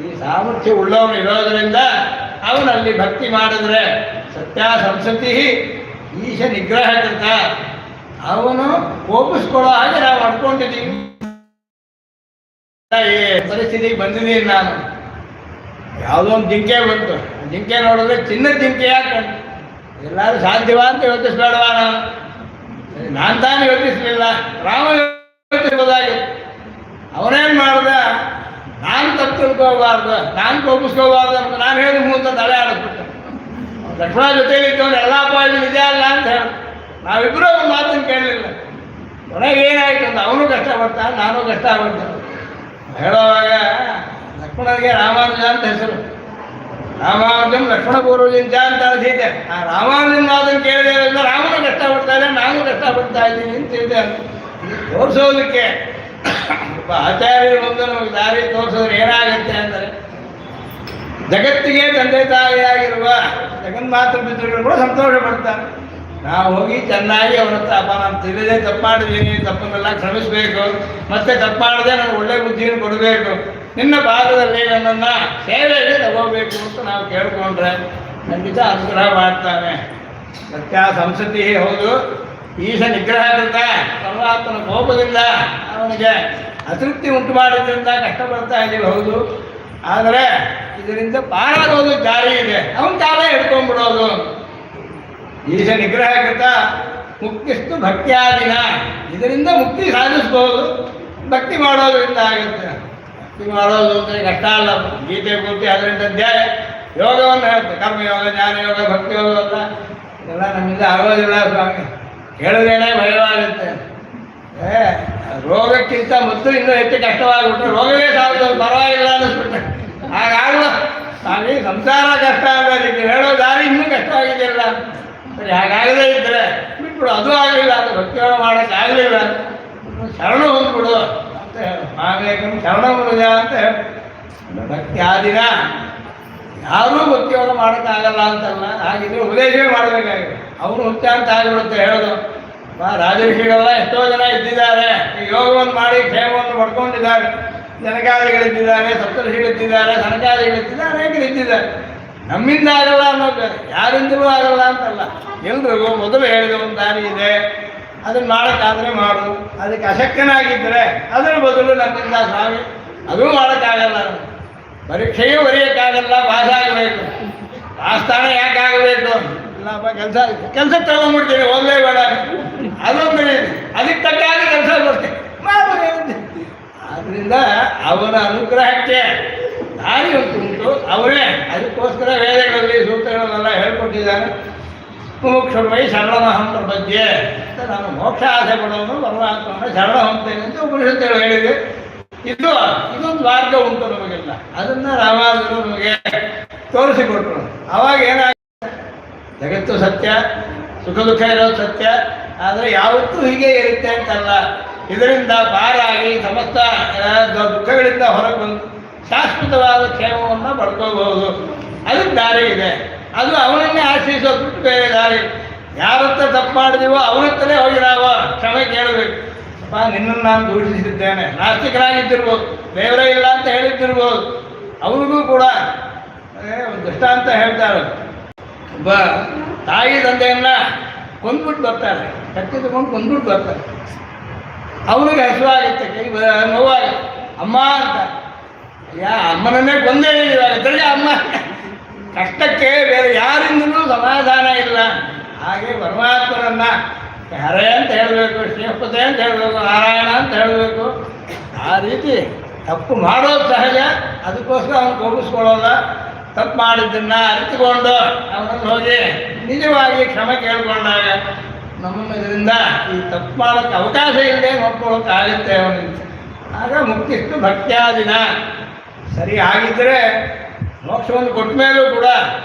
ಈ ಸಾಮರ್ಥ್ಯ ಉಳ್ಳವನು ಇರೋದರಿಂದ ಅವನಲ್ಲಿ ಭಕ್ತಿ ಮಾಡಿದ್ರೆ ಸತ್ಯ ಸಂಸ್ಕೃತಿ ಈಶ ನಿಗ್ರಹ ಕೃತ. ಅವನು ಕೋಪಿಸ್ಕೊಳ್ಳೋ ಹಾಗೆ ನಾವು ಅಡ್ಕೊಂಡಿದ್ದೀವಿ. ಈ ಪರಿಸ್ಥಿತಿಗೆ ಬಂದಿದ್ದೀನಿ ನಾನು. ಯಾವುದೋ ಒಂದು ಜಿಂಕೆ ಬಂತು, ಜಿಂಕೆ ನೋಡಿದ್ರೆ ಚಿನ್ನದ ಜಿಂಕೆ ಯಾಕೆ ಎಲ್ಲರೂ ಸಾಧ್ಯವ ಅಂತ ಯೋಚಿಸ್ಬೇಡವಾ? ನಾನು ತಾನು ಯೋಚಿಸಲಿಲ್ಲ, ರಾಮ ಯೋಚಿಸ್ಬೋದಾಗಿತ್ತು. ಅವನೇನು ಮಾಡ್ದ, ನಾನು ತಪ್ಪು ತಿಳ್ಕೋಬಾರ್ದು, ನಾನು ಕೋಪಿಸ್ಕೋಬಾರ್ದು ಅಂತ ನಾನು ಹೇಳಿದ ಮುಂದೆ ತಲೆ ಆಡಿಸ್ಬಿಟ್ಟೆ. ಲಕ್ಷ್ಮಣ ಜೊತೆಲಿ ಇದ್ದವನು ಎಲ್ಲ ಪಾಯಿಂಟ್ ನಿಜ ಅಲ್ಲ ಅಂತ ಹೇಳಿ ನಾವಿಬ್ಬರೂ ಒಂದು ಮಾತನ್ನು ಕೇಳಲಿಲ್ಲ. ಕೊನೆಗೆ ಏನಾಯ್ತು ಅಂತ ಅವನು ಕಷ್ಟಪಡ್ತಾನೆ, ನಾನು ಕಷ್ಟಪಡ್ತಾನೆ. ಹೇಳೋವಾಗ ಲಕ್ಷ್ಮಣನಿಗೆ ರಾಮಾನುಜ ಅಂತ ಹೆಸರು. ರಾಮಾನುಜಂ ಲಕ್ಷ್ಮಣ ಪೂರ್ವಜಿಂಚ ಅಂತ ಅನಿಸಿದ್ದೆ. ಆ ರಾಮಾನುಜನ ಮಾತನ್ನು ಕೇಳಿದೆ ಅಂದರೆ ರಾಮನು ಕಷ್ಟಪಡ್ತಾ ಇದ್ದೆ, ನಾನು ಕಷ್ಟಪಡ್ತಾ ಇದ್ದೀನಿ ಅಂತಿದ್ದೆ. ತೋರಿಸೋದಕ್ಕೆ ಒಬ್ಬ ಆಚಾರ್ಯರು ಬಂದು ನಮಗೆ ದಾರಿ ತೋರಿಸೋದ್ರೆ ಏನಾಗುತ್ತೆ ಅಂದರೆ ಜಗತ್ತಿಗೆ ತಂದೆ ತಾಯಿಯಾಗಿರುವ ಜಗನ್ಮಾತೃ ಪಿತೃಗಳು ಕೂಡ ಸಂತೋಷ ಪಡ್ತಾರೆ. ನಾವು ಹೋಗಿ ಚೆನ್ನಾಗಿ ಅವರ ಹತ್ರ ಅಪ್ಪ ನಾನು ತಿಳಿದೇ ತಪ್ಪು ಮಾಡಿದ್ದೀನಿ, ತಪ್ಪನ್ನೆಲ್ಲ ಕ್ಷಮಿಸಬೇಕು, ಮತ್ತೆ ತಪ್ಪು ಮಾಡದೆ ನನಗೆ ಒಳ್ಳೆ ಬುದ್ಧಿಯನ್ನು ಕೊಡಬೇಕು, ನಿನ್ನ ಭಾಗದಲ್ಲಿ ನನ್ನನ್ನು ಸೇವೆಗೆ ತಗೋಬೇಕು ಅಂತ ನಾವು ಕೇಳಿಕೊಂಡ್ರೆ ಖಂಡಿತ ಅನುಗ್ರಹ ಮಾಡ್ತಾನೆ. ಸತ್ಯ ಸಂಸ್ಕೃತಿ ಹೌದು, ಈಶ ನಿಗ್ರಹ ಕೃತ. ಪರಮಾತ್ಮನ ಕೋಪದಿಂದ ಅವನಿಗೆ ಅತೃಪ್ತಿ ಉಂಟು ಮಾಡಿದ್ರಿಂದ ಕಷ್ಟಪಡ್ತಾ ಇದ್ದೀವಿ ಹೌದು. ಆದರೆ ಇದರಿಂದ ಪಾರಾಗೋದು ದಾರಿ ಇದೆ, ಅವನ ಕಾಲ ಹಿಡ್ಕೊಂಡ್ಬಿಡೋದು. ಈಶ ನಿಗ್ರಹ ಕೃತ ಮುಕ್ತಿಸ್ತು ಭಕ್ತಿಯಾದಿನ. ಇದರಿಂದ ಮುಕ್ತಿ ಸಾಧಿಸ್ಬೋದು, ಭಕ್ತಿ ಮಾಡೋದ್ರಿಂದ ಆಗುತ್ತೆ. ಭಕ್ತಿ ಮಾಡೋದು ಅಂದರೆ ಕಷ್ಟ ಅಲ್ಲ. ಗೀತೆ ಪೂರ್ತಿ 18 ಅಧ್ಯಾಯ ಯೋಗವನ್ನು ಹೇಳುತ್ತೆ. ಕರ್ಮಯೋಗ, ಜ್ಞಾನಯೋಗ, ಭಕ್ತಿ ಯೋಗ ಅಂತ ಇದೆಲ್ಲ ನಮ್ಮಿಂದ ಆಗೋದಿಲ್ಲ ಸ್ವಾಮಿ. ಹೇಳಿದ್ರೇನೆ ಭಯವಾಗುತ್ತೆ. ರೋಗಕ್ಕಿಂತ ಮೊದಲು ಇನ್ನೂ ಹೆಚ್ಚು ಕಷ್ಟವಾಗಿಬಿಟ್ರೆ ರೋಗವೇ ಸಾಗೋದು ಪರವಾಗಿಲ್ಲ ಅನ್ನಿಸ್ಬಿಟ್ರೆ ಹಾಗಾಗಲ್ಲ ಸ್ವಾಮಿ. ಸಂಸಾರ ಕಷ್ಟ ಆಗೋದಕ್ಕೆ ಹೇಳೋ ದಾರಿ ಇನ್ನೂ ಕಷ್ಟ ಆಗಿದೆಯಲ್ಲ. ಸರಿ, ಹಾಗಾಗದೇ ಇದ್ದರೆ ಬಿಟ್ಬಿಡು. ಅದು ಆಗಲಿಲ್ಲ, ಅದು ಭಕ್ತಿಯೋಗ ಮಾಡೋಕ್ಕಾಗಲಿಲ್ಲ, ಶರಣ ಹೊಂದ್ಬಿಡು ಅಂತ ಹೇಳು. ಮಾಮೇಕಂ ಶರಣ ಮುರುಜ ಅಂತ ಹೇಳು. ಭಕ್ತಿ ಆದಿನ ಯಾರೂ ಭಕ್ತಿಯೋಗ ಮಾಡೋಕ್ಕಾಗಲ್ಲ ಅಂತಲ್ಲ. ಹಾಗಿದ್ರೆ ಉಪದೇಶವೇ ಮಾಡಬೇಕಾಗಿದೆ. ಅವನು ಹುಚ್ಚ ಅಂತ ಆಗಿಬಿಡುತ್ತೆ ಹೇಳೋದು. ರಾಜಋಷಿಗಳೆಲ್ಲ ಎಷ್ಟೋ ಜನ ಇದ್ದಿದ್ದಾರೆ, ಈ ಯೋಗವನ್ನು ಮಾಡಿ ಕ್ಷೇಮವನ್ನು ಪಡ್ಕೊಂಡಿದ್ದಾರೆ. ಜನಕಾದಿಗಳಿದ್ದಾರೆ, ಸಪ್ತಋಷಿಗಳಿದ್ದಾರೆ, ಸನಕಾದಿಗಳಿದ್ದಾರೆ, ಅನೇಕರು ಇದ್ದಿದ್ದಾರೆ. ನಮ್ಮಿಂದ ಆಗಲ್ಲ ಅನ್ನೋದು ಬೇರೆ, ಯಾರಿಂದಲೂ ಆಗಲ್ಲ ಅಂತಲ್ಲ. ಎಲ್ರಿಗೂ ಮೊದಲು ಹೇಳಿದ ಒಂದು ದಾರಿ ಇದೆ, ಅದನ್ನು ಮಾಡೋಕ್ಕಾದರೆ ಮಾಡು. ಅದಕ್ಕೆ ಅಶಕ್ತನಾಗಿದ್ದರೆ ಅದರ ಬದಲು ನಮ್ಮಿಂದ ಸ್ವಾಮಿ ಅದೂ ಮಾಡೋಕ್ಕಾಗಲ್ಲ. ಪರೀಕ್ಷೆಯೂ ಬರೆಯೋಕ್ಕಾಗಲ್ಲ, ಪಾಸ್ ಆಗಬೇಕು. ಪಾಸ್ತಾನೆ ಯಾಕಾಗಬೇಕು? ಇಲ್ಲಪ್ಪ ಕೆಲಸಕ್ಕೆ ತಗೊಂಡ್ಬಿಡ್ತೀನಿ, ಓದಲೇ ಬೇಡ. ಅದೊಂದು ಅದಕ್ಕೆ ತಕ್ಕ ಕೆಲಸ ಕೊಡ್ತೀನಿ. ಅವನ ಅನುಗ್ರಹಕ್ಕೆ ದಾರಿ ಉಂಟು. ಅವರೇ ಅದಕ್ಕೋಸ್ಕರ ವೇದಗಳಲ್ಲಿ ಸೂತ್ರಗಳನ್ನೆಲ್ಲ ಹೇಳ್ಕೊಟ್ಟಿದ್ದಾನೆ. ಮುಮುಕ್ಷುರ್ವೈ ಶರಣಮಹಂ ಪ್ರಪದ್ಯೆ ಅಂತ, ನಾನು ಮೋಕ್ಷ ಆಸೆ ಪಡೋನು ಪರಮಾತ್ಮನ ಶರಣ ಹೊಂತೇನೆ ಅಂತ ಉಪನಿಷತ್ತುಗಳು ಹೇಳಿದೆ. ಇದೊಂದು ಮಾರ್ಗ ಉಂಟು ನಮಗೆಲ್ಲ. ಅದನ್ನು ರಾಮಾನುಜರು ನಮಗೆ ತೋರಿಸಿಕೊಟ್ರು. ಅವಾಗ ಏನಾಗುತ್ತೆ, ಜಗತ್ತು ಸತ್ಯ, ಸುಖ ದುಃಖ ಇರೋದು ಸತ್ಯ, ಆದರೆ ಯಾವತ್ತೂ ಹೀಗೆ ಇರುತ್ತೆ ಅಂತಲ್ಲ. ಇದರಿಂದ ಪಾರಾಗಿ ಸಮಸ್ತ ದುಃಖಗಳಿಂದ ಹೊರಗೆ ಬಂದು ಶಾಶ್ವತವಾದ ಕ್ಷೇಮವನ್ನು ಪಡ್ಕೋಬಹುದು. ಅದಕ್ಕೆ ದಾರಿ ಇದೆ. ಅದು ಅವನನ್ನೇ ಆಶ್ರಯಿಸೋದು ಬಿಟ್ಟು ಬೇರೆ ದಾರಿ. ಯಾರತ್ತ ತಪ್ಪು ಮಾಡಿದೀವೋ ಅವನತ್ತಲೇ ಹೋಗಿ ನಾವು ಕ್ಷಮೆ ಕೇಳಬೇಕು. ಅಪ್ಪ, ನಿನ್ನನ್ನು ನಾನು ದೂಷಿಸಿದ್ದೇನೆ, ನಾಸ್ತಿಕನಾಗಿದ್ದಿರ್ಬೋದು, ದೇವರೇ ಇಲ್ಲ ಅಂತ ಹೇಳಿದ್ದಿರ್ಬೋದು. ಅವ್ರಿಗೂ ಕೂಡ ಒಂದು ದೃಷ್ಟಾಂತ ಹೇಳ್ತಾರೆ. ಒಬ್ಬ ತಾಯಿ ತಂದೆಯನ್ನ ಕೊಂದ್ಬಿಟ್ಟು ಬರ್ತಾರೆ, ಕಟ್ಟಿ ತಗೊಂಡು ಕೊಂದ್ಬಿಟ್ಟು ಬರ್ತಾರೆ. ಅವನಿಗೆ ಹಸುವಾಗುತ್ತೆ, ಕೈ ನೋವಾಗುತ್ತೆ, ಅಮ್ಮ ಅಂತ. ಅಮ್ಮನನ್ನೇ ಕೊಂದೇ ಇವಾಗ ಅಮ್ಮ ಕಷ್ಟಕ್ಕೆ ಬೇರೆ ಯಾರಿಂದಲೂ ಸಮಾಧಾನ ಇಲ್ಲ. ಹಾಗೆ ಪರಮಾತ್ಮರನ್ನ ಹರೇ ಅಂತ ಹೇಳಬೇಕು, ಶ್ರೀಪತೆ ಅಂತ ಹೇಳಬೇಕು, ನಾರಾಯಣ ಅಂತ ಹೇಳಬೇಕು. ಆ ರೀತಿ ತಪ್ಪು ಮಾಡೋದು ಸಹಜ. ಅದಕ್ಕೋಸ್ಕರ ಅವನು ಕೋಪಿಸ್ಕೊಳ್ಳೋಲ್ಲ. ತಪ್ಪು ಮಾಡಿದ್ದನ್ನು ಅರಿತುಕೊಂಡು ಅವನನ್ನು ಹೋಗಿ ನಿಜವಾಗಿ ಕ್ಷಮೆ ಕೇಳ್ಕೊಂಡಾಗ ನಮ್ಮನ್ನು ಇದರಿಂದ ಈ ತಪ್ಪು ಮಾಡೋಕ್ಕೆ ಅವಕಾಶ ಇಲ್ಲದೆ ನೋಡ್ಕೊಳ್ಳೋಕ್ಕಾಗುತ್ತೆ ಅವನಿಂದ. ಆಗ ಮುಕ್ತಿಷ್ಟು ಭಕ್ತ್ಯಾದಿನ ಸರಿ ಆಗಿದ್ದರೆ ಮೋಕ್ಷವನ್ನು ಕೊಟ್ಟ ಮೇಲೂ ಕೂಡ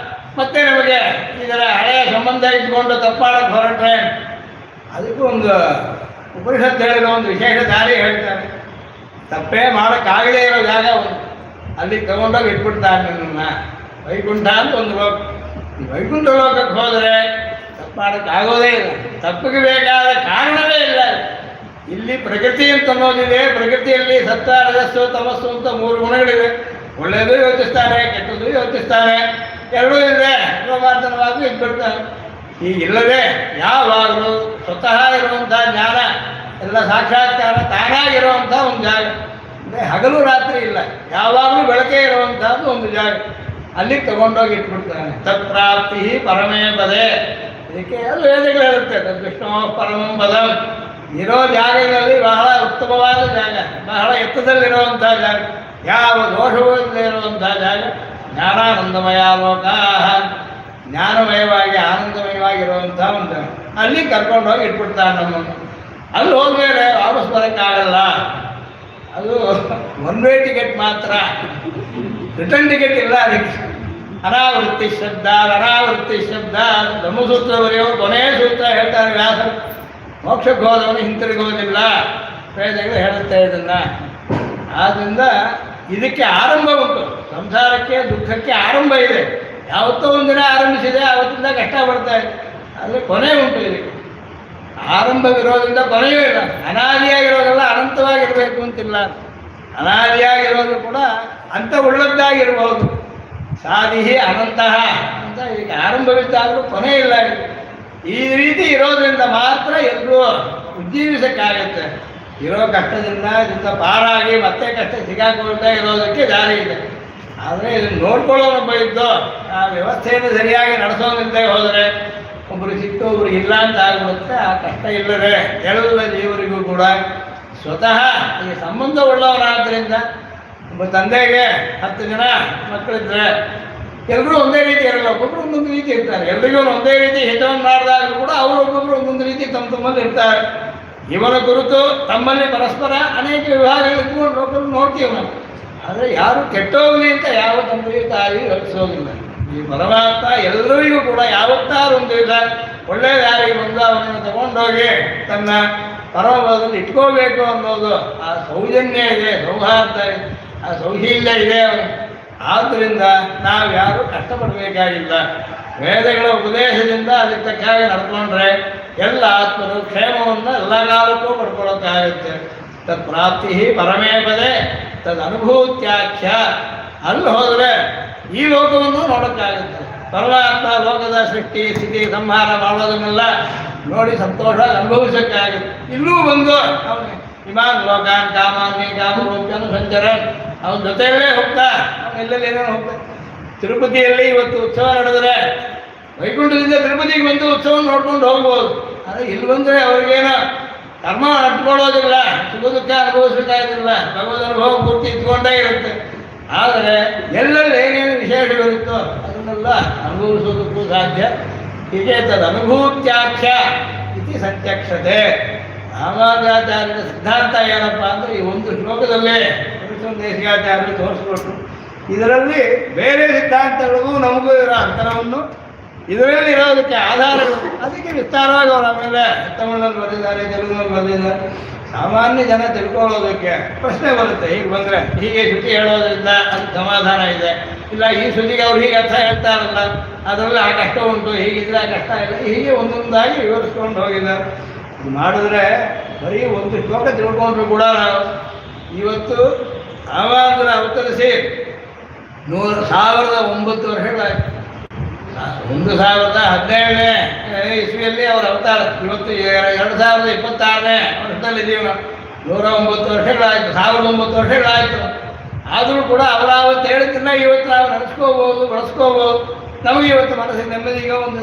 ಮತ್ತೆ ನಮಗೆ ಇದರ ಹಳೆಯ ಸಂಬಂಧ ಇಟ್ಕೊಂಡು ತಪ್ಪಾಡಕ್ಕೆ ಹೊರಟ್ರೆ ಅದಕ್ಕೂ ಒಂದು ಉಪನಿಷತ್ತು ಹೇಳಿರೋ ಒಂದು ವಿಶೇಷ ದಾರಿ ಹೇಳ್ತಾರೆ. ತಪ್ಪೇ ಮಾಡೋಕ್ಕಾಗದೇ ಇರೋ ಜಾಗ ಒಂದು, ಅಲ್ಲಿಗೆ ತಗೊಂಡೋಗಿ ಇಟ್ಬಿಡ್ತಾರೆ ನಿನ್ನನ್ನು. ವೈಕುಂಠ ಅಂತ ಒಂದು ಲೋಕ. ಈ ವೈಕುಂಠ ಲೋಕಕ್ಕೆ ಹೋದರೆ ತಪ್ಪು ಮಾಡೋಕ್ಕಾಗೋದೇ ಇಲ್ಲ. ತಪ್ಪಿಗೆ ಬೇಕಾದ ಕಾರಣವೇ ಇಲ್ಲ. ಇಲ್ಲಿ ಪ್ರಕೃತಿ ಅಂತ ಅನ್ನೋದಿದೆ. ಪ್ರಕೃತಿಯಲ್ಲಿ ಸತ್ತ, ರಜಸ್ಸು, ತಮಸ್ಸು ಅಂತ 3 ಗುಣಗಳಿವೆ. ಒಳ್ಳೆಯದು ಯೋಚಿಸ್ತಾನೆ, ಕೆಟ್ಟದ್ದು ಯೋಚಿಸ್ತಾನೆ, ಎರಡೂ ಇದೆ. ಪರಮಾರ್ಥನವಾಗಿ ಇದ್ಬಿಡ್ತಾನೆ. ಹೀಗಿಲ್ಲದೆ ಯಾವಾಗಲೂ ಸ್ವತಃ ಇರುವಂಥ ಜ್ಞಾನ, ಎಲ್ಲ ಸಾಕ್ಷಾತ್ಕಾರ ತಾನಾಗಿರುವಂಥ ಒಂದು ಜಾಗ. ಅಂದರೆ ಹಗಲು ರಾತ್ರಿ ಇಲ್ಲ, ಯಾವಾಗಲೂ ಬೆಳಕೆ ಇರುವಂಥದ್ದು ಒಂದು ಜಾಗ. ಅಲ್ಲಿಗೆ ತಗೊಂಡೋಗಿ ಇಟ್ಬಿಡ್ತಾನೆ. ತತ್ಪ್ರಾಪ್ತಿ ಪರಮೇ ಪದೇ. ಇದಕ್ಕೆ ಎಲ್ಲ ವೇದಗಳು ಹೇಳುತ್ತೆ, ತದ್ವಿಷ್ಣು ಪರಮಂ ಪದಂ. ಇರೋ ಜಾಗಗಳಲ್ಲಿ ಬಹಳ ಉತ್ತಮವಾದ ಜಾಗ, ಬಹಳ ಎತ್ತದಲ್ಲಿರುವಂಥ ಜಾಗ, ಯಾವ ದೋಷವೂ ಇಲ್ಲದೆ ಇರುವಂಥ ಜಾಗ. ಜ್ಞಾನಾನಂದಮಯ ಲೋಕ, ಜ್ಞಾನಮಯವಾಗಿ ಆನಂದಮಯವಾಗಿರುವಂಥ ಒಂದು ಅಲ್ಲಿ ಕರ್ಕೊಂಡೋಗಿ ಇಟ್ಬಿಡ್ತಾನೆ ನಮ್ಮನ್ನು. ಅಲ್ಲಿ ಹೋದ್ಮೇಲೆ ವಾಪಸ್ ಬರೋಕ್ಕಾಗಲ್ಲ. ಅದು 1 ವೇ ಟಿಕೆಟ್ ಮಾತ್ರ, ರಿಟರ್ನ್ ಟಿಕೆಟ್ ಇಲ್ಲ ಅದಕ್ಕೆ. ಅನಾವೃತ್ತಿ ಶಬ್ದ, ಅನಾವೃತ್ತಿ ಶಬ್ದ ಬ್ರಹ್ಮಸೂತ್ರ ಬರೆಯೋ ಕೊನೆಯ ಸೂತ್ರ ಹೇಳ್ತಾರೆ ವ್ಯಾಸರು. ಮೋಕ್ಷಕ್ಕೆ ಹೋದವನು ಹಿಂತಿರುಗೋದಿಲ್ಲ, ವೇದಗಳು ಹೇಳುತ್ತೆ ಇದನ್ನು. ಆದ್ದರಿಂದ ಇದಕ್ಕೆ ಆರಂಭ ಉಂಟು. ಸಂಸಾರಕ್ಕೆ, ದುಃಖಕ್ಕೆ ಆರಂಭ ಇದೆ. ಯಾವತ್ತೋ ಒಂದಿನ ಆರಂಭಿಸಿದೆ, ಆವತ್ತಿಂದ ಕಷ್ಟಪಡ್ತಾ ಇದೆ. ಆದರೆ ಕೊನೆ ಉಂಟು ಇದಕ್ಕೆ. ಆರಂಭವಿರೋದ್ರಿಂದ ಕೊನೆಯೂ ಇಲ್ಲ. ಅನಾದಿಯಾಗಿರೋದೆಲ್ಲ ಅನಂತವಾಗಿರಬೇಕು ಅಂತಿಲ್ಲ. ಅನಾದಿಯಾಗಿರೋದು ಕೂಡ ಅಂಥ ಉಳ್ಳದ್ದಾಗಿರ್ಬೋದು. ಸಾದಿಹಿ ಅನಂತಹ ಅಂತ ಇದಕ್ಕೆ ಆರಂಭವಿದ್ದಾದರೂ ಕೊನೆ ಇಲ್ಲ. ಈ ರೀತಿ ಇರೋದ್ರಿಂದ ಮಾತ್ರ ಎಲ್ಲರೂ ಉಜ್ಜೀವಿಸಕ್ಕಾಗತ್ತೆ. ಇರೋ ಕಷ್ಟದಿಂದ ಇದರಿಂದ ಪಾರಾಗಿ ಮತ್ತೆ ಕಷ್ಟ ಸಿಗಾಕೊಳ್ತಾ ಇರೋದಕ್ಕೆ ದಾರಿ ಇದೆ. ಆದರೆ ಇದನ್ನು ನೋಡ್ಕೊಳ್ಳೋನೊಬ್ಬ ಇದ್ದು ಆ ವ್ಯವಸ್ಥೆಯನ್ನು ಸರಿಯಾಗಿ ನಡೆಸೋನಿಲ್ಲದೆ ಹೋದರೆ ಒಬ್ಬರು ಸಿಕ್ತು ಒಬ್ರು ಇಲ್ಲ ಅಂತ ಆಗಿಬಿಡುತ್ತೆ. ಆ ಕಷ್ಟ ಇಲ್ಲದೆ ಎಲ್ಲ ಜೀವರಿಗೂ ಕೂಡ ಸ್ವತಃ ಈ ಸಂಬಂಧ ಉಳ್ಳವನಾದ್ದರಿಂದ ಒಬ್ಬ ತಂದೆಗೆ 10 ಜನ ಮಕ್ಕಳಿದ್ರೆ ಎಲ್ಲರೂ ಒಂದೇ ರೀತಿ ಇರಲ್ಲ, ಒಬ್ಬೊಬ್ಬರು ಒಂದೊಂದು ರೀತಿ ಇರ್ತಾರೆ. ಎಲ್ರಿಗೂ ಒಂದೇ ರೀತಿ ಹಿತವನ್ನು ಮಾಡಿದಾಗಲೂ ಕೂಡ ಅವರೊಬ್ಬೊಬ್ಬರು ಒಂದೊಂದು ರೀತಿ ತಮ್ಮಲ್ಲಿ ಇರ್ತಾರೆ. ಇವನ ಕುರಿತು ತಮ್ಮಲ್ಲಿ ಪರಸ್ಪರ ಅನೇಕ ವಿಭಾಗಗಳು ನೋಡ್ತೀವಿ ನಾವು. ಆದರೆ ಯಾರು ಕೆಟ್ಟೋಗಲಿ ಅಂತ ಯಾವ ತಂದೆಯೂ ತಾಯಿ ಯೋಚಿಸೋದಿಲ್ಲ. ಈ ಪರಮಾತ್ಮ ಎಲ್ಲರಿಗೂ ಕೂಡ ಯಾವತ್ತಾರು ಒಂದು ದಿವಸ ಒಳ್ಳೆಯ ದಾರಿಗೆ ಬಂದು ಅವನನ್ನು ತಗೊಂಡೋಗಿ ತನ್ನ ಪರಮಪದದಲ್ಲಿ ಇಟ್ಕೋಬೇಕು ಅನ್ನೋದು ಆ ಸೌಜನ್ಯ ಇದೆ, ಸೌಹಾರ್ದ ಇದೆ, ಆ ಸೌಶೀಲ್ಯ ಇದೆ ಅವನು. ಆದ್ದರಿಂದ ನಾವು ಯಾರೂ ಕಷ್ಟಪಡಬೇಕಾಗಿಲ್ಲ. ವೇದಗಳ ಉಪದೇಶದಿಂದ ಅದಕ್ಕೆ ತಕ್ಕ ಹಾಗೆ ನಡ್ಕೊಂಡ್ರೆ ಎಲ್ಲ ಆತ್ಮರು ಕ್ಷೇಮವನ್ನು ಎಲ್ಲ ಕಾಲಕ್ಕೂ ಪಡ್ಕೊಳ್ಳೋಕ್ಕಾಗುತ್ತೆ. ತತ್ ಪ್ರಾಪ್ತಿ ಪರಮೇ ಪದೇ ತದ್ ಅನುಭೂತ್ಯಾಖ್ಯ. ಅಲ್ಲಿ ಹೋದರೆ ಈ ಲೋಕವನ್ನು ನೋಡೋಕ್ಕಾಗುತ್ತೆ. ಪರಮಾತ್ಮ ಲೋಕದ ಸೃಷ್ಟಿ ಸ್ಥಿತಿ ಸಂಹಾರ ಮಾಡೋದನ್ನೆಲ್ಲ ನೋಡಿ ಸಂತೋಷ ಅನುಭವಿಸೋಕ್ಕಾಗುತ್ತೆ. ಇಲ್ಲೂ ಬಂದು ಅವನು ಇಮಾನ್ ಲೋಕಾನ್ ಕಾಮಾನ್ಯ ಕಾಮರೂಪ್ಯನು ಸಂಚರನ್ ಅವನ ಜೊತೆಯಲ್ಲೇ ಹೋಗ್ತಾ ಅವನೆಲ್ಲಲ್ಲಿ ಏನೇನು ಹೋಗ್ತಾ. ತಿರುಪತಿಯಲ್ಲಿ ಇವತ್ತು ಉತ್ಸವ ನಡೆದರೆ ವೈಕುಂಠದಿಂದ ತಿರುಪತಿಗೆ ಬಂದು ಉತ್ಸವ ನೋಡ್ಕೊಂಡು ಹೋಗ್ಬೋದು. ಆದರೆ ಇಲ್ಲಿ ಬಂದರೆ ಅವ್ರಿಗೇನೋ ಕರ್ಮ ಅಟ್ಕೊಳ್ಳೋದಿಲ್ಲ, ಸುಖ ದುಃಖ ಅನುಭವಿಸಬೇಕಾಗಿಲ್ಲ, ಭಗವದ್ ಅನುಭವ ಪೂರ್ತಿ ಇಟ್ಕೊಂಡೇ ಇರುತ್ತೆ. ಆದರೆ ಎಲ್ಲೆಲ್ಲಿ ಏನೇನು ವಿಶೇಷಗಳಿರುತ್ತೋ ಅದನ್ನೆಲ್ಲ ಅನುಭವಿಸೋದಕ್ಕೂ ಸಾಧ್ಯ. ಹೀಗೆ ತದನುಭೂತ್ಯಾಖ್ಯ ಇತಿ ಸತ್ಯಕ್ಷತೆ. ರಾಮಾನುಜಾಚಾರ್ಯರ ಸಿದ್ಧಾಂತ ಏನಪ್ಪ ಅಂದರೆ ಈ ಒಂದು ಶ್ಲೋಕದಲ್ಲೇ ದೇಶಿಕಾಚಾರ್ಯರು ತೋರಿಸ್ಕೊಟ್ರು. ಇದರಲ್ಲಿ ಬೇರೆ ಸಿದ್ಧಾಂತಗಳಿಗೂ ನಮಗೂ ಇರೋ ಅಂತರವನ್ನು, ಇದರಲ್ಲಿ ಇರೋದಕ್ಕೆ ಆಧಾರಗಳು, ಅದಕ್ಕೆ ವಿಸ್ತಾರವಾಗಿ ಅವರು ಆಮೇಲೆ ತಮಿಳಲ್ಲಿ ಬರೆದಿದ್ದಾರೆ, ತೆಲುಗಿನಲ್ಲಿ ಬರೆದಿದ್ದಾರೆ. ಸಾಮಾನ್ಯ ಜನ ತಿಳ್ಕೊಳ್ಳೋದಕ್ಕೆ ಪ್ರಶ್ನೆ ಬರುತ್ತೆ. ಹೀಗೆ ಬಂದರೆ ಹೀಗೆ ಶ್ರುತಿ ಹೇಳೋದ್ರಿಂದ ಅದಕ್ಕೆ ಸಮಾಧಾನ ಇದೆ, ಇಲ್ಲ ಈ ಶ್ರುತಿಗೆ ಅವ್ರು ಹೀಗೆ ಅರ್ಥ ಹೇಳ್ತಾರಲ್ಲ ಅದರಲ್ಲಿ ಆ ಕಷ್ಟ ಉಂಟು, ಹೀಗಿದ್ರೆ ಆ ಕಷ್ಟ ಇಲ್ಲ, ಹೀಗೆ ಒಂದೊಂದಾಗಿ ವಿವರಿಸ್ಕೊಂಡು ಹೋಗಿದ್ದಾರೆ. ಇದು ಮಾಡಿದ್ರೆ ಬರೀ ಒಂದು ಶ್ಲೋಕ ತಿಳ್ಕೊಂಡ್ರು ಕೂಡ ನಾವು ಇವತ್ತು ರಾಮಾನುಜರ ಅವತರಿಸಿ 1900 ವರ್ಷಗಳಾಯ್ತು. 1017ನೇ ಇಸ್ವಿಯಲ್ಲಿ ಅವರ ಅವತಾರ. ಇವತ್ತು 2026ನೇ ವರ್ಷದಲ್ಲಿದ್ದೀವಿ ನಾವು. 109 ವರ್ಷಗಳಾಯಿತು, 1009 ವರ್ಷಗಳಾಯಿತು. ಆದರೂ ಕೂಡ ಅವತ್ತು ಹೇಳಿದ್ದನ್ನ ಇವತ್ತು ನಾವು ನಡೆಸ್ಕೋಬೋದು, ಬಳಸ್ಕೋಬೋದು. ನಮಗೆ ಇವತ್ತು ಮನಸ್ಸಿಗೆ ನೆಮ್ಮದಿಗೆ ಒಂದು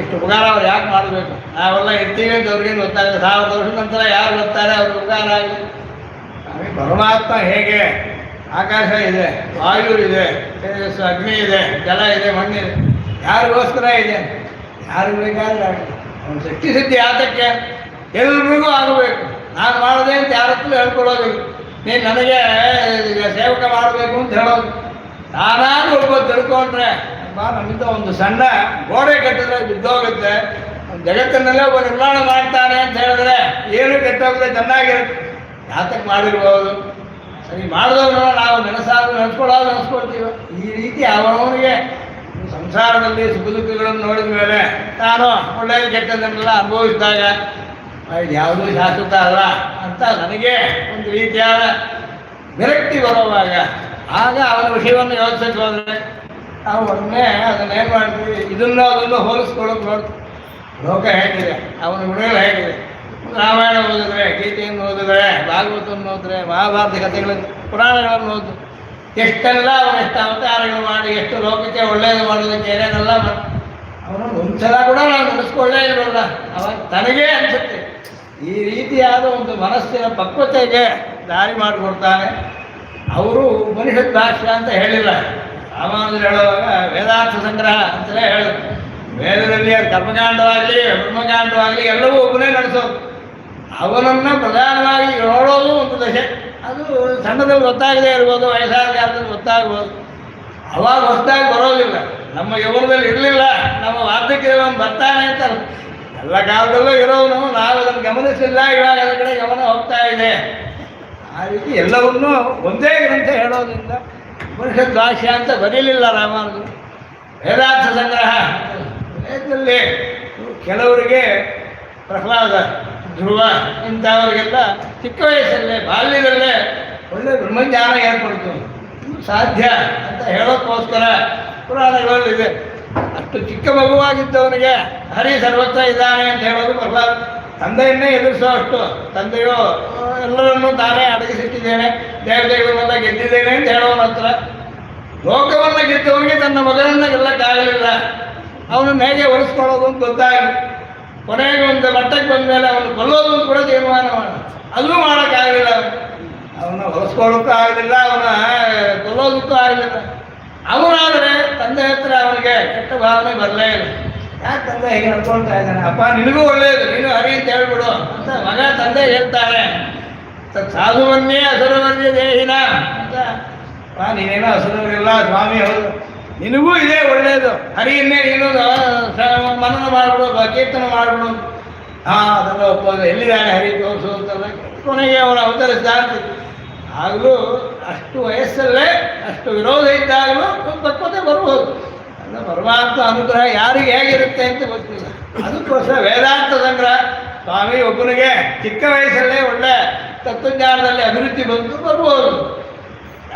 ಇಷ್ಟು ಉಪಕಾರ ಅವ್ರು ಯಾಕೆ ಮಾಡಬೇಕು, ನಾವೆಲ್ಲ ಇರ್ತೀವಿ ಅಂತ ಅವ್ರಿಗೇನು ಗೊತ್ತಾಗುತ್ತೆ. 1000 ವರ್ಷದ ನಂತರ ಯಾರು ಬರ್ತಾರೆ ಅವ್ರ ಉಪಕಾರ ಆಗಲಿ. ನಮಗೆ ಪರಮಾತ್ಮ ಹೇಗೆ ಆಕಾಶ ಇದೆ, ವಾಯು ಇದೆ, ತೇಜಸ್ಸು, ಅಗ್ನಿ ಇದೆ, ಜಲ ಇದೆ, ಮಣ್ಣಿದೆ, ಯಾರಿಗೋಸ್ಕರ ಇದೆ? ಯಾರು ಬೇಕಾದ್ರೆ ಆಗಲಿ. ಅವನ ಶಕ್ತಿ ಸಿದ್ಧಿ ಆತಕ್ಕೆ ಎಲ್ರಿಗೂ ಆಗಬೇಕು. ನಾನು ಮಾಡಿದೆ ಅಂತ ಯಾರತ್ತೂ ಹೇಳ್ಕೊಳ್ಳೋದಿಲ್ಲ. ನೀನು ನನಗೆ ಸೇವಕ ಮಾಡಬೇಕು ಅಂತ ಹೇಳೋದು. ನಾನಾದ್ರೂ ಒಬ್ಬ ತಿಳ್ಕೊಂಡ್ರೆ ನಮ್ಮಿಂದ ಒಂದು ಸಣ್ಣ ಗೋಡೆ ಕಟ್ಟಿದ್ರೆ ಬಿದ್ದೋಗುತ್ತೆ. ಜಗತ್ತಿನಲ್ಲೇ ಒಬ್ಬ ನಿರ್ಮಾಣ ಮಾಡ್ತಾನೆ ಅಂತ ಹೇಳಿದ್ರೆ ಏನು ಕೆಟ್ಟೋಗುತ್ತೆ, ಚೆನ್ನಾಗಿರುತ್ತೆ. ಯಾತಕ್ಕೆ ಮಾಡಿರ್ಬೋದು? ಸರಿ ಮಾಡಿದವ್ರನ್ನ ನಾವು ನೆನೆಸ್ಕೊಳ್ತೀವಿ. ಈ ರೀತಿ ಅವನವನಿಗೆ ಸಂಸಾರದಲ್ಲಿ ಸುಖ ದುಃಖಗಳನ್ನು ನೋಡಿದ ಮೇಲೆ ತಾನು ಒಳ್ಳೆಯ ಕೆಟ್ಟದನ್ನೆಲ್ಲ ಅನುಭವಿಸಿದಾಗ ಇದು ಯಾವುದೂ ಶಾಶ್ವತ ಅಲ್ಲ ಅಂತ ನನಗೆ ಒಂದು ರೀತಿಯಾದ ವಿರಕ್ತಿ ಬರುವಾಗ ಆಗ ಅವನ ವಿಷಯವನ್ನು ಯೋಚಿಸಕ್ಕೆ ಹೋದರೆ ನಾವು ಒಮ್ಮೆ ಅದನ್ನೇನು ಮಾಡ್ತೀವಿ, ಅದನ್ನು ಹೋಲಿಸ್ಕೊಳ್ಳೋಕೆ ನೋಡ್ತೀವಿ. ಲೋಕ ಹೇಗಿದೆ, ಅವನ ಗುಣಗಳು ಹೇಗಿದೆ. ರಾಮಾಯಣ ಓದಿದ್ರೆ, ಗೀತೆಯನ್ನು ಓದಿದ್ರೆ, ಭಾಗವತವನ್ನು ಓದಿದ್ರೆ, ಮಹಾಭಾರತ ಕಥೆಗಳನ್ನು, ಪುರಾಣಗಳನ್ನು ಓದಿದ್ರೆ ಎಷ್ಟೆಲ್ಲ ಅವನು ಎಷ್ಟು ಅವತಾರಗಳು ಮಾಡಿ ಎಷ್ಟು ಲೋಕಕ್ಕೆ ಒಳ್ಳೆಯದು ಮಾಡೋದಕ್ಕೆ ಏನೇನೆಲ್ಲ ಮಾಡಿ ಅವನನ್ನು ಒಂದ್ಸಲ ಕೂಡ ನಾವು ನೆನೆಸ್ಕೊಳ್ಳೇ ಇರೋಲ್ಲ. ಅವಾಗ ತನಗೇ ಅನಿಸುತ್ತೆ. ಈ ರೀತಿಯಾದ ಒಂದು ಮನಸ್ಸಿನ ಪಕ್ವತೆಗೆ ದಾರಿ ಮಾಡಿಕೊಡ್ತಾನೆ. ಅವರು ಉಪನಿಷತ್ ಭಾಷ್ಯ ಅಂತ ಹೇಳಿಲ್ಲ. ರಾಮಾನುಜರು ಹೇಳುವಾಗ ವೇದಾರ್ಥ ಸಂಗ್ರಹ ಅಂತಲೇ ಹೇಳೋದು. ವೇದದಲ್ಲಿ ಕರ್ಮಕಾಂಡವಾಗಲಿ ಬ್ರಹ್ಮಕಾಂಡವಾಗಲಿ ಎಲ್ಲವೂ ಒಬ್ಬನೇ ನಡೆಸೋದು. ಅವನನ್ನು ಪ್ರಧಾನವಾಗಿ ನೋಡೋದು ಒಂದು ದಶೆ. ಅದು ಸಣ್ಣದಲ್ಲಿ ಗೊತ್ತಾಗದೇ ಇರ್ಬೋದು, ವಯಸ್ಸಾದ ಕಾಲದಲ್ಲಿ ಗೊತ್ತಾಗ್ಬೋದು. ಅವಾಗ ಹೊಸದಾಗಿ ಬರೋದಿಲ್ಲ. ನಮ್ಮ ಯೌವನದಲ್ಲಿ ಇರಲಿಲ್ಲ, ನಮ್ಮ ವಾರ್ಧಕ್ಯದಲ್ಲಿ ಬರ್ತಾನೆ ಅಂತ ಎಲ್ಲ ಕಾಲದಲ್ಲೂ ಇರೋನು. ನಾವು ಅದನ್ನು ಗಮನಿಸಲಿಲ್ಲ, ಇವಾಗ ಅದರ ಕಡೆ ಗಮನ ಹೋಗ್ತಾ ಇದೆ. ಆ ರೀತಿ ಎಲ್ಲವನ್ನೂ ಒಂದೇ ಗ್ರಂಥ ಹೇಳೋದ್ರಿಂದ ಉಪನಿಷತ್ ಭಾಷ್ಯ ಅಂತ ಬರೀಲಿಲ್ಲ ರಾಮಾನುಜರು. ವೇದಾರ್ಥ ಸಂಗ್ರಹ ವೇದದಲ್ಲಿ ಕೆಲವರಿಗೆ ಪ್ರಹ್ಲಾದ, ಧ್ರುವ ಇಂಥವರಿಗೆಲ್ಲ ಚಿಕ್ಕ ವಯಸ್ಸಲ್ಲೇ ಬಾಲ್ಯದಲ್ಲೇ ಒಳ್ಳೆಯ ಬ್ರಹ್ಮಜ್ಞಾನ ಏರ್ಪಡ್ತು. ಸಾಧ್ಯ ಅಂತ ಹೇಳೋಕ್ಕೋಸ್ಕರ ಪುರಾಣಗಳಲ್ಲಿದೆ. ಅಷ್ಟು ಚಿಕ್ಕ ಮಗುವಾಗಿದ್ದವನಿಗೆ ಹರಿ ಸರ್ವತ್ರ ಇದ್ದಾನೆ ಅಂತ ಹೇಳೋದು ಪ್ರಹ್ಲಾದ. ತಂದೆಯನ್ನೇ ಎದುರಿಸೋ ಅಷ್ಟು ತಂದೆಯೋ ಎಲ್ಲರನ್ನೂ ತಾನೇ ಅಡಗಿಸಿಟ್ಟಿದ್ದೇನೆ, ದೇವತೆಗಳನ್ನೆಲ್ಲ ಗೆದ್ದಿದ್ದೇನೆ ಅಂತ ಹೇಳೋನ ಹತ್ರ. ಲೋಕವನ್ನು ಗೆದ್ದವನಿಗೆ ತನ್ನ ಮಗನನ್ನು ಗೆಲ್ಲಕ್ಕಾಗಲಿಲ್ಲ. ಅವನನ್ನು ಹೇಗೆ ಒಲಿಸ್ಕೊಳ್ಳೋದು ಅಂತ ಗೊತ್ತಾಗಲಿ. ಕೊನೆಗೆ ಒಂದು ಮಟ್ಟಕ್ಕೆ ಬಂದ ಮೇಲೆ ಅವನು ಕೊಲ್ಲೋದು ಅಂತ ಕೂಡ ತೀರ್ಮಾನ ಮಾಡಿ ಅದೂ ಮಾಡೋಕ್ಕಾಗಲಿಲ್ಲ. ಅವನ್ನ ಹೊಲಿಸ್ಕೊಳ್ಳೋಕ್ಕೂ ಆಗಲಿಲ್ಲ, ಅವನ ಕೊಲ್ಲೋದಕ್ಕೂ ಆಗಲಿಲ್ಲ. ಅವನಾದರೆ ತಂದೆ ಹತ್ರ ಅವನಿಗೆ ಕೆಟ್ಟ ಭಾವನೆ ಬರಲೇ ಇಲ್ಲ. ಯಾಕೆ ತಂದೆ ಹೇಗೆ ನಡ್ಕೊಳ್ತಾ ಇದ್ದಾನೆ, ಅಪ್ಪ ನಿನಗೂ ಒಳ್ಳೆಯದು, ನೀನು ಹರಿ ಅಂತ ಹೇಳ್ಬಿಡು ಅಂತ ಮಗ ತಂದೆ ಹೇಳ್ತಾರೆ. ಸಾಧುವನ್ನೇ ಅಸುರವನ್ನೇ ದೇಹಿನ ಅಂತ. ನೀನೇನೋ ಅಸುರವರಿಲ್ಲ ಸ್ವಾಮಿ, ಹೌದು, ನಿನಗೂ ಇದೇ ಒಳ್ಳೆಯದು, ಹರಿಯನ್ನೇ ನೀನು ಮನನ ಮಾಡಿಬಿಡು, ಕೀರ್ತನ ಮಾಡಿಬಿಡು. ಅದೆಲ್ಲ ಒಪ್ಪೋದು. ಎಲ್ಲಿದ್ದಾನೆ ಹರಿ ತೋರಿಸು ಅಂತಲ್ಲ. ಕೊನೆಗೆ ಅವನು ಅವತರಿಸಿದ. ಆಗಲೂ ಅಷ್ಟು ವಯಸ್ಸಲ್ಲೇ ಅಷ್ಟು ವಿರೋಧ ಇದ್ದಾಗಲೂ ಪಕ್ವತೆ ಬರ್ಬೋದು. ಅಲ್ಲ, ಪರಮಾತ್ಮ ಅನುಗ್ರಹ ಯಾರಿಗೆ ಹೇಗಿರುತ್ತೆ ಅಂತ ಗೊತ್ತಿಲ್ಲ. ಅದಕ್ಕೋಸ್ಕರ ವೇದಾಂತ ಸಂಗ್ರಹ. ಸ್ವಾಮಿ ಒಬ್ಬನಿಗೆ ಚಿಕ್ಕ ವಯಸ್ಸಲ್ಲೇ ಒಳ್ಳೆ ತತ್ವಜ್ಞಾನದಲ್ಲಿ ಅಭಿವೃದ್ಧಿ ಬರ್ಬೋದು.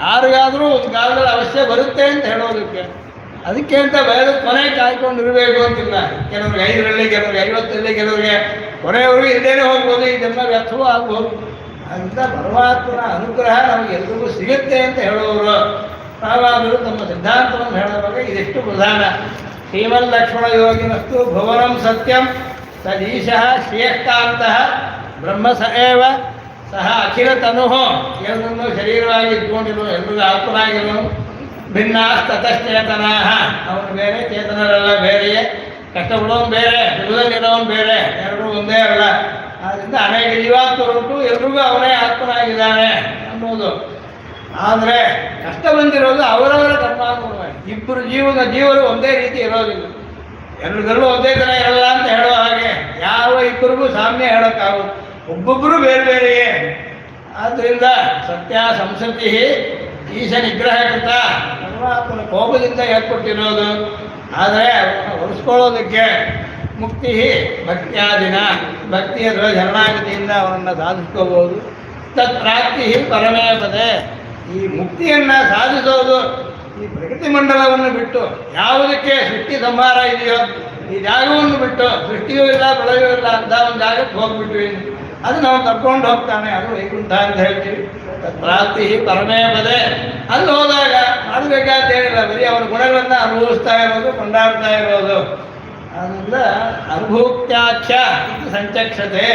ಯಾರಿಗಾದರೂ ಒಂದು ಕಾಲದಲ್ಲಿ ಅವಶ್ಯ ಬರುತ್ತೆ ಅಂತ ಹೇಳೋದಕ್ಕೆ. ಅದಕ್ಕೆ ಅಂತ ವೇದ ಕೊನೆ ಕಾಯ್ಕೊಂಡು ಇರಬೇಕು ಅಂತಿಲ್ಲ. ಕೆಲವ್ರಿಗೆ 5ರಲ್ಲಿ, ಕೆಲವ್ರಿಗೆ 50ರಲ್ಲಿ, ಕೆಲವರಿಗೆ ಕೊನೆಯವರು ಇಲ್ಲದೇ ಹೋಗ್ಬೋದು. ಈ ಜನ್ಮ ವ್ಯರ್ಥವೂ ಆಗ್ಬೋದು. ಅಂತ ಪರಮಾತ್ಮನ ಅನುಗ್ರಹ ನಮಗೆಲ್ಲರಿಗೂ ಸಿಗುತ್ತೆ ಅಂತ ಹೇಳೋರು ರಾಮಾನುಜರು ತಮ್ಮ ಸಿದ್ಧಾಂತವನ್ನು ಹೇಳುವಾಗ ಇದೆಷ್ಟು ಪ್ರಧಾನ. ಶ್ರೀಮನ್ ಲಕ್ಷ್ಮಣ ಯೋಗಿನಸ್ತು ಭುವನಂ ಸತ್ಯಂ ತದೀಶಃ ಶ್ರೇಯಃಕಾಂತಃ ಬ್ರಹ್ಮ ಸ ಏವ ಸಹ ಅಖಿಲ ತನು ಎಲ್ಲರನ್ನೂ ಶರೀರವಾಗಿ ಇಟ್ಕೊಂಡಿರೋ ಎಲ್ಲರಿಗೂ ಆತ್ಮನಾಗಿರೋ ಭಿನ್ನ ತತಶ್ಚೇತನಾ ಅವನು ಬೇರೆ ಚೇತನರೆಲ್ಲ ಬೇರೆಯೇ ಕಷ್ಟಪಡೋನು ಬೇರೆ ಸುಖದಲ್ಲಿರೋನು ಬೇರೆ ಎರಡೂ ಒಂದೇ ಅಲ್ಲ. ಆದ್ದರಿಂದ ಅನೇಕ ಜೀವಾತ್ಮರುಂಟು ಎಲ್ರಿಗೂ ಅವನೇ ಆತ್ಮನಾಗಿದ್ದಾನೆ ಅನ್ನೋದು. ಆದರೆ ಕಷ್ಟ ಬಂದಿರೋದು ಅವರವರ ಕರ್ಮಾನುಗುಣ. ಇಬ್ಬರು ಜೀವರು ಒಂದೇ ರೀತಿ ಇರೋದಿಲ್ಲ, ಎಲ್ಲರಿಗೂ ಒಂದೇ ಥರ ಇರಲ್ಲ ಅಂತ ಹೇಳೋ ಹಾಗೆ ಯಾವ ಇಬ್ಬರಿಗೂ ಸಾಮ್ಯ ಹೇಳೋಕ್ಕಾಗೋದು, ಒಬ್ಬೊಬ್ಬರು ಬೇರೆ ಬೇರೆಯೇ. ಆದ್ದರಿಂದ ಸತ್ಯ ಸಂಸ್ಕೃತಿ ಈಶ ನಿಗ್ರಹಕೃತ ಪರಮಾತ್ಮನ ಕೋಪದಿಂದ ಏರ್ಪಟ್ಟಿರೋದು. ಆದರೆ ಅವನ್ನ ಒಲಿಸ್ಕೊಳ್ಳೋದಕ್ಕೆ ಮುಕ್ತಿ ಭಕ್ತ್ಯಾದಿನ ಭಕ್ತಿಯ ಶರಣಾಗತಿಯಿಂದ ಅವನನ್ನು ಸಾಧಿಸ್ಕೋಬೋದು. ತತ್ ಪ್ರಾಪ್ತಿ ಪರಮೇ ಪದೇ. ಈ ಮುಕ್ತಿಯನ್ನು ಸಾಧಿಸೋದು ಈ ಪ್ರಕೃತಿ ಮಂಡಲವನ್ನು ಬಿಟ್ಟು, ಯಾವುದಕ್ಕೆ ಸೃಷ್ಟಿ ಸಂಹಾರ ಇದೆಯೋ ಈ ಜಾಗವನ್ನು ಬಿಟ್ಟು, ಸೃಷ್ಟಿಯೂ ಇಲ್ಲ ಬೆಳೆಯೂ ಇಲ್ಲ ಅಂತ ಒಂದು ಜಾಗಕ್ಕೆ ಹೋಗ್ಬಿಟ್ವಿ, ಅದು ನಾವು ಕರ್ಕೊಂಡು ಹೋಗ್ತಾನೆ, ಅದು ವೈಕುಂಠ ಅಂತ ಹೇಳ್ತೀವಿ. ಪ್ರಾಪ್ತಿ ಪರಮೇ ಪದೇ. ಅಲ್ಲಿ ಹೋದಾಗ ಮಾಡಬೇಕಾದ ಏನಿಲ್ಲ, ಬರೀ ಅವರ ಗುಣಗಳನ್ನು ಅನುಭವಿಸ್ತಾ ಇರೋದು, ಕೊಂಡಾಡ್ತಾ ಇರೋದು. ಆದ್ದರಿಂದ ಅನುಭೂತ್ಯಾಖ್ಯ ಇದು ಸಂಚಕ್ಷತೆ.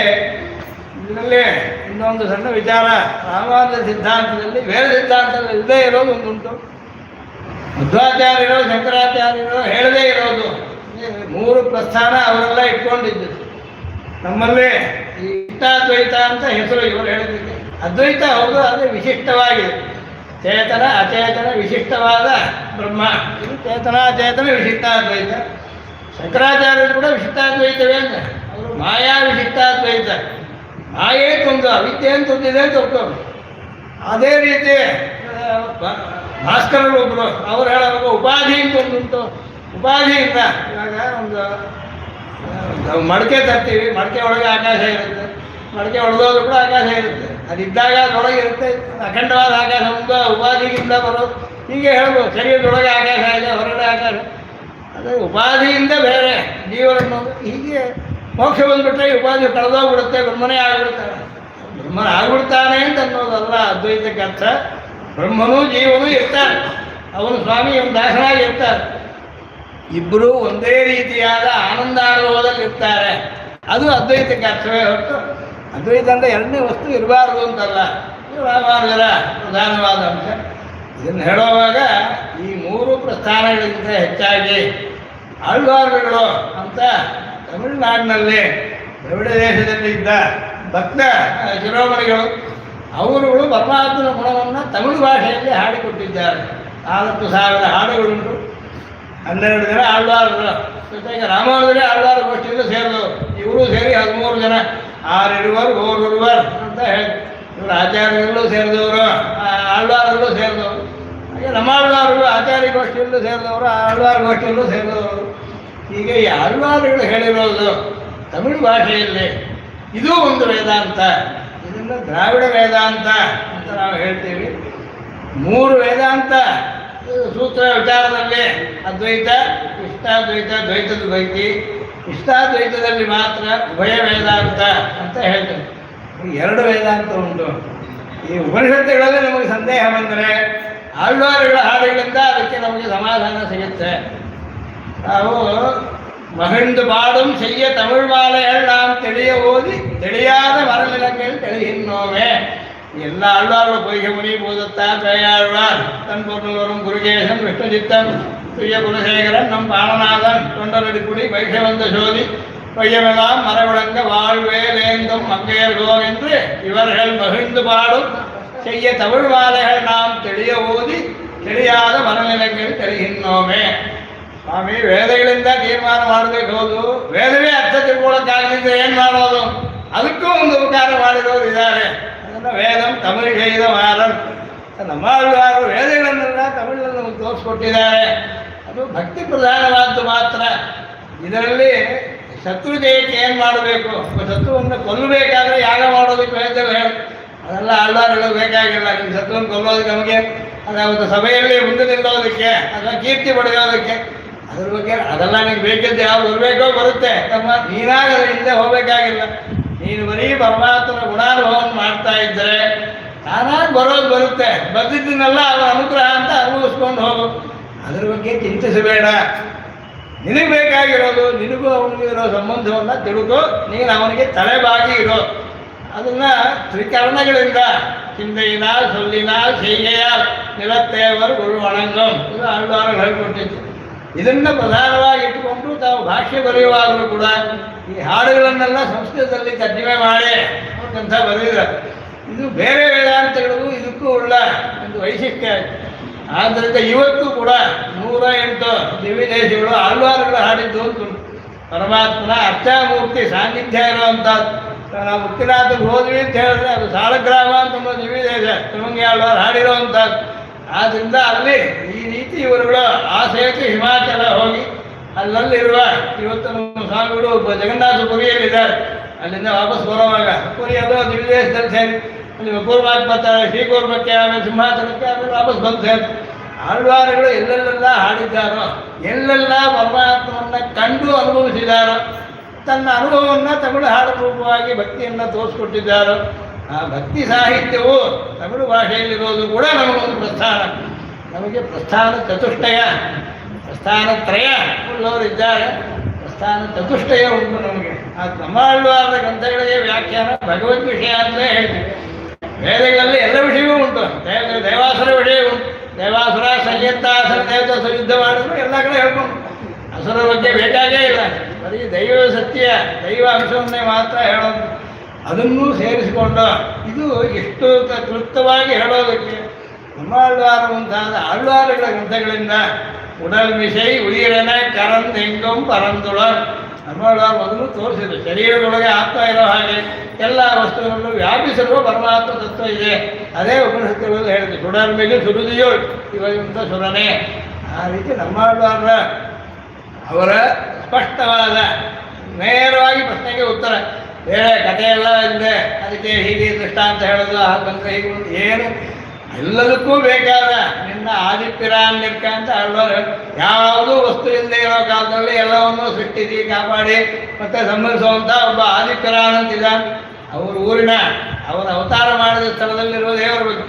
ಇದರಲ್ಲಿ ಇನ್ನೊಂದು ಸಣ್ಣ ವಿಚಾರ, ರಾಮಾನುಜ ಸಿದ್ಧಾಂತದಲ್ಲಿ ಬೇರೆ ಸಿದ್ಧಾಂತದಲ್ಲಿ ಇಲ್ಲದೇ ಇರೋದು ಒಂದುಂಟು. ಮಧ್ವಾಚಾರ್ಯರು ಶಂಕರಾಚಾರ್ಯರು ಹೇಳದೇ ಇರೋದು. ಮೂರು ಪ್ರಸ್ಥಾನ ಅವರೆಲ್ಲ ಇಟ್ಕೊಂಡಿದ್ದು. ನಮ್ಮಲ್ಲಿ ಈ ಇಷ್ಟಾದ್ವೈತ ಅಂತ ಹೆಸರು ಇವರು ಹೇಳಿದ್ದಕ್ಕೆ. ಅದ್ವೈತ ಹೌದು, ಅದು ವಿಶಿಷ್ಟವಾಗಿದೆ. ಚೇತನ ಅಚೇತನ ವಿಶಿಷ್ಟವಾದ ಬ್ರಹ್ಮ, ಇದು ಚೇತನಾಚೇತನ ವಿಶಿಷ್ಟಾದ್ವೈತ. ಶಂಕರಾಚಾರ್ಯರು ಕೂಡ ವಿಶಿಷ್ಟಾದ್ವೈತವೇ ಅಂತ, ಅವರು ಮಾಯಾ ವಿಶಿಷ್ಟಾದ್ವೈತ. ಮಾಯೇ ತುಂದು ಅವಿದ್ಯೆ ಅಂತ ತುಂದಿದೆ ಅಂತ ಒಪ್ಕೊಂಡು. ಅದೇ ರೀತಿ ಭಾಸ್ಕರರು ಒಬ್ಬರು ಅವ್ರು ಹೇಳುವಾಗ ಉಪಾಧಿ ಅಂತ ಒಂದುಂಟು. ಉಪಾಧಿಯಿಂದ ಇವಾಗ ಒಂದು ಮಡಕೆ ತರ್ತೀವಿ, ಮಡಕೆ ಒಳಗೆ ಆಕಾಶ ಇರುತ್ತೆ, ಮಡಕೆ ಒಡೆದೋದ್ರು ಕೂಡ ಆಕಾಶ ಇರುತ್ತೆ, ಅದಿದ್ದಾಗ ಅದರೊಳಗೆ ಇರುತ್ತೆ. ಅಖಂಡವಾದ ಆಕಾಶ ಒಂದು ಉಪಾಧಿಗಿಂತ ಬರೋದು. ಹೀಗೆ ಹೇಳ್ಬೋದು, ಶರೀರದೊಳಗೆ ಆಕಾಶ ಇದೆ, ಹೊರಗಡೆ ಆಕಾಶ. ಅದೇ ಉಪಾಧಿಯಿಂದ ಬೇರೆ ಜೀವನನ್ನೋದು. ಹೀಗೆ ಮೋಕ್ಷ ಬಂದುಬಿಟ್ರೆ ಈ ಉಪಾಧಿ ಕಳೆದೋಗ್ಬಿಡುತ್ತೆ, ಬ್ರಹ್ಮನೇ ಆಗಿಬಿಡ್ತಾನೆ. ಬ್ರಹ್ಮನ ಆಗ್ಬಿಡ್ತಾನೆ ಅಂತ ಅನ್ನೋದಲ್ಲ ಅದ್ವೈತಕ್ಕೆ ಅರ್ಥ. ಬ್ರಹ್ಮನೂ ಜೀವನೂ ಇರ್ತಾರೆ, ಅವನು ಸ್ವಾಮಿ ಅವನು ದಾಸನಾಗಿ ಇರ್ತಾರೆ. ಇಬ್ಬರೂ ಒಂದೇ ರೀತಿಯಾದ ಆನಂದಾನುಭವದಲ್ಲಿ ಇರ್ತಾರೆ. ಅದು ಅದ್ವೈತಕ್ಕೆ ಅರ್ಥವೇ ಹೊರತು ಅದ್ವೈತ ಅಂದರೆ ಎರಡನೇ ವಸ್ತು ಇರಬಾರ್ದು ಅಂತಲ್ಲ. ಇದು ರಾಮಾನುಜರ ಪ್ರಧಾನವಾದ ಅಂಶ. ಇದನ್ನು ಹೇಳುವಾಗ ಈ ಮೂರು ಪ್ರಸ್ಥಾನಗಳಿಗಿಂತ ಹೆಚ್ಚಾಗಿ ಆಳ್ವಾರುಗಳು ಅಂತ ತಮಿಳುನಾಡಿನಲ್ಲಿ ದ್ರವಿಡ ದೇಶದಲ್ಲಿ ಇದ್ದ ಭಕ್ತ ಶಿರೋಮಣಿಗಳು, ಅವರುಗಳು ಪರಮಾತ್ಮನ ಗುಣವನ್ನು ತಮಿಳು ಭಾಷೆಯಲ್ಲಿ ಹಾಡಿಕೊಟ್ಟಿದ್ದಾರೆ. 4,000 ಹಾಡುಗಳುಂಟು. 12 ಜನ ಆಳ್ವಾರರು, ಜೊತೆಗೆ ರಾಮಾನುಜರೇ ಆಳ್ವಾರ ಗೋಷ್ಠಿಯಿಂದ ಸೇರಿದವರು. ಇವರು ಸೇರಿ 13 ಜನ, 6 ಇರುವರು, 4 ಇರುವರು ಅಂತ ಹೇಳಿ ಇವರು ಆಚಾರ್ಯರಲ್ಲೂ ಸೇರಿದವರು, ಆಳ್ವಾರಲ್ಲೂ ಸೇರಿದವರು. ಹಾಗೆ ನಮ್ಮ ಆಳ್ವಾರರು ಆಚಾರ್ಯ ಗೋಷ್ಠಿಯಲ್ಲೂ ಸೇರಿದವರು, ಆಳ್ವಾರ ಗೋಷ್ಠಿಯಲ್ಲೂ ಸೇರಿದವರು. ಹೀಗೆ ಈ ಆಳ್ವಾರಗಳು ಹೇಳಿರೋದು ತಮಿಳು ಭಾಷೆಯಲ್ಲಿ. ಇದು ಒಂದು ವೇದಾಂತ. ಇದನ್ನು ದ್ರಾವಿಡ ವೇದಾಂತ ಅಂತ ನಾವು ಹೇಳ್ತೀವಿ. 3 ವೇದಾಂತ ಸೂತ್ರ ವಿಚಾರದಲ್ಲಿ ಅದ್ವೈತ, ಇಷ್ಟಾದ್ವೈತ, ದ್ವೈತದ ದ್ವೈತಿ. ಇಷ್ಟಾದ್ವೈತದಲ್ಲಿ ಮಾತ್ರ ಉಭಯ ವೇದಾಂತ ಅಂತ ಹೇಳ್ತೇವೆ. 2 ವೇದಾಂತ ಉಂಟು. ಈ ಉಪನಿಷತ್ತುಗಳಲ್ಲಿ ನಮಗೆ ಸಂದೇಹ ಬಂದರೆ ಆಳ್ವಾರುಗಳ ಹಾಡುಗಳಿಂದ ಅದಕ್ಕೆ ನಮಗೆ ಸಮಾಧಾನ ಸಿಗುತ್ತೆ. ನಾವು மகிழ்ந்து பாடும் செய்ய தமிழ் மாலைகள் நாம் தெளிய ஓதி தெளியாத மரநிலங்கள் தெளிகின்றோமே. எல்லா ஆழ்வார்கள் பொய்கமுனி பூதத்தார் பேயாழ்வார் தன் பொருள் வரும் குருகேசன் விஷ்ணுஜித்தன் துய்ய குலசேகரன் நம் பாணநாதன் தொண்டரடிக்குடி வைஷவந்த சோதி பையமெல்லாம் மரவிளங்க வாழ்வே வேந்தும் மங்கையர்கோன் என்று இவர்கள் மகிழ்ந்து பாடும் செய்ய தமிழ் மாலைகள் நாம் தெளிய ஓதி ತಿಳಿಯಾದ ಮನನಿಲಂಗೆಯಲ್ಲಿ ತಿಳಿಹಿನ್ನೋಮೆ. ಸ್ವಾಮಿ ವೇದಗಳಿಂದ ತೀರ್ಮಾನ ಮಾಡಬೇಕು, ಹೌದು. ವೇದವೇ ಅರ್ಥ ತಿಳ್ಕೊಳ್ಳೋಕ್ಕಾಗಲಿದ್ರೆ ಏನು ಮಾಡೋದು? ಅದಕ್ಕೂ ಒಂದು ಉಪಕಾರ ಮಾಡಿರೋರು ಇದ್ದಾರೆ. ಅದನ್ನು ವೇದಂ ತಮಿಳು ಶೈದ ಮಾರನ್. ನಮ್ಮ ವೇದಗಳನ್ನೆಲ್ಲ ತಮಿಳಲ್ಲಿ ನಮಗೆ ತೋರಿಸ್ಕೊಟ್ಟಿದ್ದಾರೆ. ಅದು ಭಕ್ತಿ ಪ್ರಧಾನವಾದ್ದು ಮಾತ್ರ. ಇದರಲ್ಲಿ ಶತ್ರು ಜಯಕ್ಕೆ ಏನು ಮಾಡಬೇಕು? ಶತ್ರುವನ್ನು ಕೊಲ್ಲಬೇಕಾದ್ರೆ ಯಾಗ ಮಾಡೋದಕ್ಕೆ ವೇದಗಳು ಹೇಳಿ ಅದೆಲ್ಲ ಆಳ್ವಾರು ಬೇಕಾಗಿಲ್ಲ. ನಿಮ್ಮ ಶತ್ರುವನ್ನು ಕೊಲ್ಲೋದಕ್ಕೆ ನಮಗೆ ಅದಾವತ್ತು ಸಭೆಯಲ್ಲಿ ಮುಂದೆ ನಿಲ್ಲೋದಕ್ಕೆ ಅಥವಾ ಕೀರ್ತಿ ಪಡೆಯೋದಕ್ಕೆ ಅದ್ರ ಬಗ್ಗೆ ಅದೆಲ್ಲ ನಿಮ್ಗೆ ಬೇಕಿದ್ದು ಯಾವ್ದು ಬರಬೇಕೋ ಬರುತ್ತೆ. ತಮ್ಮ ನೀನಾಗ ಅದರ ಹಿಂದೆ ಹೋಗಬೇಕಾಗಿಲ್ಲ. ನೀನು ಬರೀ ಪರಮಾತ್ಮನ ಗುಣಾನುಭವವನ್ನು ಮಾಡ್ತಾ ಇದ್ದರೆ ತಾನಾಗಿ ಬರೋದು ಬರುತ್ತೆ. ಬಂದಿದ್ದನ್ನೆಲ್ಲ ಅವರ ಅನುಗ್ರಹ ಅಂತ ಅನುಭವಿಸ್ಕೊಂಡು ಹೋಗು. ಅದ್ರ ಬಗ್ಗೆ ಚಿಂತಿಸಬೇಡ. ನಿನಗೆ ಬೇಕಾಗಿರೋದು ನಿನಗೂ ಅವನಿಗೆ ಇರೋ ಸಂಬಂಧವನ್ನು ತಿಳ್ಕೊ. ನೀನು ಅವನಿಗೆ ತಲೆಬಾಗಿ ಇರೋ. ಅದನ್ನು ತ್ರಿಕರಣಗಳಿಂದ ಚಿಂತೆಯಿನ ಸೊಲ್ಲಿನ ಶೈಗೆಯ ನಿಲತ್ತೇವರು ಗುರು ವಣಂಗಂ ಇದು ಆಳ್ವಾರು ಹೇಳ್ಕೊಟ್ಟಿದ್ದು. ಇದನ್ನು ಪ್ರಧಾನವಾಗಿ ಇಟ್ಟುಕೊಂಡು ತಾವು ಭಾಷೆ ಬರೆಯುವಾಗಲೂ ಕೂಡ ಈ ಹಾಡುಗಳನ್ನೆಲ್ಲ ಸಂಸ್ಕೃತದಲ್ಲಿ ತರ್ಜಮೆ ಮಾಡಿ ಅಂತ ಬರೆದಿದ್ದಾರೆ. ಇದು ಬೇರೆ ವೇದಾಂತಗಳಿಗೂ ಇದಕ್ಕೂ ಉಳ್ಳ ಒಂದು ವೈಶಿಷ್ಟ್ಯ. ಆದ್ದರಿಂದ ಇವತ್ತು ಕೂಡ 108 ದಿವ್ಯದೇಶಗಳು ಆಳ್ವಾರುಗಳು ಹಾಡಿದ್ದು ಅಂತ ಪರಮಾತ್ಮನ ಅರ್ಚಾಮೂರ್ತಿ ಸಾನ್ನಿಧ್ಯ ಇರುವಂಥದ್ದು. ನಾವು ಮುಕ್ತಿನಾಥಕ್ಕೆ ಹೋದ್ವಿ ಅಂತ ಹೇಳಿದ್ರೆ ಅದು ಸಾಳಗ್ರಾಮ ಅಂತ ದಿವ್ಯದೇಶ ತಿರುಮಂಗಿ ಆಳ್ವಾರು ಹಾಡಿರುವಂಥದ್ದು. ಆದ್ದರಿಂದ ಅಲ್ಲಿ ಈ ರೀತಿ ಇವರುಗಳು ಆ ಸೇತು ಹಿಮಾಚಲ ಹೋಗಿ ಅಲ್ಲಲ್ಲಿರುವ ಇವತ್ತು ನಮ್ಮ ಸ್ವಾಮಿಗಳು ಜಗನ್ನಾಥಪುರಿಯಲ್ಲಿದ್ದಾರೆ. ಅಲ್ಲಿಂದ ವಾಪಸ್ ಬರೋವಾಗ ಪುರಿ ಅದು ದಿವ್ಯದೇಶದಲ್ಲಿ ಸೇರಿ ಅಲ್ಲಿ ಕೂರ್ಮಕ್ಕೆ ಬರ್ತಾರೆ, ಶ್ರೀಕೂರ್ಮಕ್ಕೆ, ಆಮೇಲೆ ಸಿಂಹಾಸನಕ್ಕೆ, ಆಮೇಲೆ ವಾಪಸ್ ಬಂದು ಸೇರಿ ಆಳ್ವಾರುಗಳು ಎಲ್ಲೆಲ್ಲೆಲ್ಲ ಹಾಡಿದ್ದಾರೋ, ಎಲ್ಲೆಲ್ಲ ಪರಮಾತ್ಮನ ಕಂಡು ಅನುಭವಿಸಿದಾರೋ, ತನ್ನ ಅನುಭವವನ್ನು ತಮಿಳು ಹಾಡು ರೂಪವಾಗಿ ಭಕ್ತಿಯನ್ನು ತೋರಿಸ್ಕೊಟ್ಟಿದ್ದಾರೋ, ಆ ಭಕ್ತಿ ಸಾಹಿತ್ಯವು ತಮಿಳು ಭಾಷೆಯಲ್ಲಿರೋದು ಕೂಡ ನಮಗೊಂದು ಪ್ರಸ್ಥಾನ. ನಮಗೆ ಪ್ರಸ್ಥಾನ ಚತುಷ್ಟಯ, ಪ್ರಸ್ಥಾನತ್ರಯ ಉಳ್ಳವರಿದ್ದಾರೆ, ಪ್ರಸ್ಥಾನ ಚತುಷ್ಟಯ ಉಂಟು ನಮಗೆ. ಆ ನಮ್ಮಾಳ್ವಾರದ ಗ್ರಂಥಗಳಿಗೆ ವ್ಯಾಖ್ಯಾನ ಭಗವದ್ ವಿಷಯ ಅಂತಲೇ ಹೇಳ್ತೀವಿ. ವೇದಗಳಲ್ಲಿ ಎಲ್ಲ ವಿಷಯವೂ ಉಂಟು. ದೇವಾಸುರ ವಿಷಯ ಉಂಟು. ದೇವಾಸುರ ಸಂಯುಕ್ತಾಸುರ ದೇವತೆ ಯುದ್ಧ ಮಾಡಿದ್ರು ಎಲ್ಲ ಕಡೆ ಹೇಳ್ಕೊಂಡು ಅಸುರ ಬಗ್ಗೆ ಬೇಕಾಗೇ ಇಲ್ಲ. ಬರೀ ದೈವ ಸತ್ಯ, ದೈವ ಅಂಶವನ್ನೇ ಮಾತ್ರ ಹೇಳೋದು. ಅದನ್ನೂ ಸೇರಿಸಿಕೊಂಡು ಇದು ಎಷ್ಟು ಕ್ಲುಪ್ತವಾಗಿ ಹೇಳೋದಕ್ಕೆ ನಮ್ಮಾಳ್ವಾರ ಮುಂತಾದ ಆಳ್ವಾರುಗಳ ಗ್ರಂಥಗಳಿಂದ ಉಡಲ್ ಮಿಸೈ ಉಯಿರನ ಕರಂದೆಂಗಂ ಪರಂದುಳ ನಮ್ಮಾಳ್ವಾರ ಮೊದಲು ತೋರಿಸಿದ್ರು. ಶರೀರದೊಳಗೆ ಆತ್ಮ ಇರೋ ಹಾಗೆ ಎಲ್ಲ ವಸ್ತುಗಳನ್ನು ವ್ಯಾಪಿಸಿರುವ ಪರಮಾತ್ಮ ತತ್ವ ಇದೆ. ಅದೇ ಉಪನಿಷತ್ತುಗಳು ಹೇಳಿದ್ರು. ಸುಡರ್ಮಿಗೆ ಸುರುದಿಯೋ ಇವರಿಂದ ಸುರನೇ. ಆ ರೀತಿ ನಮ್ಮಾಳ್ವಾರ ಅವರ ಸ್ಪಷ್ಟವಾದ ನೇರವಾಗಿ ಪ್ರಶ್ನೆಗೆ ಉತ್ತರ. ಬೇರೆ ಕಥೆಯೆಲ್ಲ ಇದೆ, ಅದಕ್ಕೆ ಹೀಗೆ ದೃಷ್ಟಾಂತ ಹೇಳೋದು, ಹಾಗೆ ಬಂದರೆ ಹೀಗೆ ಏನು ಎಲ್ಲದಕ್ಕೂ ಬೇಕಾದ ನಿನ್ನ ಆದಿತ್ಯರಾನ್ನಿರ್ಕ ಅಂತ ಹೇಳೋರು. ಯಾವುದೂ ವಸ್ತು ಇಲ್ಲದೆ ಇರೋ ಕಾಲದಲ್ಲಿ ಎಲ್ಲವನ್ನೂ ಸೃಷ್ಟಿಸಿ ಕಾಪಾಡಿ ಮತ್ತೆ ಸಂಬಂಧಿಸುವಂಥ ಒಬ್ಬ ಆದಿತ್ಯರಾನ್ ಅಂತಿದ್ದಾನೆ. ಅವ್ರ ಊರಿನ ಅವರ ಅವತಾರ ಮಾಡಿದ ಸ್ಥಳದಲ್ಲಿರೋ ದೇವರ ಬಗ್ಗೆ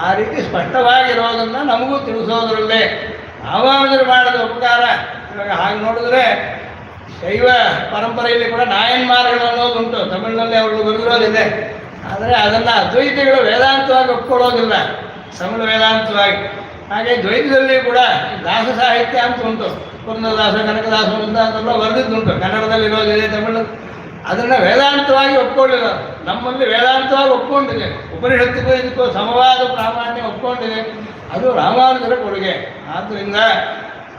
ಆ ರೀತಿ ಸ್ಪಷ್ಟವಾಗಿರೋದನ್ನು ನಮಗೂ ತಿಳಿಸೋದ್ರಲ್ಲೇ ರಾಮಾನುಜರು ಮಾಡಿದ ಉಪಕಾರ. ಇವಾಗ ಹಾಗೆ ನೋಡಿದ್ರೆ ಶೈವ ಪರಂಪರೆಯಲ್ಲಿ ಕೂಡ ನಾಯನ್ಮಾರ್ಗಳು ಅನ್ನೋದುಂಟು. ತಮಿಳಿನಲ್ಲಿ ಅವರು ಬರೆದಿರೋದಿದೆ. ಆದರೆ ಅದನ್ನು ಅದ್ವೈತಿಗಳು ವೇದಾಂತವಾಗಿ ಒಪ್ಕೊಳ್ಳೋದಿಲ್ಲ, ತಮಿಳು ವೇದಾಂತವಾಗಿ. ಹಾಗೆ ದ್ವೈತದಲ್ಲಿ ಕೂಡ ದಾಸ ಸಾಹಿತ್ಯ ಅಂತ ಉಂಟು. ಪುರಂದರದಾಸ, ಕನಕದಾಸ ಅಂತ ಅದೆಲ್ಲ ಬರೆದಿದ್ದುಂಟು. ಕನ್ನಡದಲ್ಲಿರೋದಿದೆ, ತಮಿಳು. ಅದನ್ನು ವೇದಾಂತವಾಗಿ ಒಪ್ಕೊಳ್ಳಿಲ್ಲ. ನಮ್ಮಲ್ಲಿ ವೇದಾಂತವಾಗಿ ಒಪ್ಕೊಂಡಿದೆ. ಉಪನಿಷತ್ತಿಗೂ ಇದಕ್ಕೂ ಸಮವಾದ ಪ್ರಾಮಾಣ್ಯ ಒಪ್ಕೊಂಡಿದೆ. ಅದು ರಾಮಾನುಜರ ಕೊಡುಗೆ. ಆದ್ದರಿಂದ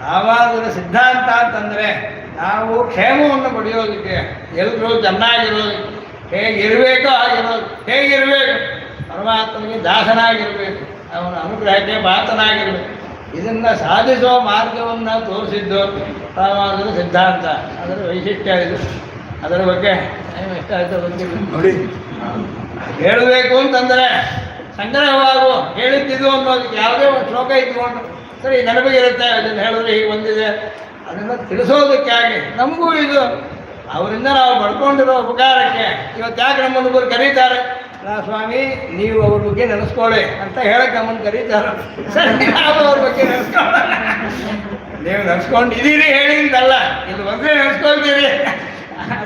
ರಾಮಾನುಜರ ಸಿದ್ಧಾಂತ ಅಂತಂದರೆ ನಾವು ಕ್ಷೇಮವನ್ನು ಪಡೆಯೋದಕ್ಕೆ, ಎಲ್ಲರೂ ಚೆನ್ನಾಗಿರೋದಕ್ಕೆ, ಹೇಗಿರಬೇಕೋ ಆಗಿರೋದು, ಹೇಗಿರಬೇಕು ಪರಮಾತ್ಮನಿಗೆ ದಾಸನಾಗಿರಬೇಕು, ಅವನ ಅನುಗ್ರಹಕ್ಕೆ ಪಾತ್ರನಾಗಿರಬೇಕು. ಇದನ್ನು ಸಾಧಿಸುವ ಮಾರ್ಗವನ್ನು ತೋರಿಸಿದ್ದು ರಾಮಾನುಜರ ಸಿದ್ಧಾಂತ. ಅದರ ವೈಶಿಷ್ಟ್ಯ ಇದು. ಅದರ ಬಗ್ಗೆ ಎಷ್ಟಾಯಿತು ಗೊತ್ತಿಲ್ಲ ನೋಡಿ. ಹೇಳಬೇಕು ಅಂತಂದರೆ ಸಂಗ್ರಹವಾಗು ಹೇಳಿದ್ದಿದ್ದು ಅನ್ನೋದಕ್ಕೆ ಯಾವುದೇ ಒಂದು ಶ್ಲೋಕ ಇಟ್ಕೊಂಡು ಸರಿ ನೆನಪಿಗಿರುತ್ತೆ. ಅದನ್ನು ಹೇಳಿದ್ರೆ ಹೀಗೆ ಬಂದಿದೆ, ಅದನ್ನು ತಿಳಿಸೋದಕ್ಕಾಗಿ ನಮಗೂ ಇದು ಅವರಿಂದ ನಾವು ಪಡ್ಕೊಂಡಿರೋ ಉಪಕಾರಕ್ಕೆ ಇವತ್ತು ಯಾಕೆ ನಮ್ಮನ್ನೊಬ್ಬರು ಕರೀತಾರೆ, ಸ್ವಾಮಿ ನೀವು ಅವ್ರ ಬಗ್ಗೆ ನೆನೆಸ್ಕೊಳ್ಳಿ ಅಂತ ಹೇಳಕ್ಕೆ ನಮ್ಮನ್ನು ಕರೀತಾರೆ. ಸರಿ, ನಾವು ಅವ್ರ ಬಗ್ಗೆ ನೆನೆಸ್ಕೊಳ್ಳೋಣ. ನೀವು ನೆನೆಸ್ಕೊಂಡಿದ್ದೀರಿ ಹೇಳಿದ್ದಲ್ಲ, ಇದು ಬಂದರೆ ನೆನೆಸ್ಕೊಳ್ತೀರಿ.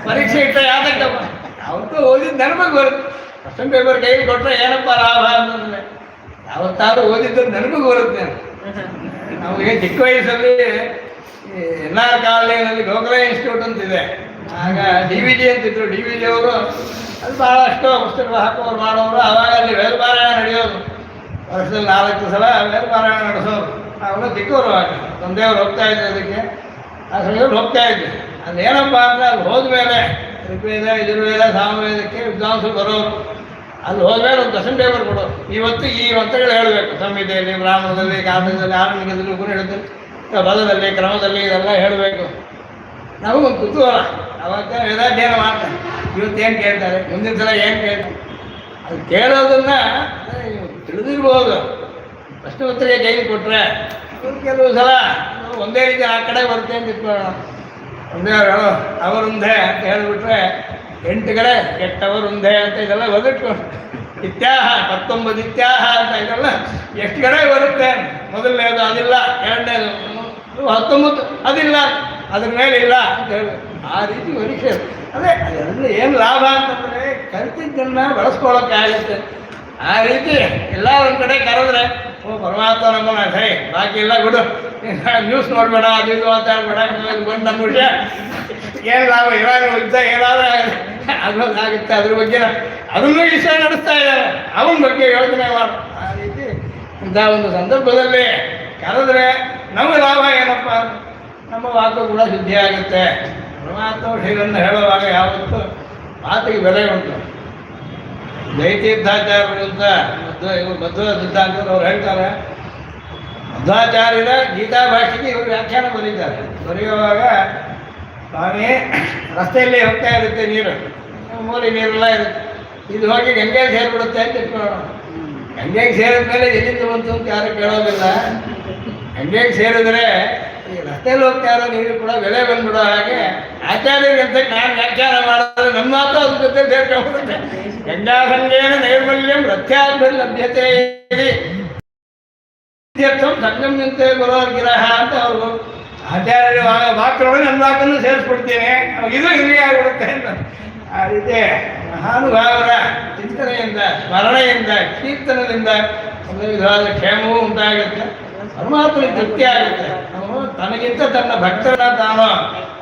ಪರೀಕ್ಷೆ ಇಟ್ಟ ಯಾತಕ್ಕಪ್ಪ, ಯಾವತ್ತೂ ಓದಿದ್ದು ನೆನಪಿಗೆ ಬರುತ್ತೆ. ಕ್ವಶನ್ ಪೇಪರ್ ಕೈಗೆ ಕೊಟ್ಟರೆ ಏನಪ್ಪ ಲಾಭ ಅಂತಂದರೆ ಯಾವತ್ತಾದ್ರೂ ಓದಿದ್ದು ನೆನಪಿಗೆ ಬರುತ್ತೆ. ನಮಗೆ ಚಿಕ್ಕ ವಯಸ್ಸಲ್ಲಿ ಎನ್ ಆರ್ ಕಾಲೋನಿಯಲ್ಲಿ ಗೋಖಲೆ ಇನ್ಸ್ಟಿಟ್ಯೂಟ್ ಅಂತಿದೆ. ಆಗ ಡಿ ವಿ ಜಿ ಅಂತಿದ್ರು. ಡಿ ವಿ ಜಿ ಅವರು ಅದು ಭಾಳಷ್ಟು ಪುಸ್ತಕಗಳು ಹಾಕೋರು ಮಾಡೋರು. ಆವಾಗ ಅಲ್ಲಿ ವೇದಪಾರಾಯಣ ನಡೆಯೋದು. ವರ್ಷದಲ್ಲಿ 4 ಸಲ ವೇದಪಾರಾಯಣ ನಡೆಸೋರು. ನಾವೆಲ್ಲ ಚಿಕ್ಕವರು ಆಗ ತಂದೆಯವರು ಹೋಗ್ತಾ ಇದ್ರು. ಅದಕ್ಕೆ ಆ ಸಮಯದಲ್ಲಿ ಹೋಗ್ತಾ ಇದ್ವಿ. ಅದೇನಪ್ಪ ಅಂದರೆ ಅಲ್ಲಿ ಹೋದ್ಮೇಲೆ ಋಗ್ವೇದ, ಯಜುರ್ವೇದ, ಸಾಮವೇದಕ್ಕೆ ವಿದ್ವಾಂಸರು ಬರೋರು. ಅಲ್ಲಿ ಹೋದ್ಮೇಲೆ ಒಂದು ಕ್ವಶನ್ ಪೇಪರ್ ಕೊಡೋರು. ಇವತ್ತು ಈ ಮಂತ್ರಗಳು ಹೇಳಬೇಕು. ಸಂಹಿತೆಯಲ್ಲಿ, ಬ್ರಾಹ್ಮಣದಲ್ಲಿ, ಕಾವ್ಯದಲ್ಲಿ, ಆರಂಭಿಕದಲ್ಲಿ, ಉಪನಿಷತ್ತಲ್ಲಿ, ಪದದಲ್ಲಿ, ಕ್ರಮದಲ್ಲಿ ಇದೆಲ್ಲ ಹೇಳಬೇಕು. ನಮಗೊಂದು ಕುತೂಹಲ. ಅವಾಗ ವೇದಾಧ್ಯಯನ ಮಾಡ್ತಾರೆ. ಇವತ್ತೇನು ಕೇಳ್ತಾರೆ, ಮುಂದಿನ ಸಲ ಏನು ಕೇಳ್ತಾರೆ, ಅದು ಕೇಳೋದನ್ನು ತಿಳಿದಿರ್ಬೋದು. ಪ್ರಶ್ನೋತ್ತರಿಗೆ ಕೈಲಿ ಕೊಟ್ಟರೆ ಕೆಲವು ಸಲ ಒಂದೇ ರೀತಿ ಆ ಕಡೆ ಬರುತ್ತೆ ಅಂತ ಇಟ್ಕೊಳ್ಳೋಣ. ಒಂದೇ ಹೇಳೋ ಅವರುಂಧೆ ಅಂತ ಹೇಳಿಬಿಟ್ರೆ 8 ಕಡೆ ಕೆಟ್ಟವರುಂಧೆ ಅಂತ ಇದೆಲ್ಲ ಬದುಕೊಂಡು ಇತ್ಯಾಹ 19 ಇತ್ಯಾಹ ಅಂತ ಇದೆಲ್ಲ ಎಷ್ಟು ಕಡೆ ಬರುತ್ತೆ. ಮೊದಲನೇದು ಅದಿಲ್ಲ, ಎರಡನೇದು 19 ಅದಿಲ್ಲ, ಅದ್ರ ಮೇಲೆ ಇಲ್ಲ ಅಂತ ಹೇಳಿ ಆ ರೀತಿ ಪರೀಕ್ಷೆ. ಅದೇ ಅದರಲ್ಲಿ ಏನು ಲಾಭ ಅಂತಂದರೆ ಕಲ್ತಿದ್ದನ್ನು ಬಳಸ್ಕೊಳ್ಳೋಕ್ಕಾಗತ್ತೆ. ಆ ರೀತಿ ಎಲ್ಲ ಒಂದು ಕಡೆ ಕರೆದ್ರೆ ಓ ಪರಮಾತ್ಮ ನಮ್ಮನ್ನ ಸರಿ ಬಾಕಿ ಎಲ್ಲ ಬಿಡು, ನ್ಯೂಸ್ ನೋಡ್ಬೇಡ, ಅದು ಇದು ಮಾತಾಡ್ಬೇಡ, ಬಂದು ನಮ್ಮ ವಿಷಯ ಏನು ನಾವು ಇವಾಗ ಯುದ್ಧ ಏನಾದರೂ ಆಗುತ್ತೆ ಅದ್ರ ಬಗ್ಗೆ ಅದನ್ನೂ ವಿಷಯ ನಡೆಸ್ತಾ ಇದ್ದಾರೆ, ಅವನ ಬಗ್ಗೆ ಯೋಚನೆ ಮಾಡ. ಆ ರೀತಿ ಇಂಥ ಒಂದು ಸಂದರ್ಭದಲ್ಲಿ ಕರೆದ್ರೆ ನಮಗೆ ಲಾಭ ಏನಪ್ಪ, ನಮ್ಮ ವಾಕು ಕೂಡ ಶುದ್ಧಿ ಆಗುತ್ತೆ. ಪರಮಾತ್ಮ ವಿಷಯವನ್ನು ಹೇಳುವಾಗ ಯಾವತ್ತೂ ಮಾತಿಗೆ ಬೆಲೆ ಉಂಟು. ಜಯತೀರ್ಥಾಚಾರ್ಯರು ಅಂತ ಮಧ್ವ ಸಿದ್ಧಾಂತರು ಅವ್ರು ಹೇಳ್ತಾರೆ, ಮಧ್ವಾಚಾರ್ಯರ ಗೀತಾ ಭಾಷೆಗೆ ಇವರು ವ್ಯಾಖ್ಯಾನ ಬರೀತಾರೆ. ಬರೆಯುವಾಗ ಸ್ವಾಮಿ ರಸ್ತೆಯಲ್ಲಿ ಹೋಗ್ತಾ ಇರುತ್ತೆ ನೀರು, ಮೂಲೆ ನೀರೆಲ್ಲ ಇರುತ್ತೆ, ಇದು ಹೋಗಿ ಗಂಗೆಗೆ ಸೇರಿಬಿಡುತ್ತೆ ಅಂತ ಇಟ್ಕೊಳ್ಳೋಣ. ಗಂಗೆಗೆ ಸೇರಿದ ಮೇಲೆ ಎಲ್ಲಿಂದ ಬಂತು ಅಂತ ಯಾರು ಕೇಳೋದಿಲ್ಲ. ಗಂಗೆಗೆ ಸೇರಿದ್ರೆ ಈ ರಸ್ತೆಯಲ್ಲಿ ಹೋಗ್ತಾ ಇರೋ ನೀರು ಕೂಡ ಬೆಲೆ ಬಂದ್ಬಿಡೋ ಹಾಗೆ ಆಚಾರ್ಯರಂತ ನಾನು ವ್ಯಾಖ್ಯಾನ ಮಾಡಿದ್ರೆ ನಮ್ಮ ಮಾತು ಅದ್ರ ಜೊತೆ ಸೇರ್ಕೊಂಡ್ಬಿಡುತ್ತೆ. ಗಂಗಾಸಂಗೇನ ನೈರ್ಮಲ್ಯಂ ರಥ್ಯಾದ್ಭರಿ ಲಭ್ಯತೆ ಸಂಗಮ್ಯಂತೆ ಬರೋರ್ಗಿರಹ ಅಂತ ಅವರು ಆಚಾರ್ಯ ವಾಕ್ಯೊಳಗೆ ನನ್ನ ವಾಕನ್ನು ಸೇರಿಸ್ಬಿಡ್ತೀನಿ, ಇದು ಹಿರಿಯ ಆಗಿಬಿಡುತ್ತೆ ಅಂತ. ಆ ರೀತಿ ಮಹಾನುಭಾವರ ಚಿಂತನೆಯಿಂದ, ಸ್ಮರಣೆಯಿಂದ, ಕೀರ್ತನದಿಂದ ಒಂದು ವಿಧವಾದ ಕ್ಷೇಮವೂ ಉಂಟಾಗುತ್ತೆ, ಪರಮಾತ್ಮನಿಗೆ ತೃಪ್ತಿ ಆಗುತ್ತೆ. ಅವನು ತನಗಿಂತ ತನ್ನ ಭಕ್ತರನ್ನ ತಾನು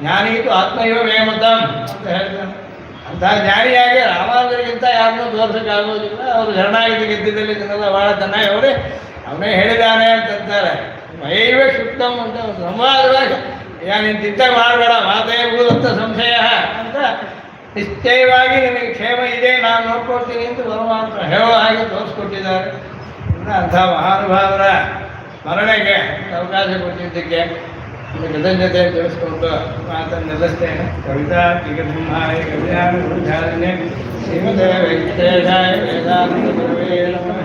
ಜ್ಞಾನೀತು ಆತ್ಮಯೋ ಮೇಮತಂ ಅಂತ ಹೇಳ್ತಾನೆ. ಅಂತಹ ಜ್ಞಾನಿಯಾಗಿ ರಾಮಾನುಜರಿಗಿಂತ ಯಾರನ್ನೂ ತೋರ್ಸೋಕ್ಕಾಗೋದಿಲ್ಲ. ಅವರು ಶರಣಾಗತಿ ಗೆದ್ದಿದ್ದಲ್ಲಿ ಇದನ್ನೆಲ್ಲ ಭಾಳ ಚೆನ್ನಾಗಿ ಅವರೇ ಅವನೇ ಹೇಳಿದ್ದಾನೆ ಅಂತಂತಾರೆ. ಮೈವ ಶುದ್ಧಂ ಅಂತ ಸಂವಾದವಾಗಿ ನೀನು ಚಿಂತೆ ಮಾಡಬೇಡ, ಮಾತೇ ಭೂದತ್ತ ಸಂಶಯ ಅಂತ ನಿಶ್ಚಯವಾಗಿ ನಿನಗೆ ಕ್ಷೇಮ ಇದೆ, ನಾನು ನೋಡ್ಕೊಳ್ತೀನಿ ಅಂತ ಪರಮಾತ್ಮ ಹೇಳೋ ಹಾಗೆ ತೋರಿಸ್ಕೊಟ್ಟಿದ್ದಾರೆ. ಅಂಥ ಮಹಾನುಭಾವರ ಸ್ಮರಣೆಗೆ ಅವಕಾಶ ಕೊಟ್ಟಿದ್ದಕ್ಕೆ ಕೃತಜ್ಞತೆ ತಿಳಿಸ್ಕೊಂಡು ಮಾತನ್ನು ನಿಲ್ಲಿಸ್ತೇನೆ. ಕವಿತಾ ಸಿಂಹಾಯ ಕಲ್ಯಾಣ ಗುರುಧಾರಣ್ಯ ಶ್ರೀಮತೆ ವೆಂಕಟೇಶಾಯ ವೇದಾಂತ ಗುರವೇ ನಮಃ.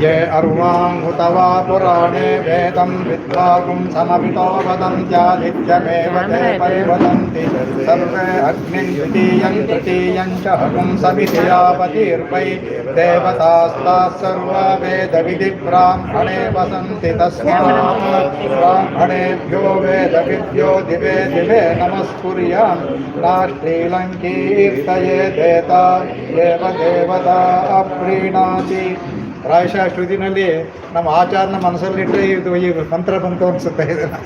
ये अर्वाङ्हुतवा पुराणे वेदं विद्वागुं समपितो वदन्त्यादित्यमेव ते परिवदन्ति सर्वे अग्निं द्वितीयं तृतीयं च हकुं सविधियापतिर्वै देवतास्ताः सर्वा वेदविधिब्राह्मणे वसन्ति तस्मात् ब्राह्मणेभ्यो वेदविद्यो दिवे दिवे नमस्कुर्यां नाश्रीलङ्कीर्तये देता एव देवता अप्रीणाति. ಪ್ರಾಯಶಃ ಶ್ರುತಿನಲ್ಲಿ ನಮ್ಮ ಆಚಾರನ ಮನಸ್ಸಲ್ಲಿಟ್ಟರೆ ಇದು ಈ ಮಂತ್ರ ಬಂತು ಅನಿಸುತ್ತೆ. ಇದನ್ನು